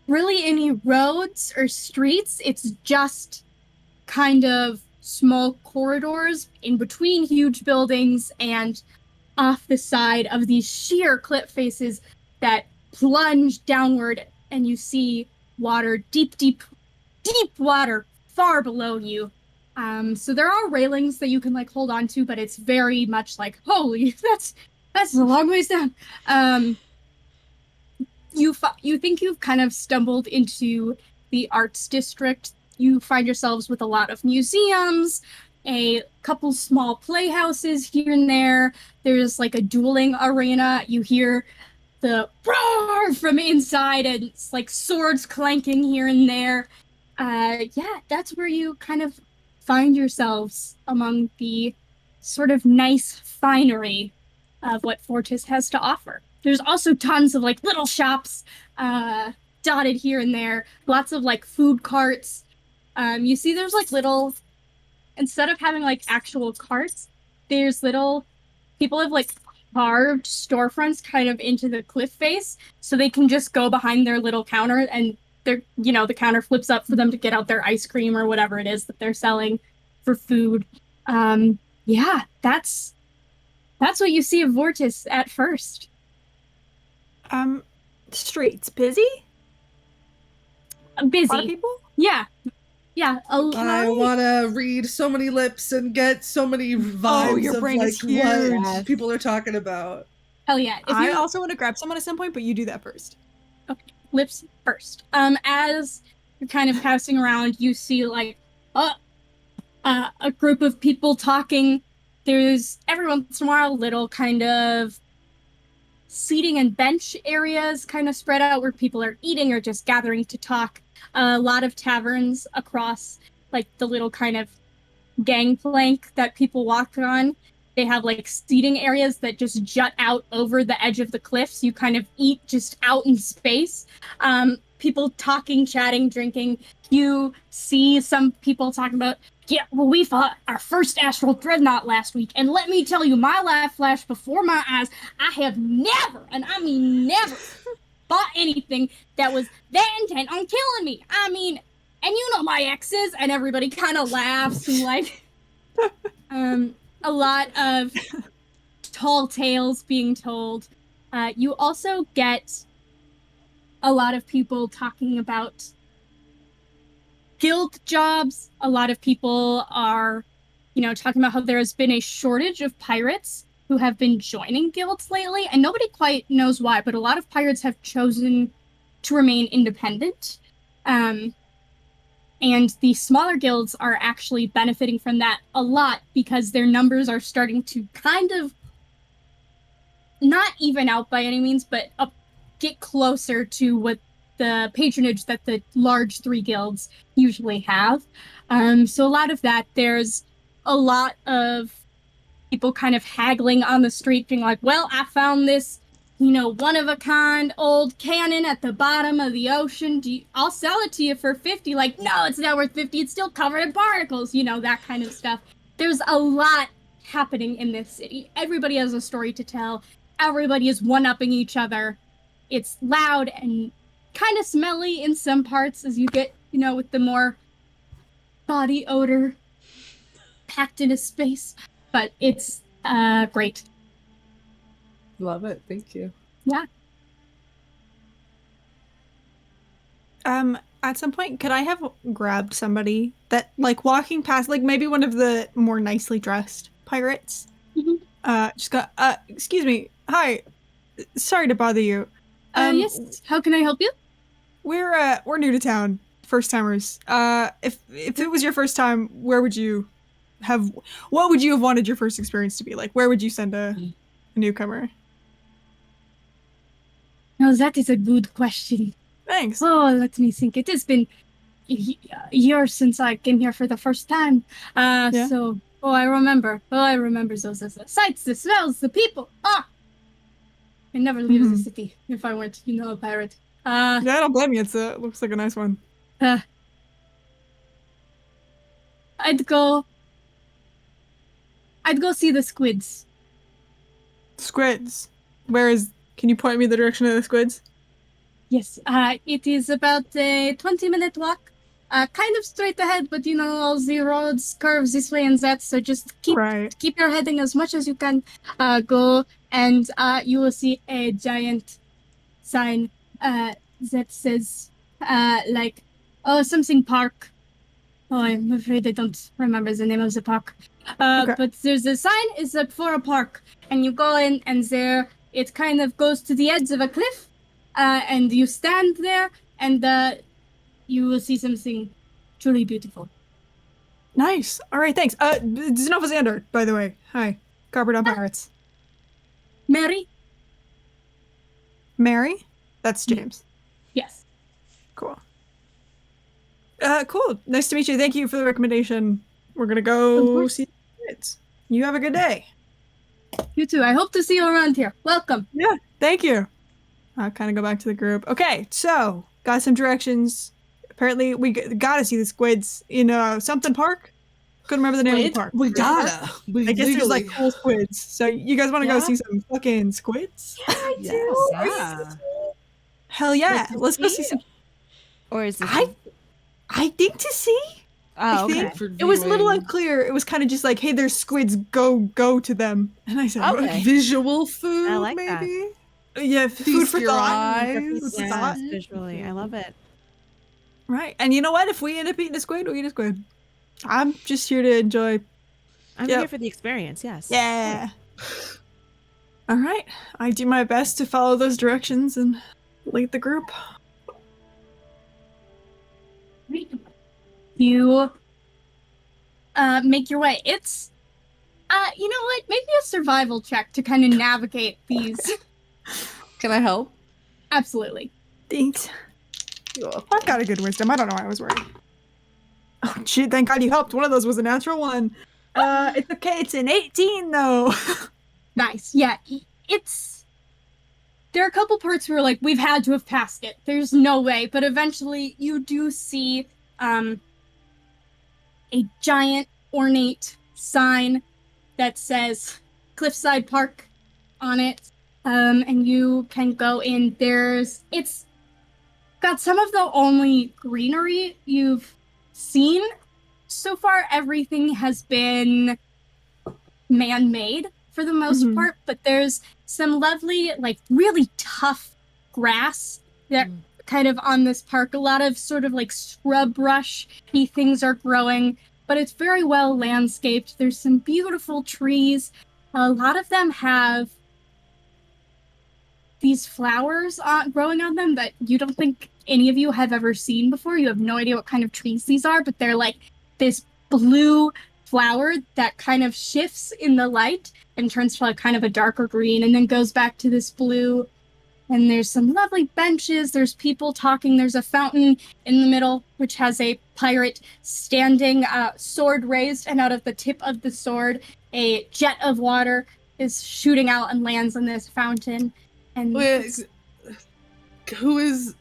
really any roads or streets. It's just kind of small corridors in between huge buildings and off the side of these sheer cliff faces that plunge downward, and you see water, deep, deep, deep water far below you. So there are railings that you can like hold on to, but it's very much like, holy, that's a long ways down. You think you've kind of stumbled into the arts district. You find yourselves with a lot of museums, a couple small playhouses here and there. There's like a dueling arena. You hear the roar from inside, and it's like swords clanking here and there. Yeah, that's where you kind of find yourselves among the sort of nice finery of what Fortis has to offer. There's also tons of like little shops dotted here and there, lots of like food carts. You see there's like little, instead of having like actual carts, there's little, people have like carved storefronts kind of into the cliff face so they can just go behind their little counter, and they're, you know, the counter flips up for them to get out their ice cream or whatever it is that they're selling for food. Yeah, that's what you see of Vortis at first. Streets busy? Busy. A lot of people? Yeah. I want to read so many lips and get so many vibes your of brain like is huge. what people are talking about. Hell yeah. I also want to grab someone at some point, but you do that first. Okay, lips first. As you're kind of passing around, you see like a group of people talking. There's every once in a while little kind of seating and bench areas kind of spread out where people are eating or just gathering to talk. A lot of taverns across like the little kind of gangplank that people walk on. They have like seating areas that just jut out over the edge of the cliffs. You kind of eat just out in space. People talking, chatting, drinking. You see some people talking about, yeah, well, we fought our first astral dreadnought last week, and let me tell you, my life flashed before my eyes. I have never, and I mean never, bought anything that was that intent on killing me. I mean, and you know my exes, and everybody kind of laughs and like, a lot of tall tales being told. You also get a lot of people talking about guild jobs. A lot of people are, you know, talking about how there has been a shortage of pirates who have been joining guilds lately, and nobody quite knows why, but a lot of pirates have chosen to remain independent. And the smaller guilds are actually benefiting from that a lot because their numbers are starting to kind of not even out by any means, but get closer to what the patronage that the large three guilds usually have. So a lot of that, there's a lot of people kind of haggling on the street being like, well, I found this, you know, one-of-a-kind old cannon at the bottom of the ocean. I'll sell it to you for 50. Like, no, it's not worth 50. It's still covered in particles, you know, that kind of stuff. There's a lot happening in this city. Everybody has a story to tell. Everybody is one-upping each other. It's loud and kind of smelly in some parts as you get, you know, with the more body odor packed in a space. But it's great. Love it. Thank you. Yeah. At some point, could I have grabbed somebody that, like, walking past, like, maybe one of the more nicely dressed pirates? Mm-hmm. Just got, excuse me. Hi. Sorry to bother you. Yes. How can I help you? We're new to town. First timers. If it was your first time, what would you have wanted your first experience to be like? Where would you send a newcomer? No, that is a good question. Thanks. Oh, let me think. It has been years since I came here for the first time. Yeah. So, I remember those the sights, the smells, the people. I never leave the city if I weren't, you know, a pirate. Yeah, I don't blame you. It looks like a nice one. I'd go see the squids. Squids. Can you point me the direction of the squids? Yes, it is about a 20-minute walk. kind of straight ahead, but all the roads curve this way and that, so just keep your heading as much as you can. Go, and you will see a giant sign that says, something park. Oh, I'm afraid I don't remember the name of the park. But there's a sign, it's for a park, and you go in, and there, it kind of goes to the edge of a cliff, and you stand there, and you will see something truly beautiful. Nice. All right, thanks. Zenova Xander, by the way. Hi. Carpet on Pirates. Mary? Mary? That's James. Yes. Cool. Cool. Nice to meet you. Thank you for the recommendation. We're gonna go see the kids. You have a good day. You too. I hope to see you around here. Welcome. Yeah, thank you. I'll kind of go back to the group. Okay, so got some directions. Apparently, we gotta see the squids in something park. Couldn't remember the name of the park. We gotta. I guess there's like cool squids. So you guys want to go see some fucking squids? I do. Yeah. Hell yeah! Let's go see some. Or is this? I think to see. Oh, okay. It was a little unclear. It was kind of just like, hey, there's squids. Go to them. And I said, Okay. Visual food, I like maybe. Yeah, food for your thought. eyes. Food for Yes, thought. visually. I love it. Right. And you know what? If we end up eating a squid, we eat a squid. I'm just here to enjoy. I'm here for the experience, yes. Yeah. All right. I do my best to follow those directions and lead the group. You make your way. It's you know what? Maybe a survival check to kind of navigate these. Can I help? Absolutely. Thanks. I've got a good wisdom. I don't know why I was worried. Oh shit, thank God you helped. One of those was a natural one. It's okay, it's an 18 though. Nice. Yeah, there are a couple parts where like we've had to have passed it. There's no way, but eventually you do see a giant ornate sign that says Cliffside Park on it. And you can go in. It's got some of the only greenery you've seen. So far, everything has been man-made for the most part, but there's some lovely, like, really tough grass that kind of on this park. A lot of sort of like scrub brush-y things are growing, but it's very well landscaped. There's some beautiful trees. A lot of them have these flowers growing on them that you don't think any of you have ever seen before. You have no idea what kind of trees these are, but they're like this blue flower that kind of shifts in the light and turns to like kind of a darker green and then goes back to this blue. And there's some lovely benches. There's people talking. There's a fountain in the middle, which has a pirate standing, sword raised, and out of the tip of the sword, a jet of water is shooting out and lands in this fountain. And Wait, can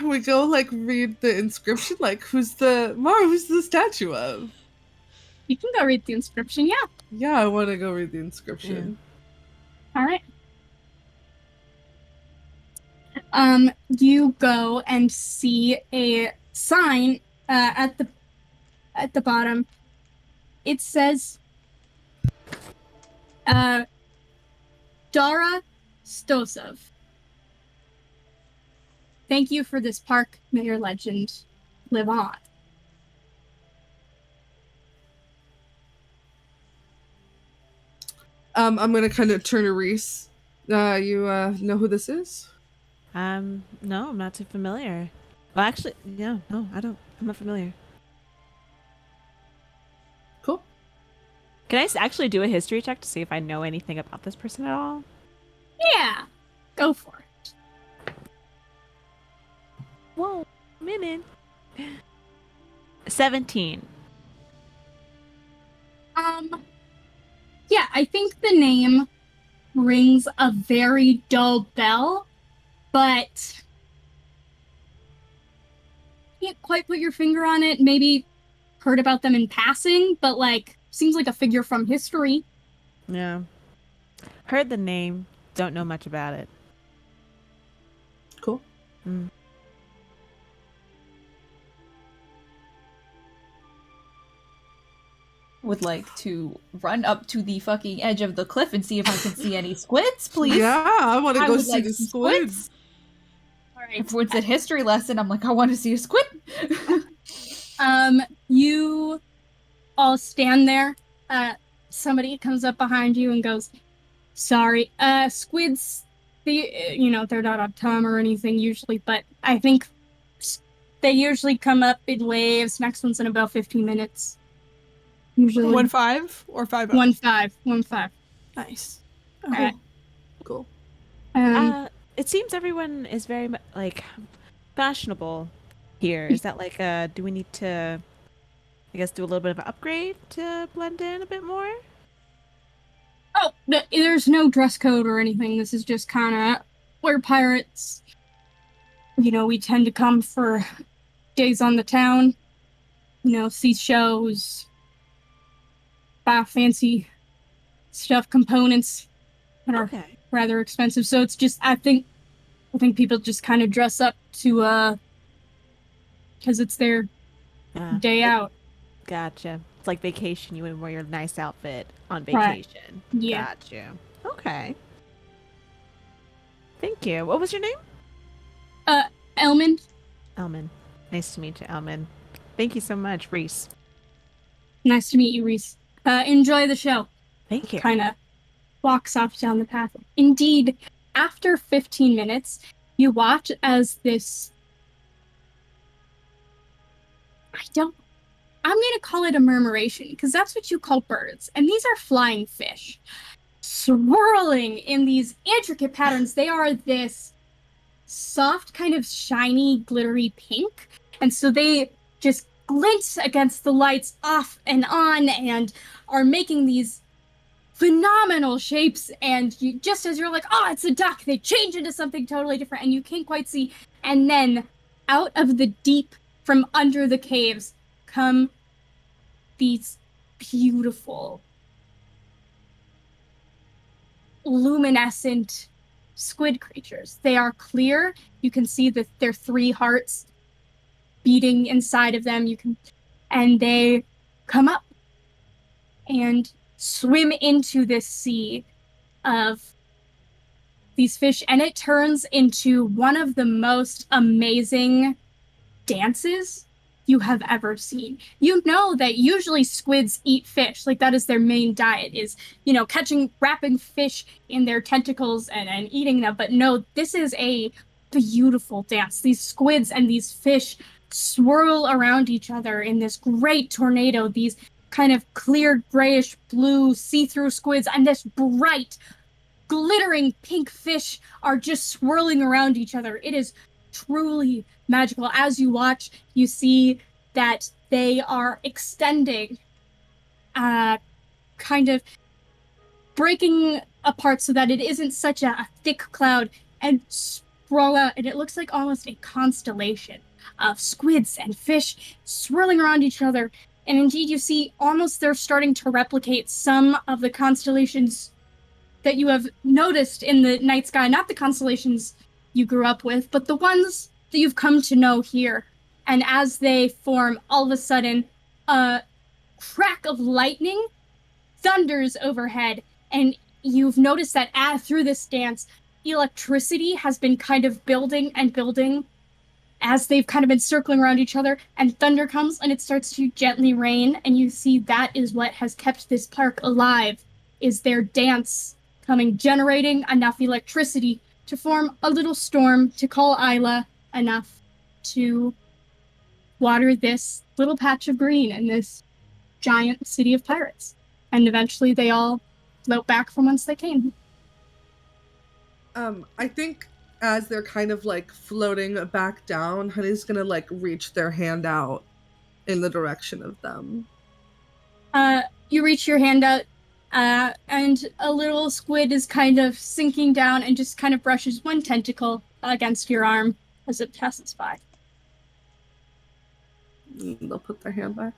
we go like read the inscription? Like who's the statue of? You can go read the inscription, yeah. Yeah, I want to go read the inscription. Yeah. All right. You go and see a sign at the bottom. It says Dara Stosov. Thank you for this park. May your legend live on. I'm gonna kind of turn to Reese. You know who this is? No, I'm not too familiar. Well, actually, no, I don't. I'm not familiar. Cool. Can I actually do a history check to see if I know anything about this person at all? Yeah, go for it. Whoa, minute. 17. Yeah, I think the name rings a very dull bell, but can't quite put your finger on it. Maybe heard about them in passing, but like seems like a figure from history. Yeah. Heard the name, don't know much about it. Cool. would like to run up to the fucking edge of the cliff and see if I can see any squids, please. Yeah, I want to I go would see like the some squids. All right. Everyone said history lesson. I'm like, I want to see a squid. You all stand there. Somebody comes up behind you and goes, "Sorry, squids. They're not on time or anything usually, but I think they usually come up in waves. Next one's in about 15 minutes. Usually 1-5 or 5-0? 1-5, 1-5. Nice. Alright. Cool. It seems everyone is very fashionable here. Is that like do we need to, I guess, do a little bit of an upgrade to blend in a bit more? Oh, there's no dress code or anything. This is just kind of, we're pirates. We tend to come for days on the town. See shows, buy fancy stuff, components that are rather expensive. So it's just, I think people just kind of dress up to, because it's their day out. Gotcha. It's like vacation. You would wear your nice outfit on Right. vacation. Yeah. Gotcha. Okay. Thank you. What was your name? Elman. Elman. Nice to meet you, Elman. Thank you so much, Reese. Nice to meet you, Reese. Enjoy the show. Thank you. Kind of walks off down the path. Indeed, after 15 minutes, you watch as this... I'm going to call it a murmuration, because that's what you call birds. And these are flying fish. Swirling in these intricate patterns. They are this soft, kind of shiny, glittery pink. And so they just glint against the lights off and on and are making these phenomenal shapes. And you, just as you're like, oh, it's a duck, they change into something totally different and you can't quite see. And then out of the deep, from under the caves, come these beautiful, luminescent squid creatures. They are clear. You can see that their 3 hearts beating inside of them. And they come up and swim into this sea of these fish, and it turns into one of the most amazing dances you have ever seen. You know that usually squids eat fish, like that is their main diet, is, wrapping fish in their tentacles and eating them. But no, this is a beautiful dance. These squids and these fish swirl around each other in this great tornado. These kind of clear grayish blue see-through squids and this bright glittering pink fish are just swirling around each other. It is truly magical. As you watch, you see that they are extending, kind of breaking apart so that it isn't such a thick cloud, and sprawl out, and it looks like almost a constellation of squids and fish swirling around each other. And indeed, you see almost they're starting to replicate some of the constellations that you have noticed in the night sky, not the constellations you grew up with, but the ones that you've come to know here. And as they form, all of a sudden, a crack of lightning thunders overhead, and you've noticed that through this dance, electricity has been kind of building and building as they've kind of been circling around each other, and thunder comes and it starts to gently rain, and you see that is what has kept this park alive, is their dance coming, generating enough electricity to form a little storm to call Isla, enough to water this little patch of green in this giant city of pirates. And eventually they all float back from whence they came. I think as they're kind of like floating back down, Honey's gonna like reach their hand out in the direction of them. You reach your hand out, and a little squid is kind of sinking down and just kind of brushes one tentacle against your arm as it passes by. They'll put their hand back.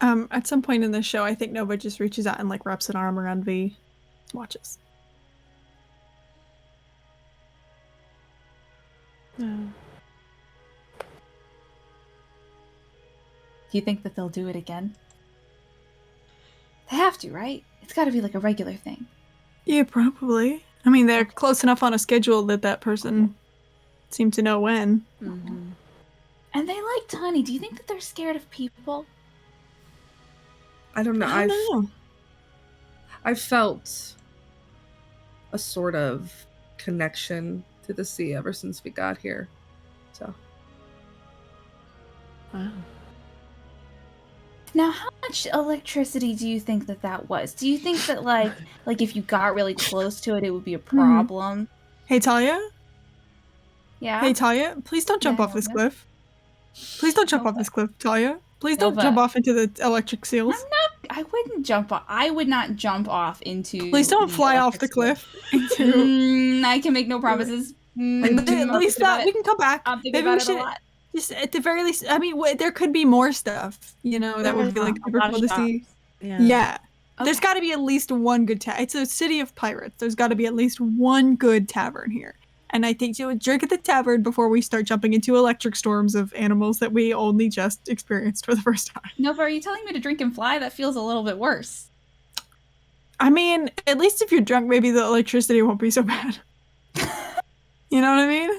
At some point in the show, I think Nova just reaches out and like wraps an arm around V, watches. Do you think that they'll do it again? They have to, right? It's got to be like a regular thing. Yeah, probably. I mean, they're close enough on a schedule that person seemed to know when. Mm-hmm. And they liked honey. Do you think that they're scared of people? I don't know. I don't know. I've felt a sort of connection to the sea ever since we got here. So. Wow. Now, how much electricity do you think that was? Do you think that like if you got really close to it, it would be a problem? Hey, Talia? Yeah. Hey, Talia, please don't jump off this cliff. Please don't jump off this cliff, Talia. Please don't jump off into the electric seals. I wouldn't jump off. I would not jump off into. Please don't fly off the cliff. I can make no promises. At least that we can come back. I'm thinking about it a lot. Just at the very least, I mean, there could be more stuff, that would be like super cool to see. Yeah. Okay. There's got to be at least one good it's a city of pirates. There's got to be at least one good tavern here. And I think you would drink at the tavern before we start jumping into electric storms of animals that we only just experienced for the first time. No, but are you telling me to drink and fly? That feels a little bit worse. I mean, at least if you're drunk, maybe the electricity won't be so bad. You know what I mean?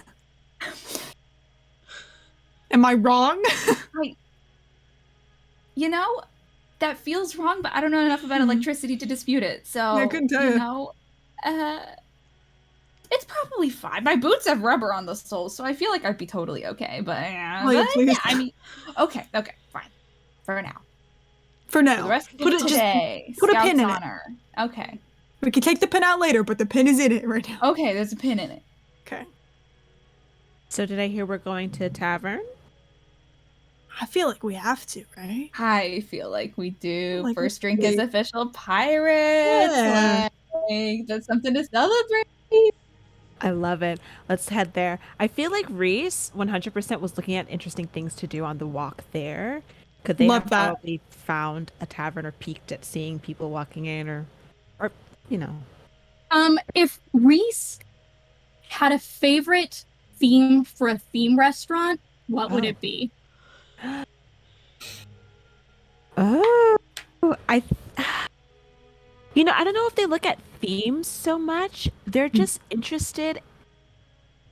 Am I wrong? That feels wrong, but I don't know enough about electricity to dispute it. So, I couldn't tell you. It's probably fine. My boots have rubber on the soles, so I feel like I'd be totally okay. But, I mean, okay, fine. For now. For now. For the rest of today, put a pin in honor. It. Okay. We can take the pin out later, but the pin is in it right now. Okay, there's a pin in it. Okay. So did I hear we're going to a tavern? I feel like we have to, right? I feel like we do. Like First drink is official pirates. Yeah. Like, that's something to celebrate. I love it. Let's head there. I feel like Reese 100% was looking at interesting things to do on the walk there. Could they have probably found a tavern or peeked at seeing people walking in or If Reese had a favorite theme for a theme restaurant, what would it be? Oh, I don't know if they look at themes so much. They're just interested.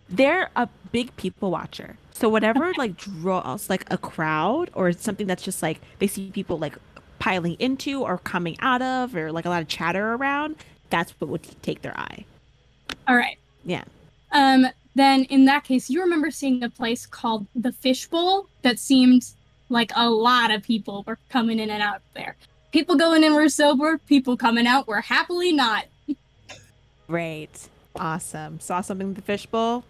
They're a big people watcher. So whatever like draws like a crowd or something that's just like they see people like piling into or coming out of or like a lot of chatter around, that's what would take their eye. All right. Yeah. Then in that case, you remember seeing a place called the Fishbowl that seemed like a lot of people were coming in and out there. People going in were sober, people coming out were happily not. Great. Awesome. Saw something in the fishbowl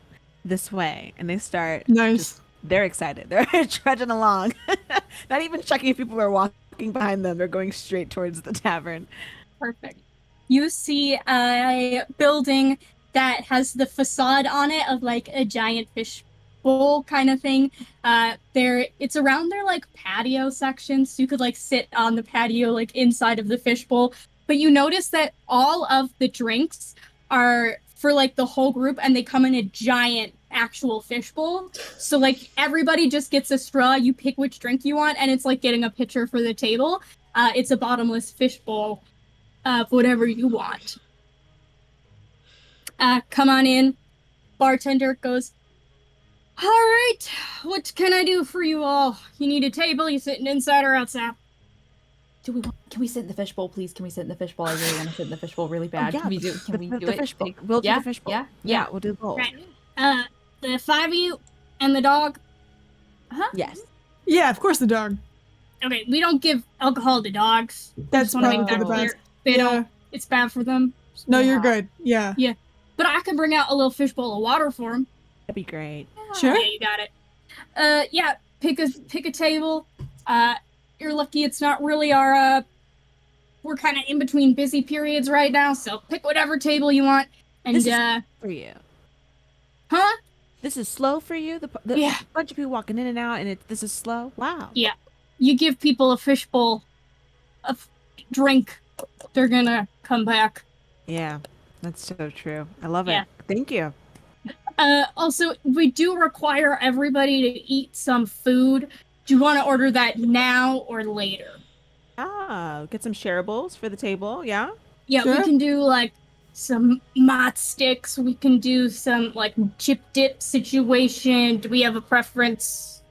this way. And they start. Nice. They're excited. They're trudging along. Not even checking if people are walking behind them. They're going straight towards the tavern. Perfect. You see a building that has the facade on it of like a giant fish bowl kind of thing. It's around their like patio section, so you could like sit on the patio like inside of the fishbowl. But you notice that all of the drinks are for like the whole group, and they come in a giant actual fishbowl. So like everybody just gets a straw. You pick which drink you want, and it's like getting a pitcher for the table. It's a bottomless fishbowl of whatever you want. Come on in. Bartender goes, all right, what can I do for you all? You need a table? You sitting inside or outside? Can we sit in the fishbowl, please? Can we sit in the fishbowl? I really want to sit in the fishbowl really bad. Yeah, Can we do the it? Fishbowl. We'll do the fishbowl. Yeah, we'll do both. Right. The five of you and the dog? Yes. Yeah, of course the dog. Okay, we don't give alcohol to dogs. That's want to make probably that the clear. best. They Yeah. don't. It's bad for them. No, you're good. Yeah. Yeah. But I can bring out a little fishbowl of water for them. That'd be great. Sure. Yeah, you got it. Yeah, pick a table. You're lucky it's not really our, we're kind of in between busy periods right now, so pick whatever table you want. And, this is for you. Huh? This is slow for you? The Yeah. bunch of people walking in and out, and this is slow? Wow. Yeah. You give people a fishbowl of drink, they're gonna come back. Yeah, that's so true. I love Yeah. it. Thank you. Also, we do require everybody to eat some food. Do you want to order that now or later? Get some shareables for the table, yeah? Yeah, Sure. we can do like some mott sticks. We can do some like chip dip situation. Do we have a preference?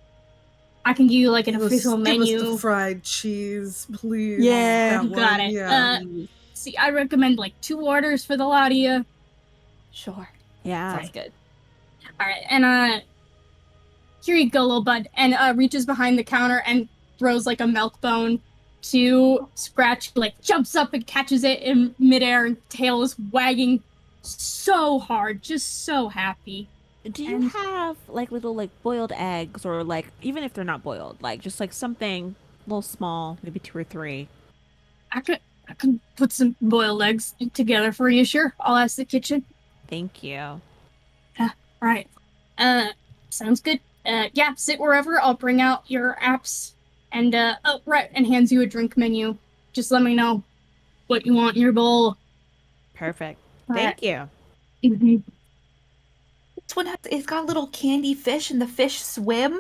I can give you like an official Give menu. us the fried cheese, please. Yeah. That Got one, it. Yeah. See, I recommend like 2 orders for the lot of you. Sure. Yeah. Sounds good. All right, and here you go, little bud. And reaches behind the counter and throws like a milk bone to Scratch. Like jumps up and catches it in midair, and tail is wagging so hard, just so happy. Do you have like little like boiled eggs, or like even if they're not boiled, like just like something a little small, maybe 2 or 3? I could put some boiled eggs together for you, sure. I'll ask the kitchen. Thank you. Right. Sounds good. Yeah, sit wherever. I'll bring out your apps. And, and hands you a drink menu. Just let me know what you want in your bowl. Perfect. Right. Thank you. Mm-hmm. This one it's got a little candy fish and the fish swim.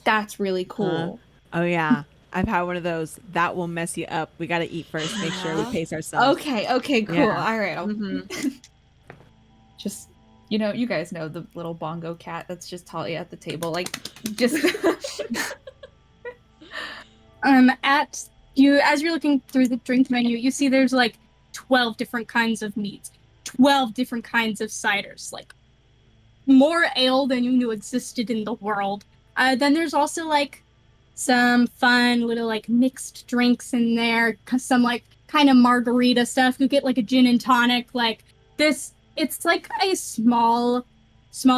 That's really cool. Oh yeah. I've had one of those. That will mess you up. We gotta eat first, make sure we pace ourselves. Okay, cool. Yeah. All right. Just, you guys know the little bongo cat that's just Talia at the table. Like, just... As you're looking through the drink menu, you see there's like 12 different kinds of meats, 12 different kinds of ciders, like more ale than you knew existed in the world. Then there's also like some fun little like mixed drinks in there, some like kind of margarita stuff. You get like a gin and tonic, like this. It's like a small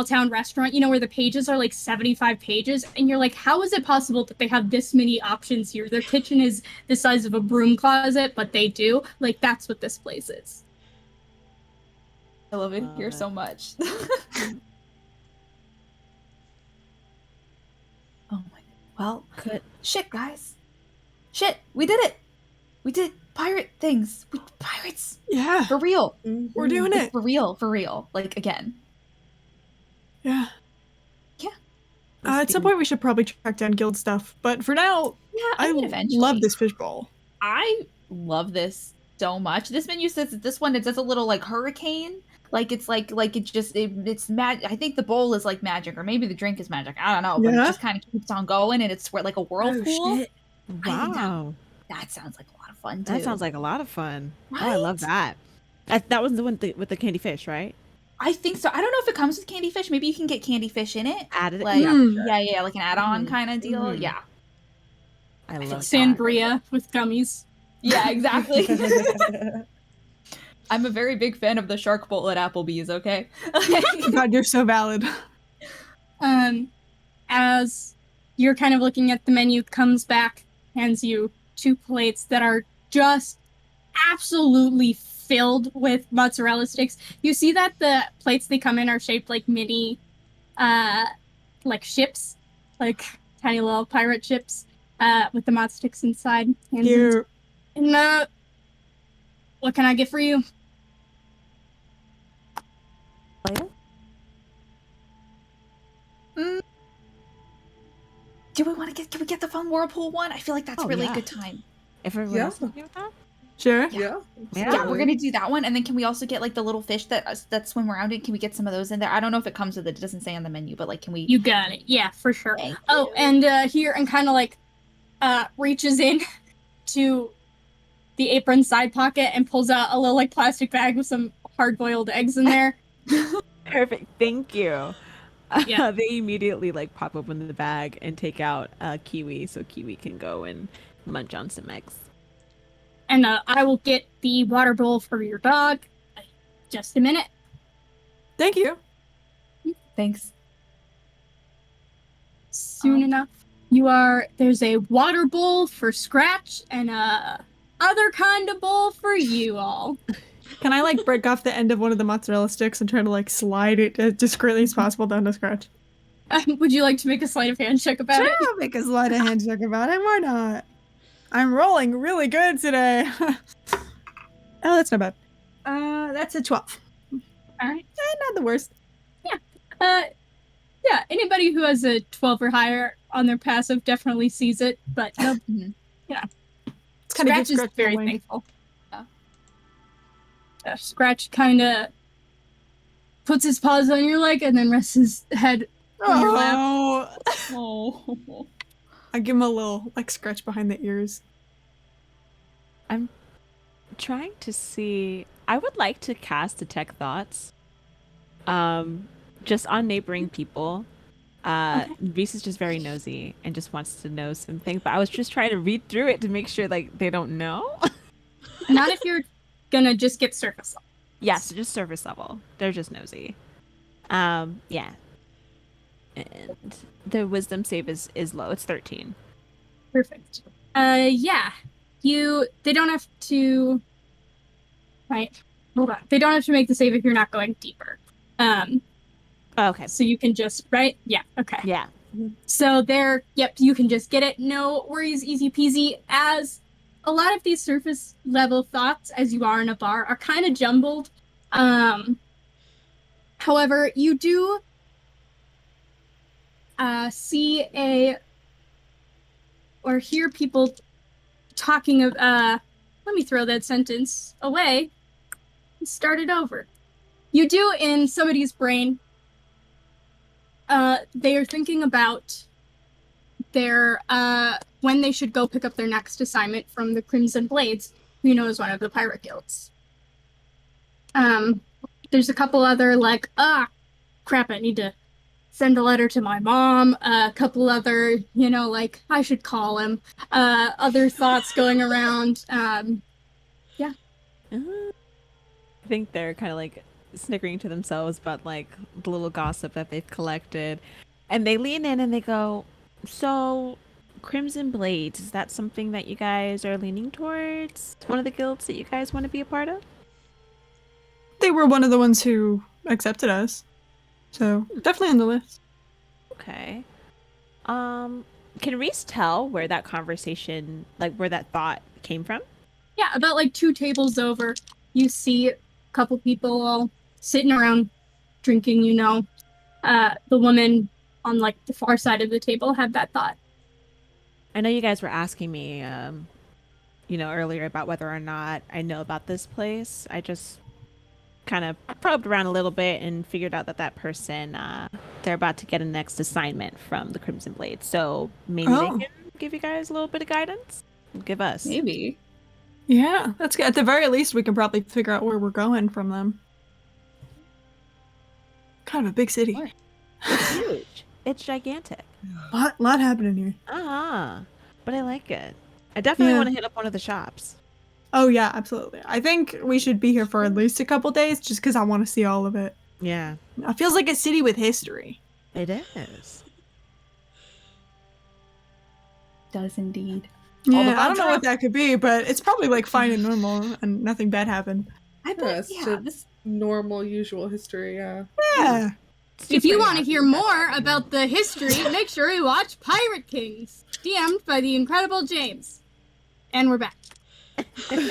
town restaurant, where the pages are like 75 pages, and you're like, how is it possible that they have this many options here? Their kitchen is the size of a broom closet, but they do. Like, that's what this place is. I love it here so much. Oh my. Well, shit, guys. Shit, we did it. We did pirate things. We pirates. Yeah. For real. We're doing it. For real. Like, again. Yeah. Yeah. At some point, we should probably track down guild stuff. But for now, Yeah, I mean, eventually. love this fishbowl. I love this so much. This menu says that this one, it does a little like hurricane. Like it's it's magic. I think the bowl is like magic, or maybe the drink is magic. I don't know, but it just kind of keeps on going, and it's like a whirlpool. Shit. Wow. That sounds like a lot of fun too. That sounds like a lot of fun. Right? Oh, I love that. That was the one with the candy fish, right? I think so. I don't know if it comes with candy fish. Maybe you can get candy fish in it. Added, Like yeah. like an add-on kind of deal. Yeah. I love Sangria with gummies. Yeah, exactly. I'm a very big fan of the shark bowl at Applebee's, okay? God, you're so valid. As you're kind of looking at the menu, comes back, hands you 2 plates that are just absolutely filled with mozzarella sticks. You see that the plates they come in are shaped like mini, like ships, like tiny little pirate ships, with the mod sticks inside. Here. And, what can I get for you? Can we get the fun whirlpool one? I feel like that's really a good time. If everyone else is okay with that? Sure. Yeah, we're gonna do that one, and then can we also get like the little fish that swim around it? Can we get some of those in there? I don't know if it comes with it. It doesn't say on the menu, but like, can we? You got it. Yeah, for sure. Thank Oh, you. and here and kind of like reaches in to the apron side pocket and pulls out a little like plastic bag with some hard-boiled eggs in there. Perfect. Thank you. Yeah. They immediately like pop open the bag and take out Kiwi, so Kiwi can go and munch on some eggs. And I will get the water bowl for your dog. Just a minute. Thank you. Thanks. Soon enough. There's a water bowl for Scratch and a other kind of bowl for you all. Can I like break off the end of one of the mozzarella sticks and try to like slide it as discreetly as possible down to Scratch? Would you like to make a sleight of hand check about Sure, it? I'll make a sleight of hand check about it. Why not? I'm rolling really good today. Oh, that's not bad. That's a 12. Alright. Not the worst. Yeah, anybody who has a 12 or higher on their passive definitely sees it, but no, It's kind of Scratch is Scratch very very thankful. Scratch kind of puts his paws on your leg and then rests his head on your lap. Oh. I give him a little scratch behind the ears. I'm trying to see. I would like to cast Detect Thoughts. Just on neighboring people. Reese is just very nosy and just wants to know some things. But I was just trying to read through it to make sure they don't know. Not if you're gonna just get surface level. Yes, just surface level. They're just nosy. Yeah. And the wisdom save is low. It's 13. Perfect. Yeah. They don't have to. Right. Hold on. They don't have to make the save if you're not going deeper. Okay. So you can just, right? Yeah. Okay. Yeah. So you can just get it. No worries, easy peasy. As a lot of these surface level thoughts, as you are in a bar, are kind of jumbled. However, you do see or hear people talking of, let me throw that sentence away and start it over. You do in somebody's brain, they are thinking about their, when they should go pick up their next assignment from the Crimson Blades, who you know is one of the pirate guilds. There's a couple other crap, I need to send a letter to my mom, a couple other, I should call him, other thoughts going around. Yeah. I think they're kind of snickering to themselves about the little gossip that they've collected. And they lean in and they go, so Crimson Blades, is that something that you guys are leaning towards? One of the guilds that you guys want to be a part of? They were one of the ones who accepted us. So, definitely on the list. Okay. Can Reese tell where that conversation, where that thought came from? Yeah, about 2 tables over, you see a couple people all sitting around drinking, the woman on the far side of the table had that thought. I know you guys were asking me, earlier about whether or not I know about this place. I just kind of probed around a little bit and figured out that person, they're about to get a next assignment from the Crimson Blade. So maybe they can give you guys a little bit of guidance. Give us. Maybe. Yeah, that's good. At the very least, we can probably figure out where we're going from them. Kind of a big city. It's huge. It's gigantic. Lot happening here. But I like it. I definitely want to hit up one of the shops. Oh yeah, absolutely. I think we should be here for at least a couple days, just because I want to see all of it. Yeah. It feels like a city with history. It is. Does indeed. Yeah, I don't know what that could be, but it's probably fine and normal, and nothing bad happened. I bet. This normal, usual history. Yeah. Yeah. If you want to hear more about the history, make sure you watch Pirate Kings, DM'd by the incredible James. And we're back.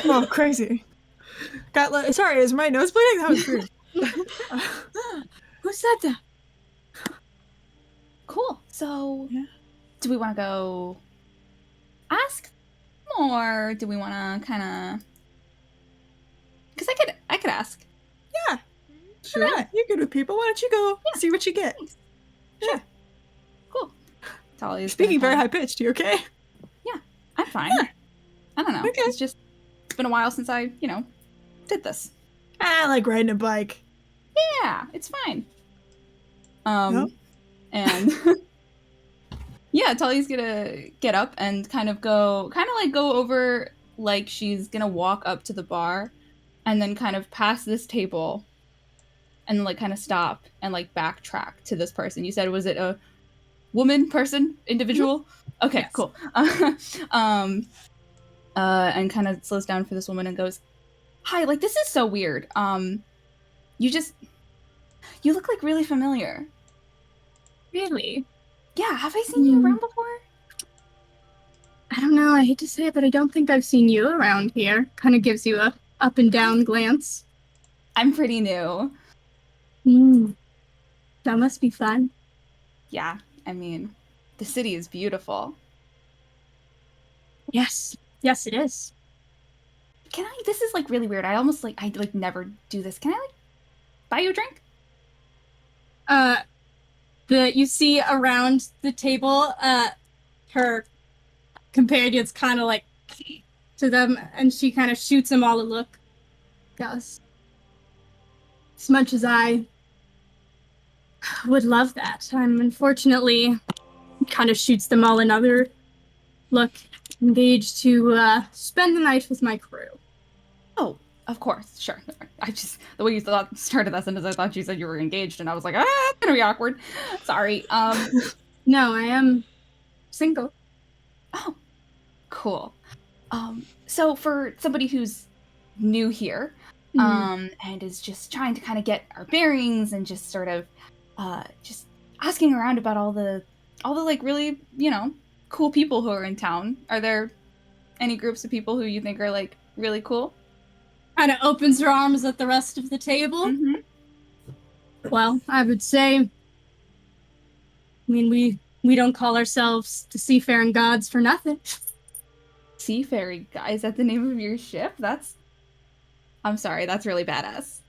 Oh, crazy. Sorry, is my nose bleeding? That was weird. Who said that? Cool. So, do we want to go ask more? Do we want to kind of? Because I could ask. Yeah. Sure. Yeah, you're good with people. Why don't you go see what you get? Sure. Yeah. Cool. Talia's speaking very high pitched. You okay? Yeah, I'm fine. Yeah. I don't know. Okay. It's been a while since I, did this. I like riding a bike. Yeah, it's fine. And yeah, Talia's gonna get up and kind of go over she's gonna walk up to the bar and then kind of pass this table and kind of stop and backtrack to this person. You said, was it a woman, person, individual? Okay, yes. Cool. And kind of slows down for this woman and goes, hi, this is so weird. You look really familiar. Really? Yeah, have I seen you around before? I don't know, I hate to say it, but I don't think I've seen you around here. Kind of gives you a up and down glance. I'm pretty new. That must be fun. Yeah, I mean, the city is beautiful. Yes. Yes, it is. Can I? This is like really weird. I never do this. Can I like buy you a drink? You see around the table, her companions kind of like to them, and she kind of shoots them all a look. Goes, as much as I would love that, I'm unfortunately kind of shoots them all another look, engaged to spend the night with my crew. Oh, of course, sure. I just, the way you started that sentence, I thought you said you were engaged, and I was like, it's gonna be awkward. Sorry. No, I am single. Oh, cool. So for somebody who's new here, and is just trying to kind of get our bearings and just sort of, just asking around about all the like really, cool people who are in town. Are there any groups of people who you think are like really cool? Kind of opens her arms at the rest of the table. Mm-hmm. Well, I would say, I mean, we don't call ourselves the seafaring gods for nothing. Seafaring God? Is that the name of your ship? I'm sorry, that's really badass.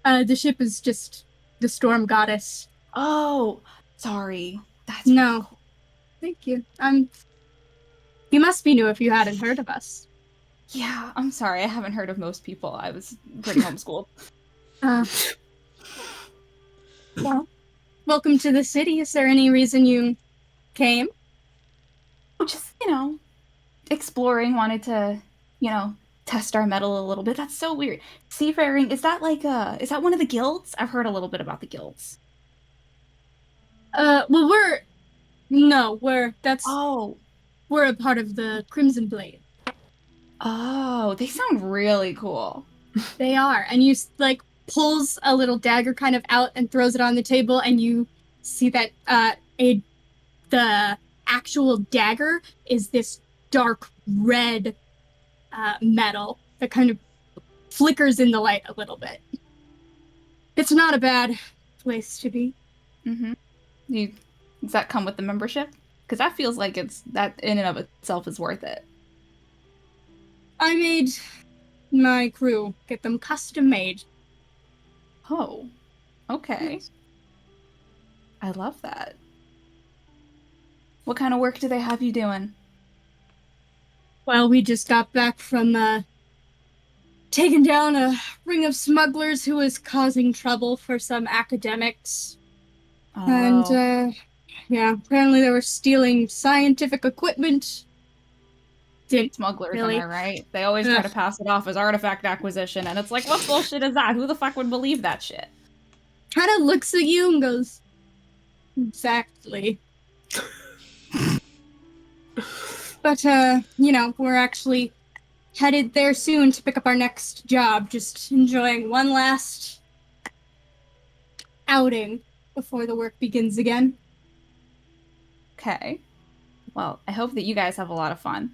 The ship is just the Storm Goddess. Oh, sorry. That's no. Really cool. Thank you. You must be new if you hadn't heard of us. Yeah, I'm sorry. I haven't heard of most people. I was pretty homeschooled. Well, welcome to the city. Is there any reason you came? Just, exploring. Wanted to, test our mettle a little bit. That's so weird. Seafaring, is that one of the guilds? I've heard a little bit about the guilds. Well, we're a part of the Crimson Blade. Oh, they sound really cool. They are. And you, pulls a little dagger kind of out and throws it on the table, and you see that the actual dagger is this dark red metal that kind of flickers in the light a little bit. It's not a bad place to be. Mm-hmm. Does that come with the membership? Because that feels like that in and of itself is worth it. I made my crew get them custom made. Oh, okay. I love that. What kind of work do they have you doing? Well, we just got back from taking down a ring of smugglers who was causing trouble for some academics. Oh. And, apparently they were stealing scientific equipment. Smugglers, really. Am I right? They always try to pass it off as artifact acquisition, and it's like, what bullshit is that? Who the fuck would believe that shit? Kind of looks at you and goes, exactly. But, we're actually headed there soon to pick up our next job. Just enjoying one last outing before the work begins again. Okay. Well, I hope that you guys have a lot of fun.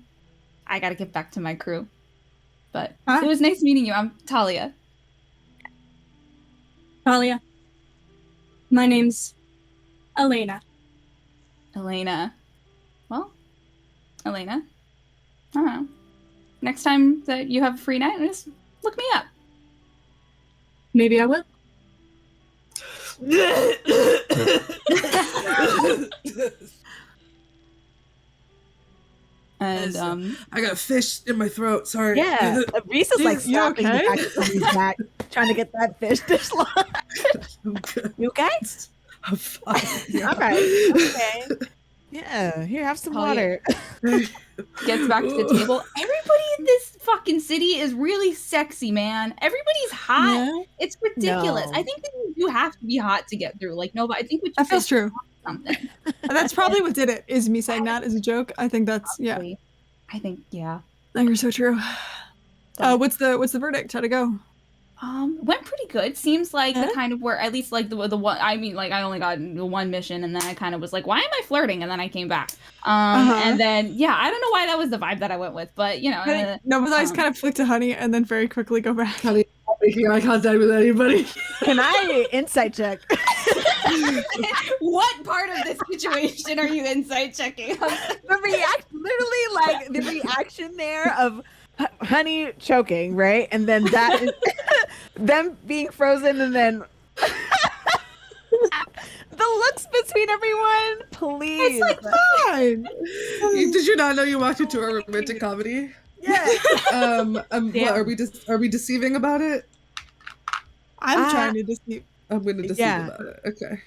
I gotta get back to my crew. But It was nice meeting you. I'm Talia. Talia. My name's Elena. Elena. Well, Elena. I don't know. Next time that you have a free night, just look me up. Maybe I will. And I got a fish in my throat. Sorry. Yeah, Reese's like You stopping okay? the back of somebody's back, trying to get that fish dish line. I'm good. You okay? I'm fine. All right. Okay. Yeah. Here, have some water. gets back to the table. Everybody in this fucking city is really sexy, man. Everybody's hot. Yeah. It's ridiculous. No. I think that you have to be hot to get through. Like, no, but I think That feels true. something. That's probably what did it, is me saying that as a joke. I think that's, yeah. I think, yeah. I think you're so true. What's the verdict? How'd it go? Went pretty good. Seems like the kind of where, at least like the one, I mean, like I only got the one mission and then I kind of was like, why am I flirting? And then I came back. And then, yeah, I don't know why that was the vibe that I went with, but you know. No, but I just kind of flick to Honey and then very quickly go back. Honey, not making eye contact with anybody. Can I insight check? What part of this situation are you insight checking? Literally, the reaction there of Honey choking, right? And then that is them being frozen, and then the looks between everyone. Please, It's like fine. Did you not know you walked into a romantic comedy? Yeah. What, are we deceiving about it? I'm trying to deceive. I'm going to deceive about it. Okay.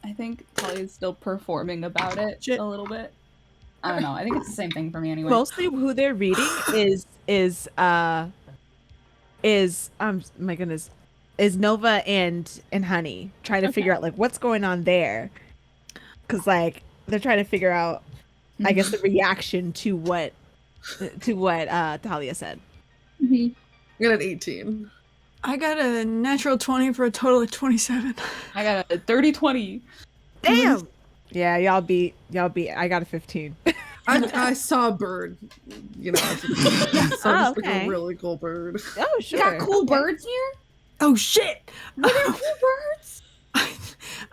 I think Talia's still performing about it a little bit. I don't know. I think it's the same thing for me anyway. Mostly who they're reading is my goodness, is Nova and Honey trying to figure out like what's going on there, because like they're trying to figure out, I guess, the reaction to what Talia said. I got an 18. I got a natural 20 for a total of 27. I got a 30-20. Damn. Yeah, y'all beat. I got a 15. I saw a bird. You know, I saw like a really cool bird. Oh, sure. You got cool birds here? Oh shit! Were there cool birds?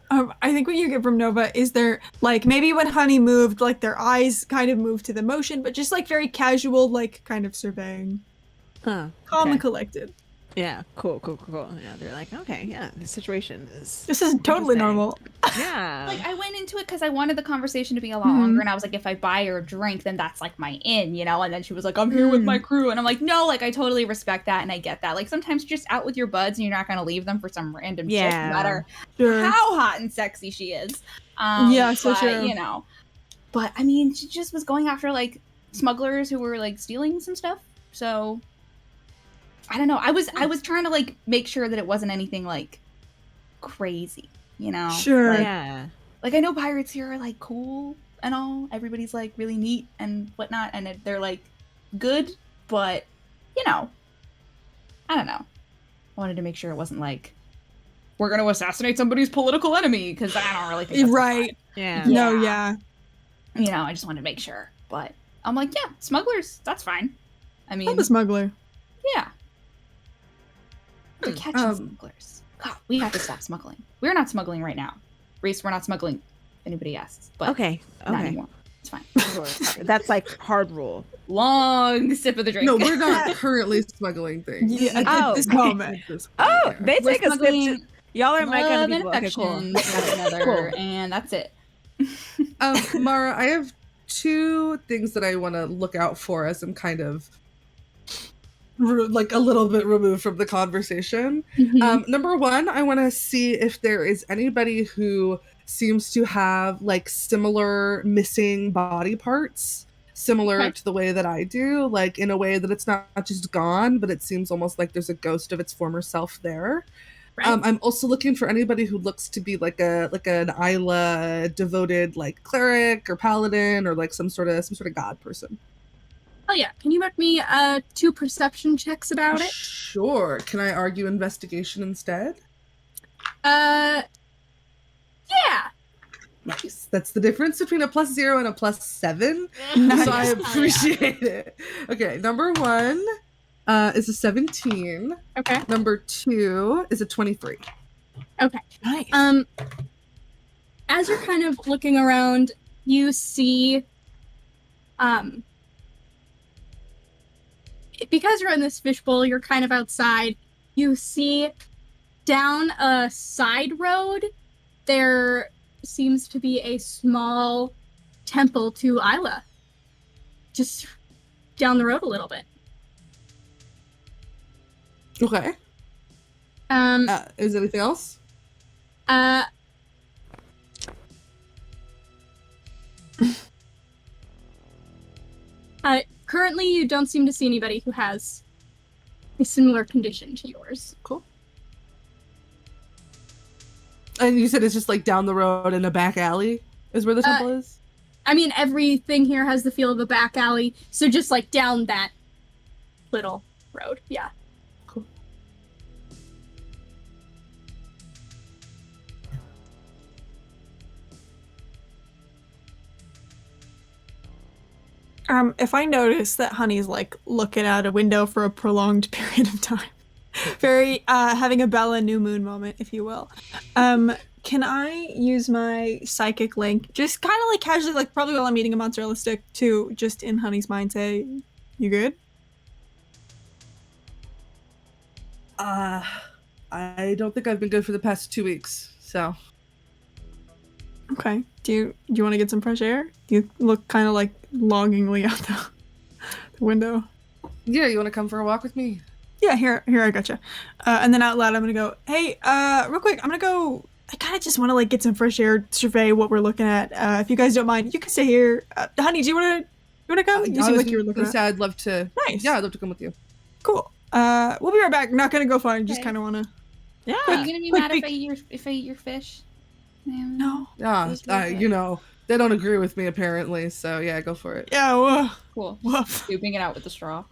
I think what you get from Nova is their, like, maybe when Honey moved, like, their eyes kind of moved to the motion, but just, like, very casual, like, kind of surveying. Huh. Calm and collected. Yeah, cool. Yeah, they're like, okay, yeah, the situation is... This is totally normal. Yeah. Like, I went into it because I wanted the conversation to be a lot longer, and I was like, if I buy her a drink, then that's, like, my in, you know? And then she was like, I'm here with my crew. And I'm like, no, like, I totally respect that, and I get that. Like, sometimes you're just out with your buds, and you're not going to leave them for some random chick, no matter how hot and sexy she is. So true. You know. But, I mean, she just was going after, like, smugglers who were, like, stealing some stuff, so... I don't know. I was trying to, like, make sure that it wasn't anything, like, crazy, you know? Sure. Like, Yeah. Like, I know pirates here are, like, cool and all. Everybody's, like, really neat and whatnot, and they're, like, good, but, you know, I don't know. I wanted to make sure it wasn't, like, we're going to assassinate somebody's political enemy, because I don't really think that's right. Yeah. No, yeah. You know, I just wanted to make sure. But I'm like, yeah, smugglers, that's fine. I mean... I'm a smuggler. Yeah. They're catching smugglers. God, we have to stop smuggling. We're not smuggling right now. Reese, we're not smuggling. If anybody asks. But Okay. not anymore. It's fine. That's like hard rule. Long sip of the drink. No, we're not currently smuggling things. Yeah, at this moment. They We're take a smuggling sip. Y'all are my kind of love and people. Okay, cool. affection to one another, and that's it. Mara, I have two things that I want to look out for as I'm kind of like a little bit removed from the conversation. Number one, I want to see if there is anybody who seems to have like similar missing body parts, similar to the way that I do, like in a way that it's not just gone, but it seems almost like there's a ghost of its former self there. Right. I'm also looking for anybody who looks to be like an Isla devoted like cleric or paladin or like some sort of god person. Oh yeah, can you make me 2 perception checks about it? Sure. Can I argue investigation instead? Yeah. Nice. That's the difference between a +0 and a +7. Nice. So I appreciate it. Okay, number 1 is a 17. Okay. Number 2 is a 23. Okay. Nice. As you're kind of looking around, you see because you're in this fishbowl, you're kind of outside. You see down a side road, there seems to be a small temple to Isla. Just down the road a little bit. Okay. Is there anything else? Currently, you don't seem to see anybody who has a similar condition to yours. Cool. And you said it's just like down the road in a back alley is where the temple is? I mean, everything here has the feel of a back alley, so just like down that little road, yeah. Cool. If I notice that Honey's like looking out a window for a prolonged period of time, very having a Bella new moon moment, if you will. Can can I use my psychic link, just kind of like casually, like probably while I'm eating a mozzarella stick, to just in Honey's mind say, "You good?" I don't think I've been good for the past 2 weeks, so. Okay. Do you want to get some fresh air? You look kind of like longingly out the window. Yeah, you want to come for a walk with me? Yeah, here I gotcha. And then out loud, I'm gonna go, "Hey, real quick, I'm gonna go. I kind of just want to like get some fresh air, survey what we're looking at. If you guys don't mind, you can stay here. Honey, do you wanna come? You seem like you were looking. I'd love to. Nice. Yeah, I'd love to come with you. Cool. We'll be right back. Not gonna go far. Just kind of wanna. Yeah. Are you gonna be mad if I eat your fish? Man. No. Yeah, you know, they don't agree with me apparently, so yeah, go for it. Yeah. Cool. Woof. Scooping it out with the straw.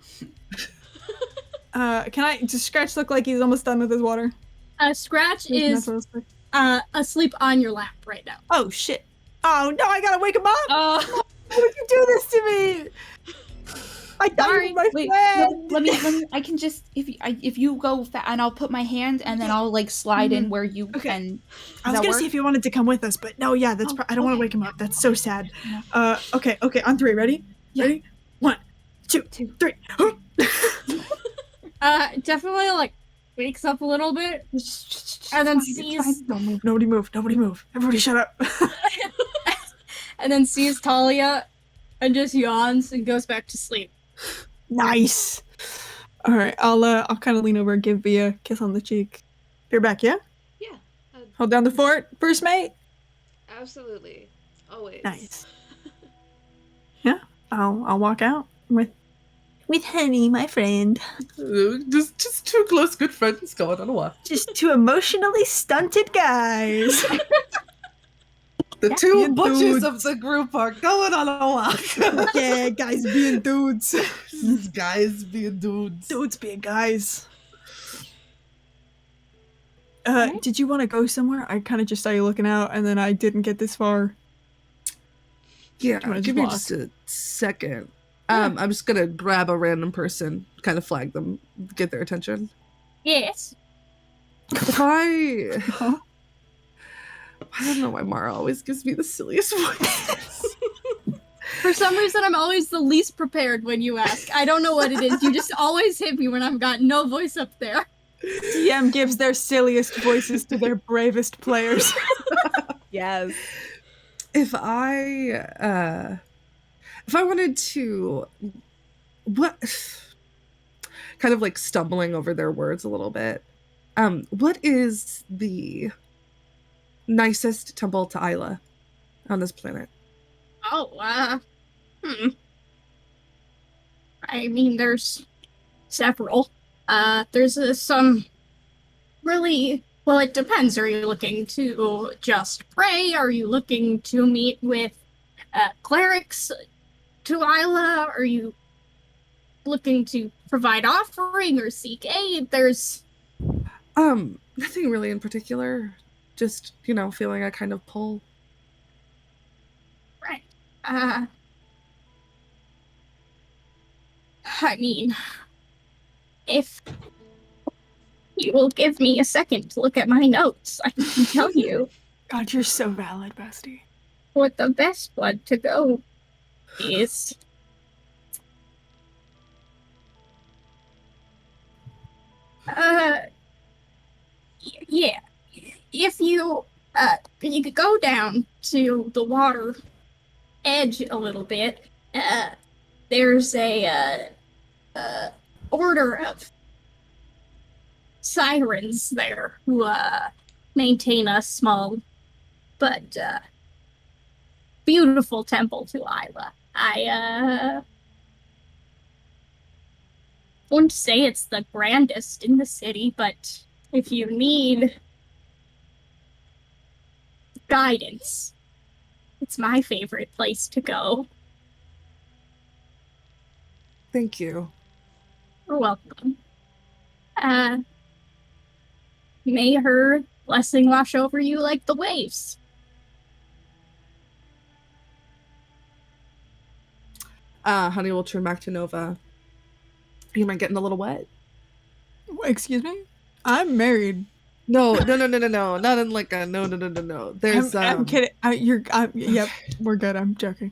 Does Scratch look like he's almost done with his water? Scratch is asleep on your lap right now. Oh shit. Oh no, I gotta wake him up! Oh. Why would you do this to me? I thought you were my friend! Let me, I can just, if you go, and I'll put my hand, and then I'll, like, slide in where you can. I was gonna see if you wanted to come with us, but no, yeah, that's I don't want to wake him up. That's so sad. Okay, on 3, ready? Yeah. Ready? 1, 2, 3. Definitely like wakes up a little bit, and then sees. Don't move. Nobody move. Everybody shut up. And then sees Talia, and just yawns and goes back to sleep. Nice. All right, I'll kind of lean over and give V a kiss on the cheek. You're back, yeah? Yeah. Hold down the fort, first mate. Absolutely. Always. Nice. Yeah, I'll walk out with Henny, my friend. Just 2 close good friends going on a walk. Just 2 emotionally stunted guys. The 2 being butches dudes. of the group are going on a walk. Yeah, guys being dudes. Guys being dudes. Dudes being guys. Did you want to go somewhere? I kind of just saw you looking out, and then I didn't get this far. Yeah, Do you wanna give me walk? just a second. I'm just gonna grab a random person, kind of flag them, get their attention. Yes. If I don't know why Mara always gives me the silliest voice. For some reason, I'm always the least prepared when you ask. I don't know what it is. You just always hit me when I've got no voice up there. DM gives their silliest voices to their bravest players. Yes. If I wanted to, kind of like stumbling over their words a little bit. What is the nicest temple to Isla on this planet? Oh, I mean, there's several. There's some really, well, it depends. Are you looking to just pray? Are you looking to meet with clerics to Isla? Are you looking to provide offering or seek aid? There's nothing really in particular. Just, feeling a kind of pull. right. I mean, if you will give me a second to look at my notes, I can tell you God, you're so valid, bestie. what the best one to go is. Yeah. If you could go down to the water edge a little bit, there's a order of sirens there who maintain a small but beautiful temple to Isla. I wouldn't say it's the grandest in the city, but if you need guidance, it's my favorite place to go. Thank you. You're welcome. May her blessing wash over you like the waves. Honey will turn back to Nova. You mind getting a little wet? Excuse me? I'm married. No, not in like a no. There's I'm kidding. Yep, we're good. I'm joking.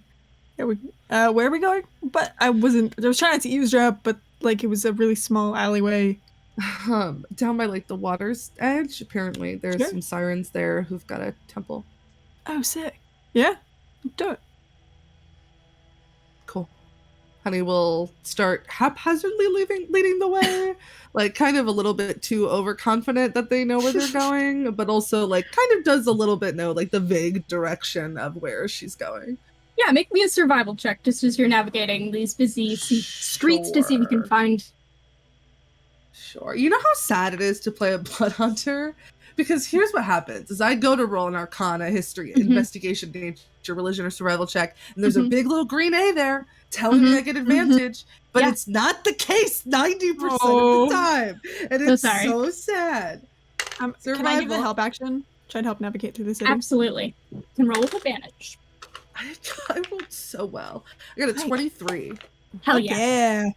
Yeah, where are we going? But I was trying not to eavesdrop, but like it was a really small alleyway. Down by like the water's edge. Apparently, there's Sure. some sirens there who've got a temple. Oh, sick. Yeah, do it. Cool. Honey will start haphazardly leading the way, like kind of a little bit too overconfident that they know where they're going, but also like kind of does a little bit know like the vague direction of where she's going. Yeah, make me a survival check just as you're navigating these busy streets to see if you can find. Sure. You know how sad it is to play a blood hunter? Because here's what happens is I go to roll an arcana, history, investigation, nature, religion, or survival check, and there's a big little green A there telling me I get advantage, but it's not the case 90% of the time. And it's so sad. Can I give the help action? Try to help navigate through the city? Absolutely. You can roll with advantage. I rolled so well. I got a 23. Hell yeah.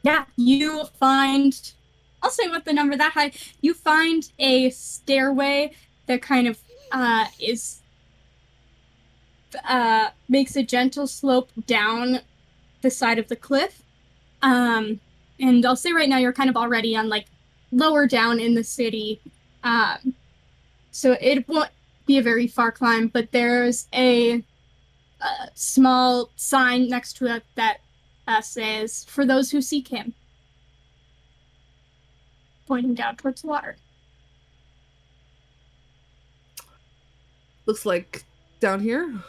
Yeah, you find, I'll say with the number that high, you find a stairway that kind of makes a gentle slope down the side of the cliff. And I'll say right now you're kind of already on like lower down in the city. So it won't be a very far climb, but there's a small sign next to it that says, "For those who seek him," pointing down towards the water. Looks like down here.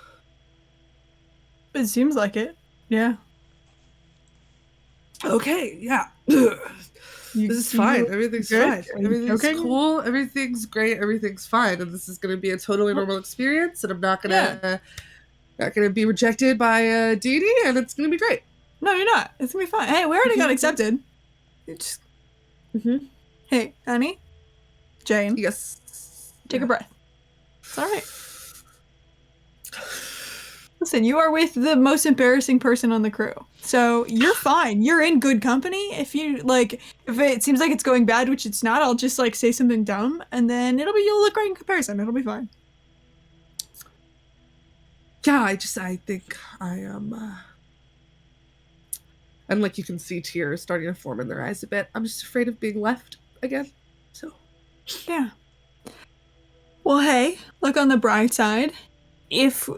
It seems like it. Yeah. Okay, yeah. This is fine. Everything's fine. Everything's cool. Everything's great. Everything's fine. And this is going to be a totally normal experience. And I'm not gonna be rejected by a deity. And it's going to be great. No, you're not. It's gonna be fine. Hey, we already got accepted. Just... Hey, honey, Jane. Yes. Take a breath. It's all right. Listen, you are with the most embarrassing person on the crew, so you're fine. You're in good company. If it seems like it's going bad, which it's not, I'll just like say something dumb, and then you'll look great in comparison. It'll be fine. Yeah, I think I am. And like you can see tears starting to form in their eyes a bit. I'm just afraid of being left again. So, yeah. Well, hey, look on the bright side. If,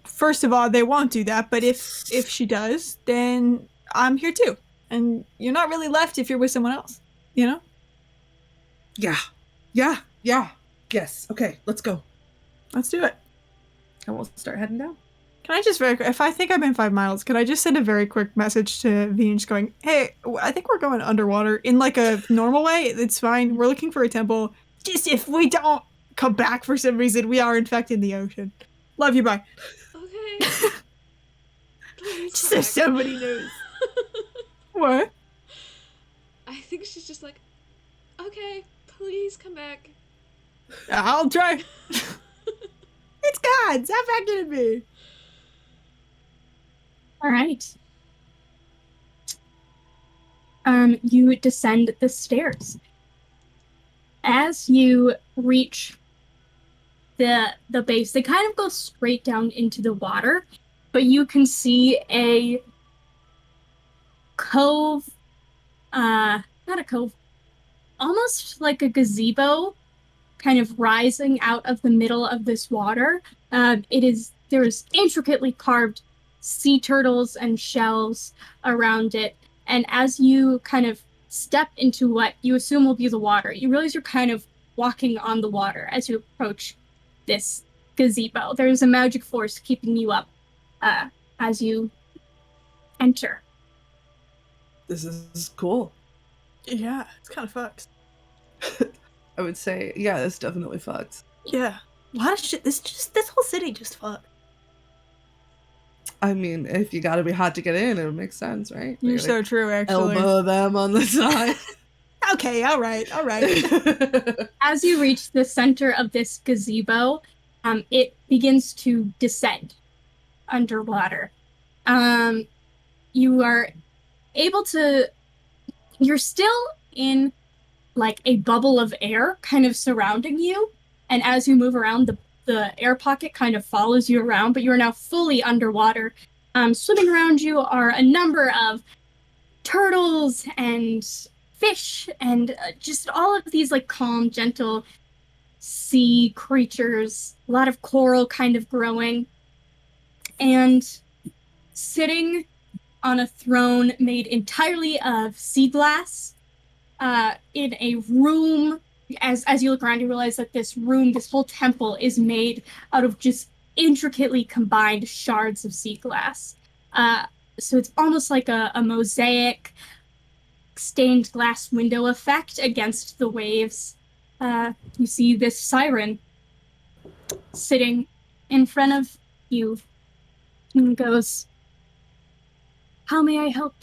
first of all, they won't do that, but if she does, then I'm here too. And you're not really left if you're with someone else, you know? Yeah. Yes. Okay, let's go. Let's do it. And we'll start heading down. Can I just if I think I'm in 5 miles, could I just send a very quick message to Venus going, hey, I think we're going underwater in like a normal way. It's fine. We're looking for a temple. Just if we don't come back for some reason, we are in fact in the ocean. Love you, bye. Okay. Just so somebody knows. What? I think she's just like, okay, please come back. I'll try. It's God. Stop acting at me. All right. You descend the stairs. As you reach the base, they kind of go straight down into the water, but you can see a cove, not a cove, almost like a gazebo kind of rising out of the middle of this water. There's intricately carved sea turtles and shells around it. And as you kind of step into what you assume will be the water, you realize you're kind of walking on the water as you approach this gazebo. There's a magic force keeping you up as you enter. This is cool. Yeah, it's kind of fucked. I would say, yeah, it's definitely fucked. Yeah. A lot of shit. This whole city just fucked. I mean, if you gotta be hot to get in, it would make sense, right? You're so true, actually. Elbow them on the side. Okay, all right. As you reach the center of this gazebo, it begins to descend underwater. You are able to... You're still in like a bubble of air kind of surrounding you. And as you move around, the air pocket kind of follows you around, but you are now fully underwater. Swimming around you are a number of turtles and fish and just all of these like calm, gentle sea creatures, a lot of coral kind of growing. And sitting on a throne made entirely of sea glass, in a room, as you look around, you realize that this room, this whole temple, is made out of just intricately combined shards of sea glass. So it's almost like a mosaic stained glass window effect against the waves. You see this siren sitting in front of you and goes, "How may I help?"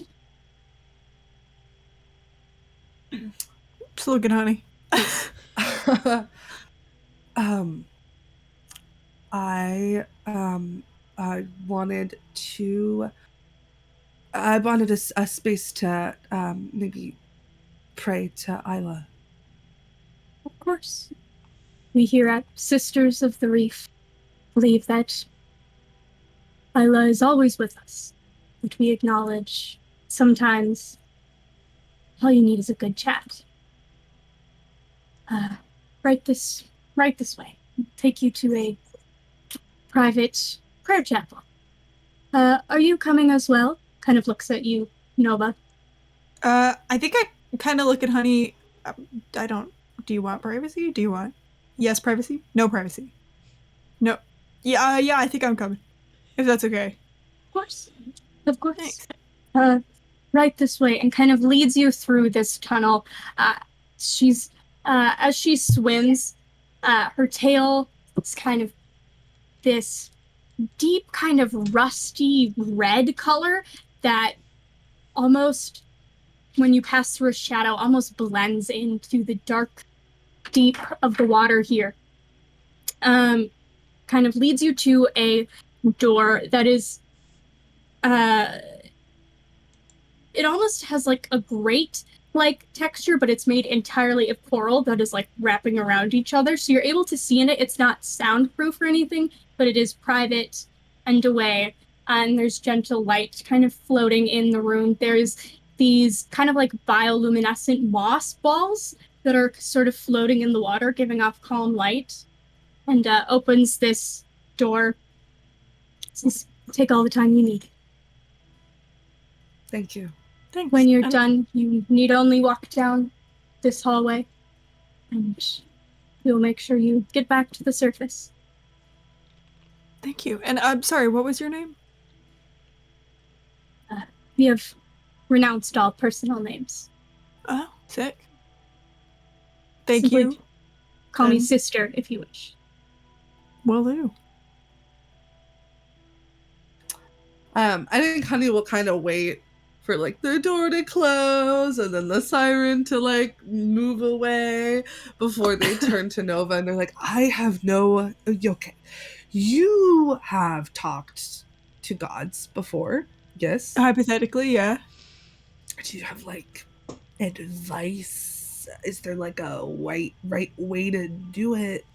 Just looking, honey. I wanted a space to maybe pray to Isla. Of course. We here at Sisters of the Reef believe that Isla is always with us, but we acknowledge sometimes all you need is a good chat. Right this way. Take you to a private prayer chapel. Are you coming as well? Kind of looks at you, Nova. I think I kind of look at Honey. Do you want privacy? Do you want? Yes, privacy? No privacy. No. Yeah, I think I'm coming. If that's okay. Of course. Of course. Thanks. Right this way, and kind of leads you through this tunnel. She's, as she swims, her tail is kind of this deep kind of rusty red color that almost, when you pass through a shadow, almost blends into the dark deep of the water here. Kind of leads you to a door that is, it almost has like a grate-like texture, but it's made entirely of coral that is like wrapping around each other. So you're able to see in it. It's not soundproof or anything, but it is private and away. And there's gentle light kind of floating in the room. There's these kind of like bioluminescent moss balls that are sort of floating in the water, giving off calm light. And opens this door. Says, "Take all the time you need. Thank you." Thanks. When you're done, you need only walk down this hallway, and we'll make sure you get back to the surface." Thank you. And I'm sorry, what was your name? We have renounced all personal names. Oh, sick. Thank Simply you. Call me sister if you wish. Will do. I think Honey will kind of wait for like the door to close and then the siren to like move away before they turn to Nova and they're like, okay, you have talked to gods before, yes? Hypothetically, yeah. Do you have like advice? Is there like a right way to do it?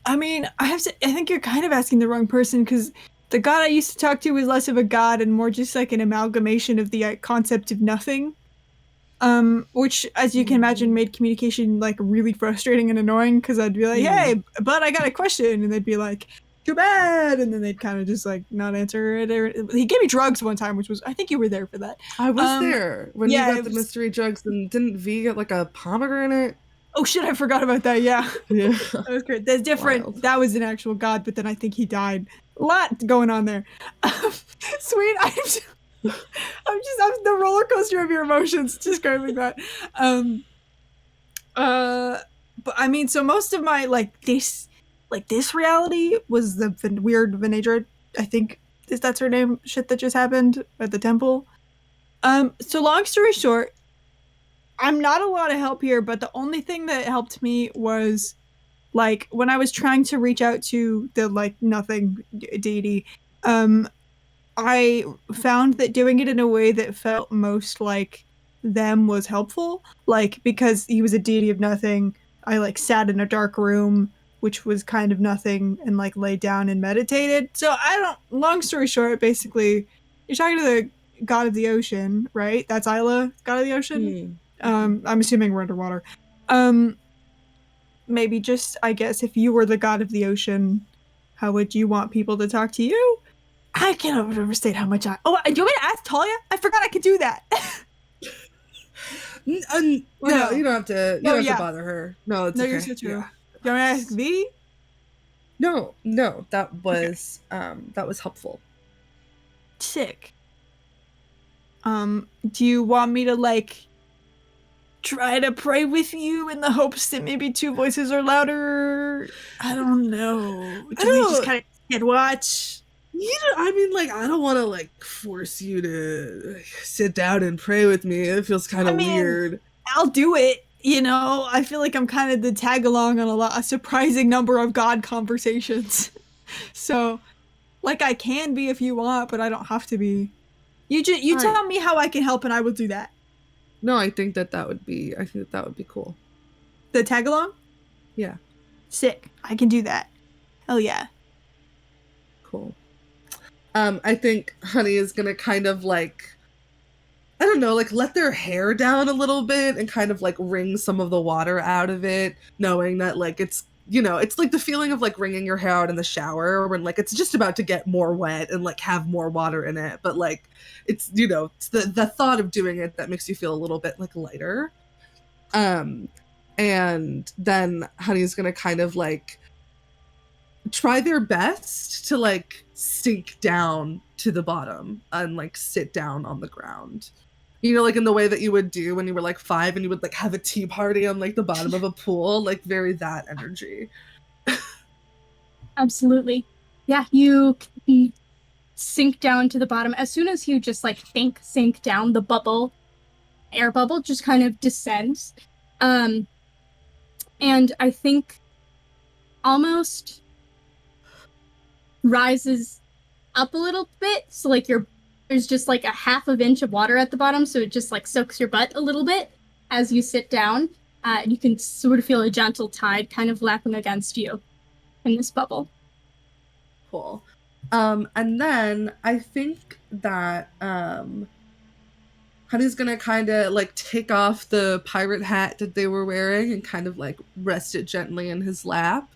I mean, I think you're kind of asking the wrong person, because the god I used to talk to was less of a god and more just like an amalgamation of the concept of nothing. Which, as you can imagine, made communication like really frustrating and annoying, because I'd be like, "Hey, but I got a question," and they'd be like, "Too bad," and then they'd kind of just like not answer it. He gave me drugs one time, which was, I think you were there for that. I was there when you got the mystery drugs, and didn't V get like a pomegranate? Oh shit, I forgot about that. Yeah, Yeah, that was great. That's different. Wild. That was an actual god, but then I think he died. A lot going on there. Sweet, I'm the roller coaster of your emotions describing that. But I mean, so most of my this reality was the weird Venedra, I think that's her name, shit that just happened at the temple. So long story short, I'm not a lot of help here, but the only thing that helped me was like when I was trying to reach out to the like nothing deity, I found that doing it in a way that felt most like them was helpful. Like, because he was a deity of nothing, I like sat in a dark room, which was kind of nothing, and like laid down and meditated. So long story short, basically, you're talking to the god of the ocean, right? That's Isla, god of the ocean. I'm assuming we're underwater. Maybe just, I guess, if you were the god of the ocean, how would you want people to talk to you? I can't overstate how much Oh, do you want me to ask Talia? I forgot I could do that. No, you don't have to. You don't have to bother her. No, it's okay. You're so true. Yeah. Do you want me to ask V? No, that was helpful. Sick. Do you want me to like try to pray with you in the hopes that maybe two voices are louder? I don't know. Can we just kind of watch? I mean, like, I don't want to like force you to sit down and pray with me. It feels kind of weird. I'll do it. You know, I feel like I'm kind of the tag along on a surprising number of God conversations. So, like, I can be if you want, but I don't have to be. You tell me how I can help, and I will do that. No, I think that would be cool. The tag along? Yeah. Sick. I can do that. Hell yeah. Cool. I think Honey is gonna kind of like, I don't know, like let their hair down a little bit and kind of like wring some of the water out of it, knowing that like it's, you know, it's like the feeling of like wringing your hair out in the shower when like it's just about to get more wet and like have more water in it, but like it's, you know, it's the thought of doing it that makes you feel a little bit like lighter. And then Honey's gonna kind of like try their best to like sink down to the bottom and like sit down on the ground, you know, like in the way that you would do when you were like 5 and you would like have a tea party on like the bottom of a pool, like very that energy. Absolutely. Yeah, you sink down to the bottom. As soon as you just like sink down, the air bubble just kind of descends. And I think almost rises up a little bit, so like there's just like a half of inch of water at the bottom, so it just like soaks your butt a little bit as you sit down. And you can sort of feel a gentle tide kind of lapping against you in this bubble. Cool. And then I think that Honey's gonna kind of like take off the pirate hat that they were wearing and kind of like rest it gently in his lap.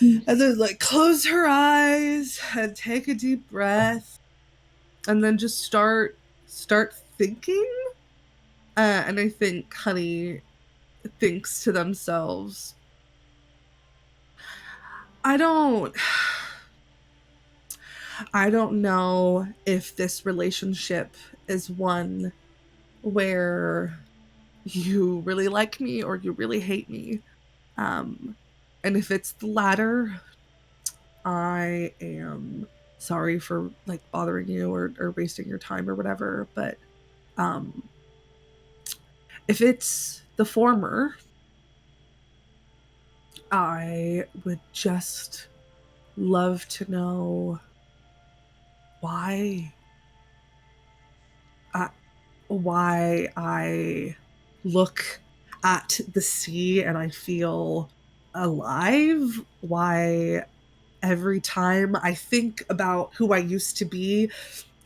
And then like close her eyes and take a deep breath and then just start thinking. And I think Honey thinks to themselves, I don't know if this relationship is one where you really like me or you really hate me. And if it's the latter, I am sorry for like bothering you or wasting your time or whatever. But if it's the former, I would just love to know why I look at the sea and I feel alive, why every time I think about who I used to be,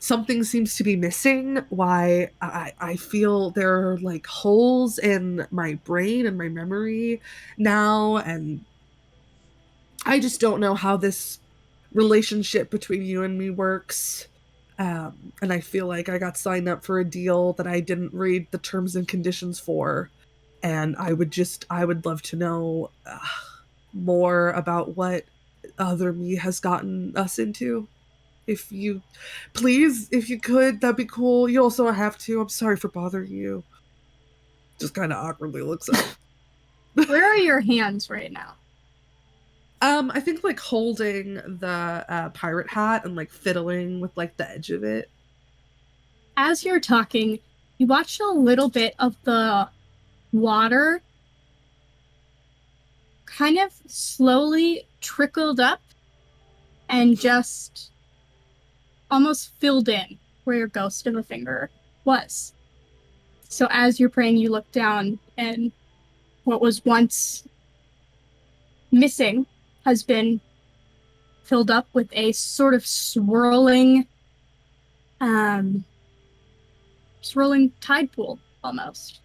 something seems to be missing, why I feel there are like holes in my brain and my memory now, and I just don't know how this relationship between you and me works. And I feel like I got signed up for a deal that I didn't read the terms and conditions for. And I would love to know more about what other me has gotten us into. If you could, that'd be cool. You also have to. I'm sorry for bothering you. Just kind of awkwardly looks up. Where are your hands right now? I think like holding the pirate hat and like fiddling with like the edge of it. As you're talking, you watch a little bit of the water kind of slowly trickled up and just almost filled in where your ghost of a finger was. So as you're praying, you look down, and what was once missing has been filled up with a sort of swirling tide pool, almost.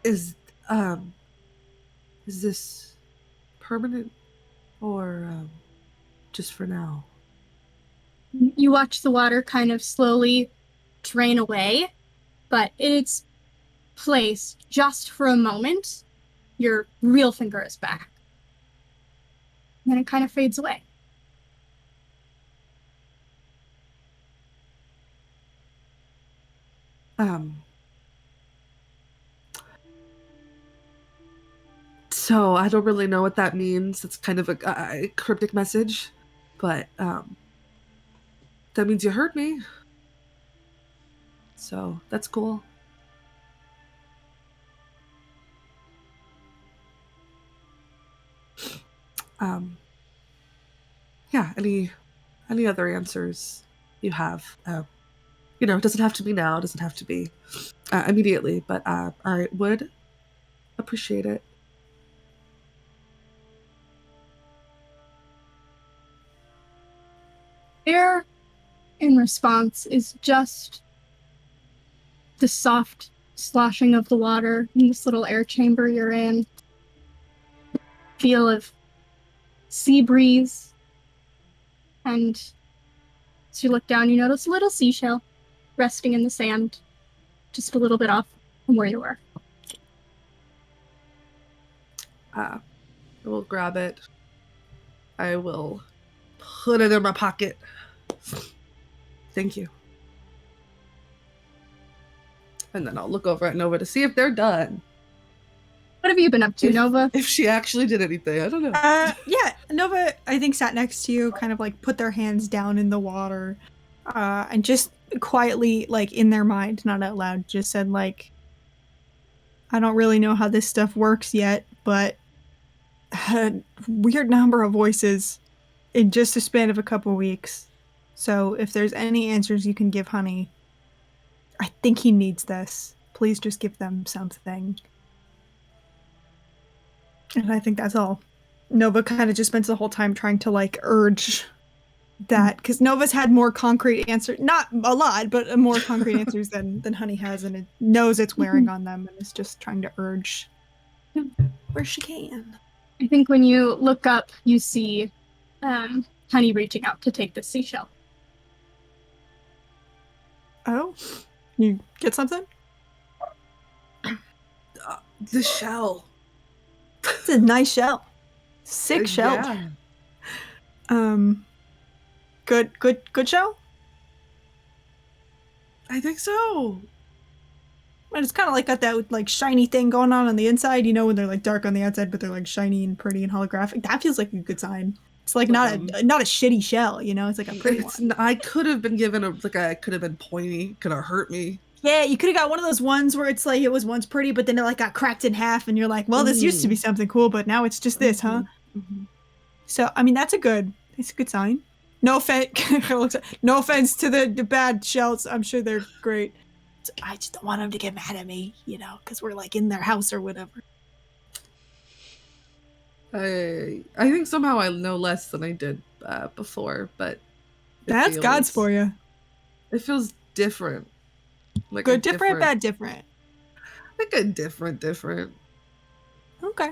Is this permanent or just for now? You watch the water kind of slowly drain away, but in its place, just for a moment, your real finger is back. And then it kind of fades away. So I don't really know what that means. It's kind of a cryptic message, but that means you heard me. So that's cool. Yeah, any other answers you have? It doesn't have to be now, it doesn't have to be immediately, but I would appreciate it. Air in response is just the soft sloshing of the water in this little air chamber you're in. Feel of sea breeze. And as you look down, you notice a little seashell resting in the sand, just a little bit off from where you were. I will grab it. I will put it in my pocket. Thank you. And then I'll look over at Nova to see if they're done. What have you been up to, Nova? If she actually did anything, I don't know. Yeah, Nova, I think, sat next to you, kind of like put their hands down in the water, and just quietly, like in their mind, not out loud, just said, like, I don't really know how this stuff works yet, but a weird number of voices in just a span of a couple weeks. So if there's any answers you can give Honey, I think he needs this. Please just give them something. And I think that's all. Nova kind of just spends the whole time trying to, like, urge that, because Nova's had more concrete answers, not a lot, but more concrete answers than Honey has, and it knows it's wearing on them, and is just trying to urge where she can. I think when you look up, you see Honey reaching out to take the seashell. Oh? You get something? The shell. It's a nice shell. Sick shell. Yeah. Good shell? I think so. And it's kind of like got that like shiny thing going on the inside, when they're like dark on the outside, but they're like shiny and pretty and holographic. That feels like a good sign. It's like not a shitty shell, it's like a pretty one. I could have been given I could have been pointy, could have hurt me. Yeah, you could have got one of those ones where it's like it was once pretty, but then it like got cracked in half, and you're like, well, this used to be something cool, but now it's just this, huh? Mm-hmm. So, I mean, it's a good sign. No offense to the bad shells. I'm sure they're great. I just don't want them to get mad at me, because we're like in their house or whatever. I think somehow I know less than I did before, but that's God's for you. It feels different. Like good different, bad different. Like a different. Okay.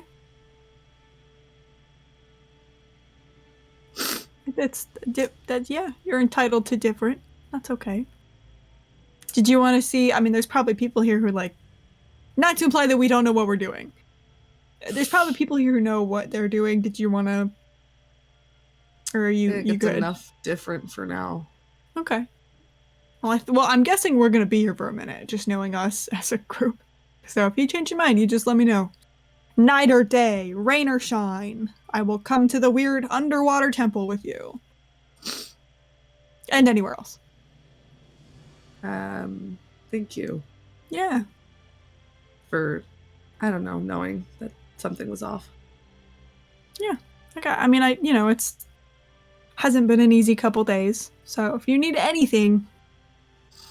Yeah, you're entitled to different. That's okay. Did you want to see? I mean, there's probably people here who like, not to imply that we don't know what we're doing. There's probably people here who know what they're doing. Did you want to? Or are you good? Enough different for now. Okay. Well, I'm guessing we're gonna be here for a minute, just knowing us as a group. So if you change your mind, you just let me know. Night or day, rain or shine, I will come to the weird underwater temple with you. And anywhere else. Thank you. Yeah. For, I don't know, knowing that something was off. Yeah. Okay. I mean, it's Hasn't been an easy couple days. So if you need anything,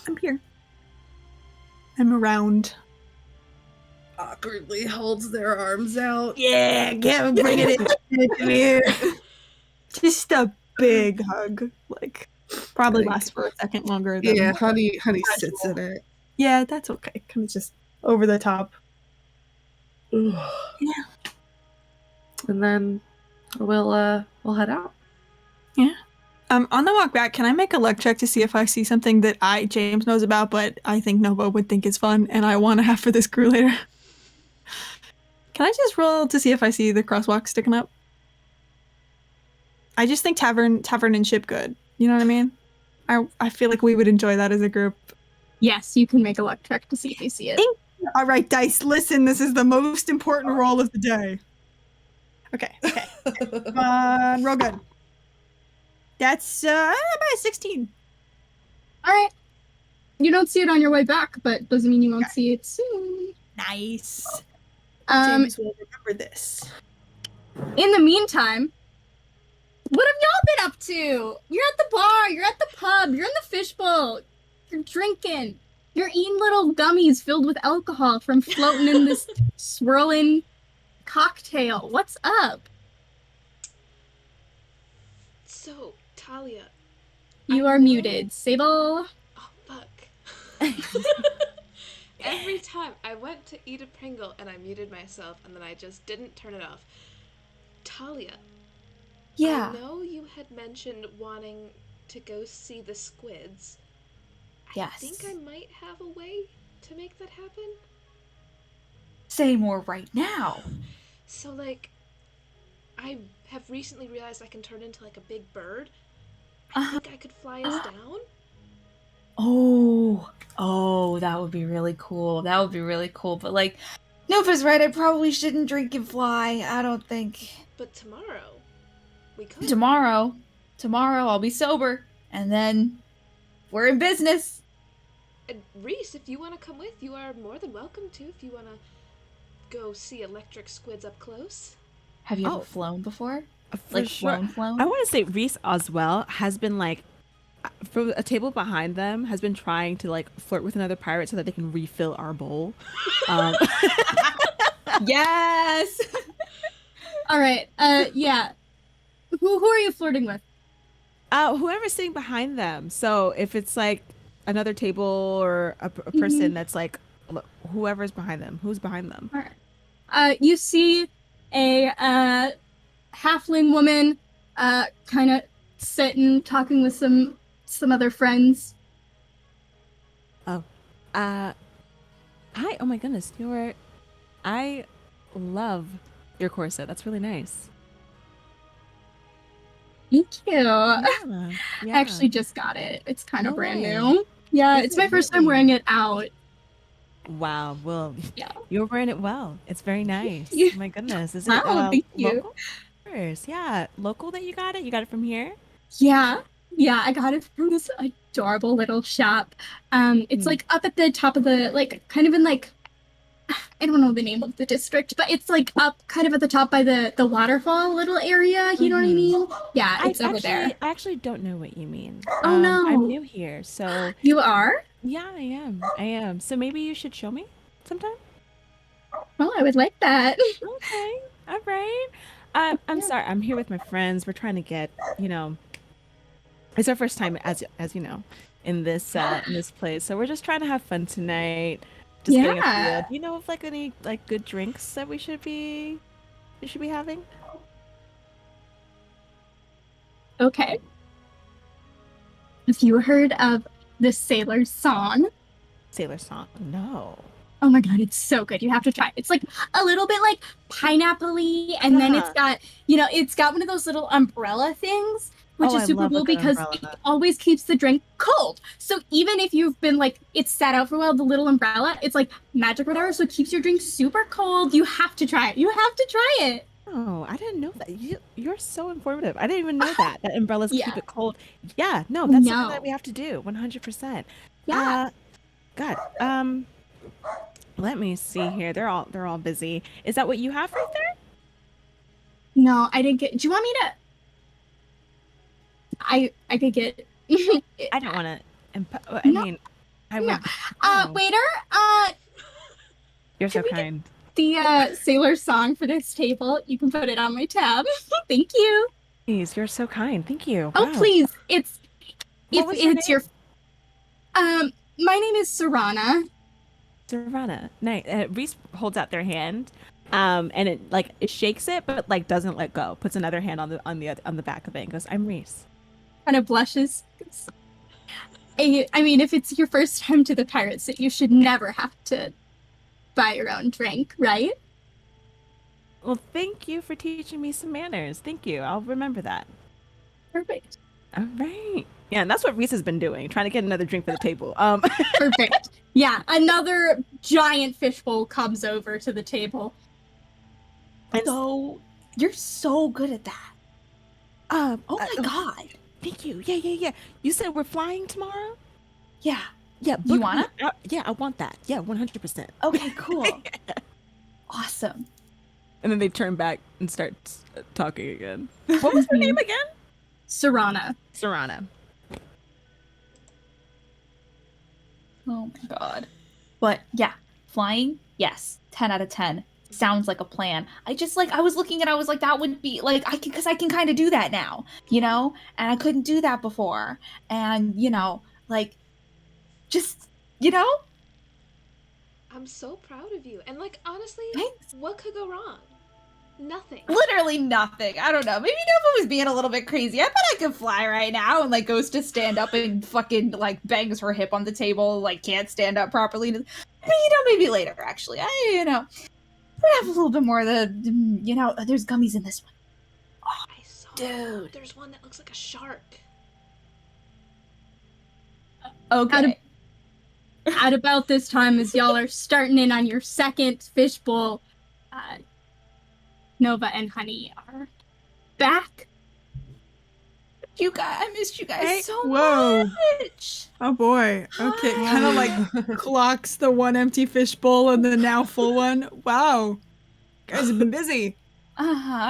I'm here. I'm around. Awkwardly holds their arms out. Yeah, bring it in. Come here. Just a big hug. Like, probably lasts for a second longer than. Yeah, honey sits in it. Yeah, that's okay. Kind of just over the top. Yeah. And then we'll head out. Yeah. On the walk back, can I make a luck check to see if I see something that James knows about, but I think Nova would think is fun and I want to have for this crew later? Can I just roll to see if I see the crosswalk sticking up? I just think tavern and ship good. You know what I mean? I feel like we would enjoy that as a group. Yes, you can make a luck check to see if you see it. All right, dice. Listen, this is the most important roll of the day. Okay. Come on, roll good. That's about 16. All right. You don't see it on your way back, but doesn't mean you won't see it soon. Nice. James will remember this. In the meantime, what have y'all been up to? You're at the bar, you're at the pub, you're in the fishbowl, you're drinking, you're eating little gummies filled with alcohol from floating in this swirling cocktail. What's up? So, Talia. You are muted. Sable. Oh, fuck. Every time I went to eat a Pringle and I muted myself and then I just didn't turn it off. Talia. Yeah. I know you had mentioned wanting to go see the squids. Yes. I think I might have a way to make that happen. Say more right now. So, like, I have recently realized I can turn into, like, a big bird. I think I could fly us down. Oh, that would be really cool. That would be really cool. But, like, Nova's right. I probably shouldn't drink and fly. I don't think. But tomorrow, we could. Tomorrow, I'll be sober. And then we're in business. And Reese, if you want to come with, you are more than welcome to. If you want to go see electric squids up close. Have you ever flown before? For sure. Flown? I want to say Reese Oswell has been like, from a table behind them, has been trying to like flirt with another pirate so that they can refill our bowl. Yes. All right. Yeah. Who are you flirting with? Whoever's sitting behind them. So if it's like another table or a person that's like, whoever's behind them, who's behind them? All right. You see a halfling woman, kind of sitting talking with some other friends. Oh, hi. Oh my goodness, I love your corset. That's really nice. Thank you. Yeah. I actually just got it. It's kind of brand new. Yeah, it's my first time wearing it out. Wow. Well, yeah, you're wearing it well. It's very nice. Oh my goodness. Is it thank you. local? Yeah, local that you got it? You got it from here? Yeah, I got it from this adorable little shop. It's like up at the top of the, like, kind of in like, I don't know the name of the district, but it's like up kind of at the top by the waterfall little area. You know what I mean? Yeah, it's over there. I actually don't know what you mean. Oh no, I'm new here, so. You are? Yeah, I am. So maybe you should show me sometime. Well, I would like that. Okay, all right. I'm sorry. I'm here with my friends. We're trying to get, it's our first time, as you know, in this place. So we're just trying to have fun tonight. Just getting a feel. Do you know of like any like good drinks that we should be having? Okay. Have you heard of the Sailor's Song? Sailor Song? No. Oh my god, it's so good. You have to try it. It's like a little bit like pineapple-y, and then it's got, it's got one of those little umbrella things, which is super cool because it always keeps the drink cold. So even if you've been like, it's sat out for a while, the little umbrella, it's like magic or whatever, so it keeps your drink super cold. You have to try it. You have to try it. Oh, I didn't know that. You're so informative. I didn't even know that umbrellas keep it cold. Yeah, no, that's something that we have to do. 100%. Yeah. God. Let me see here. They're all busy. Is that what you have right there? No, I didn't get. Do you want me to? I could get. I don't want to. No. I would. Waiter. You're so can we kind. The sailor song for this table. You can put it on my tab. Thank you. Please, you're so kind. Thank you. Oh, Wow. please. What was your name? Your. My name is Serana. Serana. Nice. Reese holds out their hand, and it shakes it, but like doesn't let go. Puts another hand on the back of it and goes, "I'm Reese." Kind of blushes. I mean, if it's your first time to the Pirate City, you should never have to buy your own drink, right? Well, thank you for teaching me some manners. Thank you. I'll remember that. Perfect. All right. Yeah, and that's what Reese has been doing, trying to get another drink for the table. Perfect. Yeah, another giant fishbowl comes over to the table. So, you're so good at that. Oh my god. Thank you. Yeah. You said we're flying tomorrow? Yeah. Yeah. You wanna? Yeah, I want that. Yeah, 100%. Okay, cool. Awesome. And then they turn back and start talking again. What was her name again? Serana. Oh my god. But yeah, flying, yes, 10 out of 10. Sounds like a plan. I was looking and I was like, that would be like, because I can kind of do that now, you know? And I couldn't do that before. And, you know, like, just, you know? I'm so proud of you. And like, honestly, Thanks. what could go wrong? Nothing. Literally nothing. I don't know. Maybe Nova was being a little bit crazy. I bet I could fly right now. And like goes to stand up and fucking like bangs her hip on the table, like can't stand up properly. You know, maybe later actually. We have a little bit more of the, you know, there's gummies in this one. Oh, I saw that. There's one that looks like a shark. Okay. At about this time, as y'all are starting in on your second fishbowl, Nova and Honey are back. You guys, I missed you guys so Whoa. much. Oh boy. Okay, kind of like clocks the one empty fishbowl and the now full one. Wow. You guys have been busy.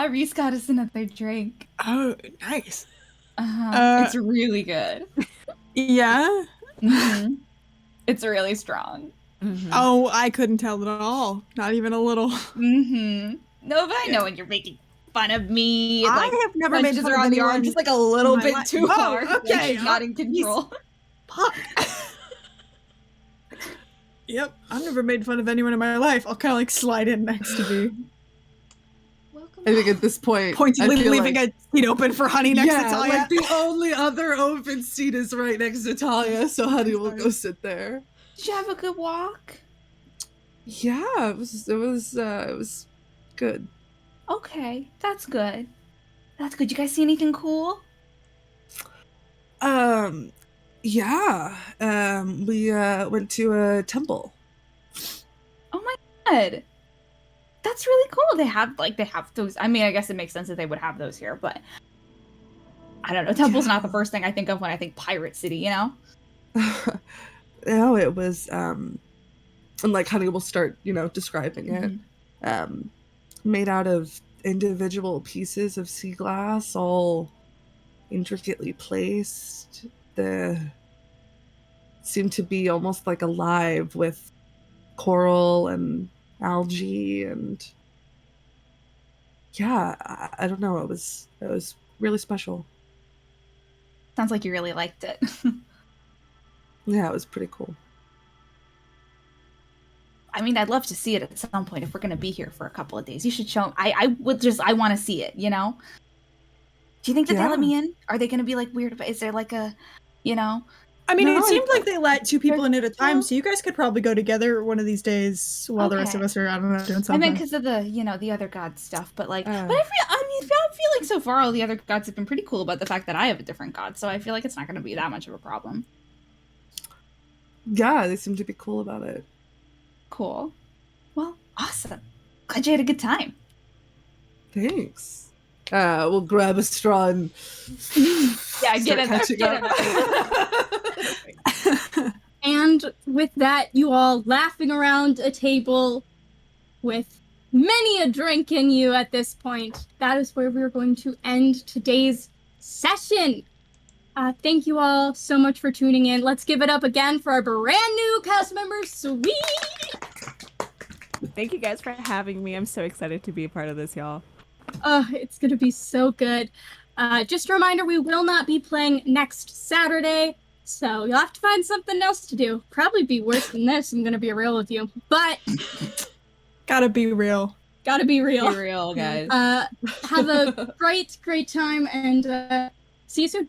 Reese got us another drink. Oh, nice. It's really good. Yeah? Mm-hmm. It's really strong. Mm-hmm. Oh, I couldn't tell at all. Not even a little. Mm-hmm. Nova, I know when you're making fun of me. I Like, have never made punches fun her of on the anyone arm just like a little in my bit life. too Oh, hard. okay. Like she's not in control. Fuck. Yep, I've never made fun of anyone in my life. I'll kind of like slide in next to me. Welcome. I think at this point, Pointedly I feel leaving like, a seat open for Honey next to Talia. like the only other open seat is right next to Talia, so Honey will go sit there. Did you have a good walk? Yeah, it was good. Okay, that's good. That's good. You guys see anything cool? Yeah. We went to a temple. Oh my god. That's really cool. They have those. I mean, I guess it makes sense that they would have those here, but I don't know. Temple's not the first thing I think of when I think Pirate City, you know? No, it was and like Honey will start, describing it. Made out of individual pieces of sea glass, all intricately placed. They seemed to be almost like alive with coral and algae, and I don't know, it was really special. Sounds like you really liked it. Yeah, it was pretty cool. I mean, I'd love to see it at some point if we're going to be here for a couple of days. You should show. I want to see it, you know? Do you think that they let me in? Are they going to be like weird? Is there like a, I mean, it seemed like they let two people in at a time, so you guys could probably go together one of these days while the rest of us are, I don't know, doing something. I meant because of the, the other god stuff, but like, but I feel like so far all the other gods have been pretty cool about the fact that I have a different god, so I feel like it's not going to be that much of a problem. Yeah, they seem to be cool about it. Cool. Well, awesome. Glad you had a good time. Thanks. We'll grab a straw and get in there. And with that, you all laughing around a table with many a drink in you at this point. That is where we're going to end today's session. Thank you all so much for tuning in. Let's give it up again for our brand new cast member, Sweet. Thank you guys for having me. I'm so excited to be a part of this, y'all. It's gonna be so good. Just a reminder, we will not be playing next Saturday, so you'll have to find something else to do. Probably be worse than this, I'm gonna be real with you. But Gotta be real. gotta be real. Be real, guys. Have a great time, and see you soon.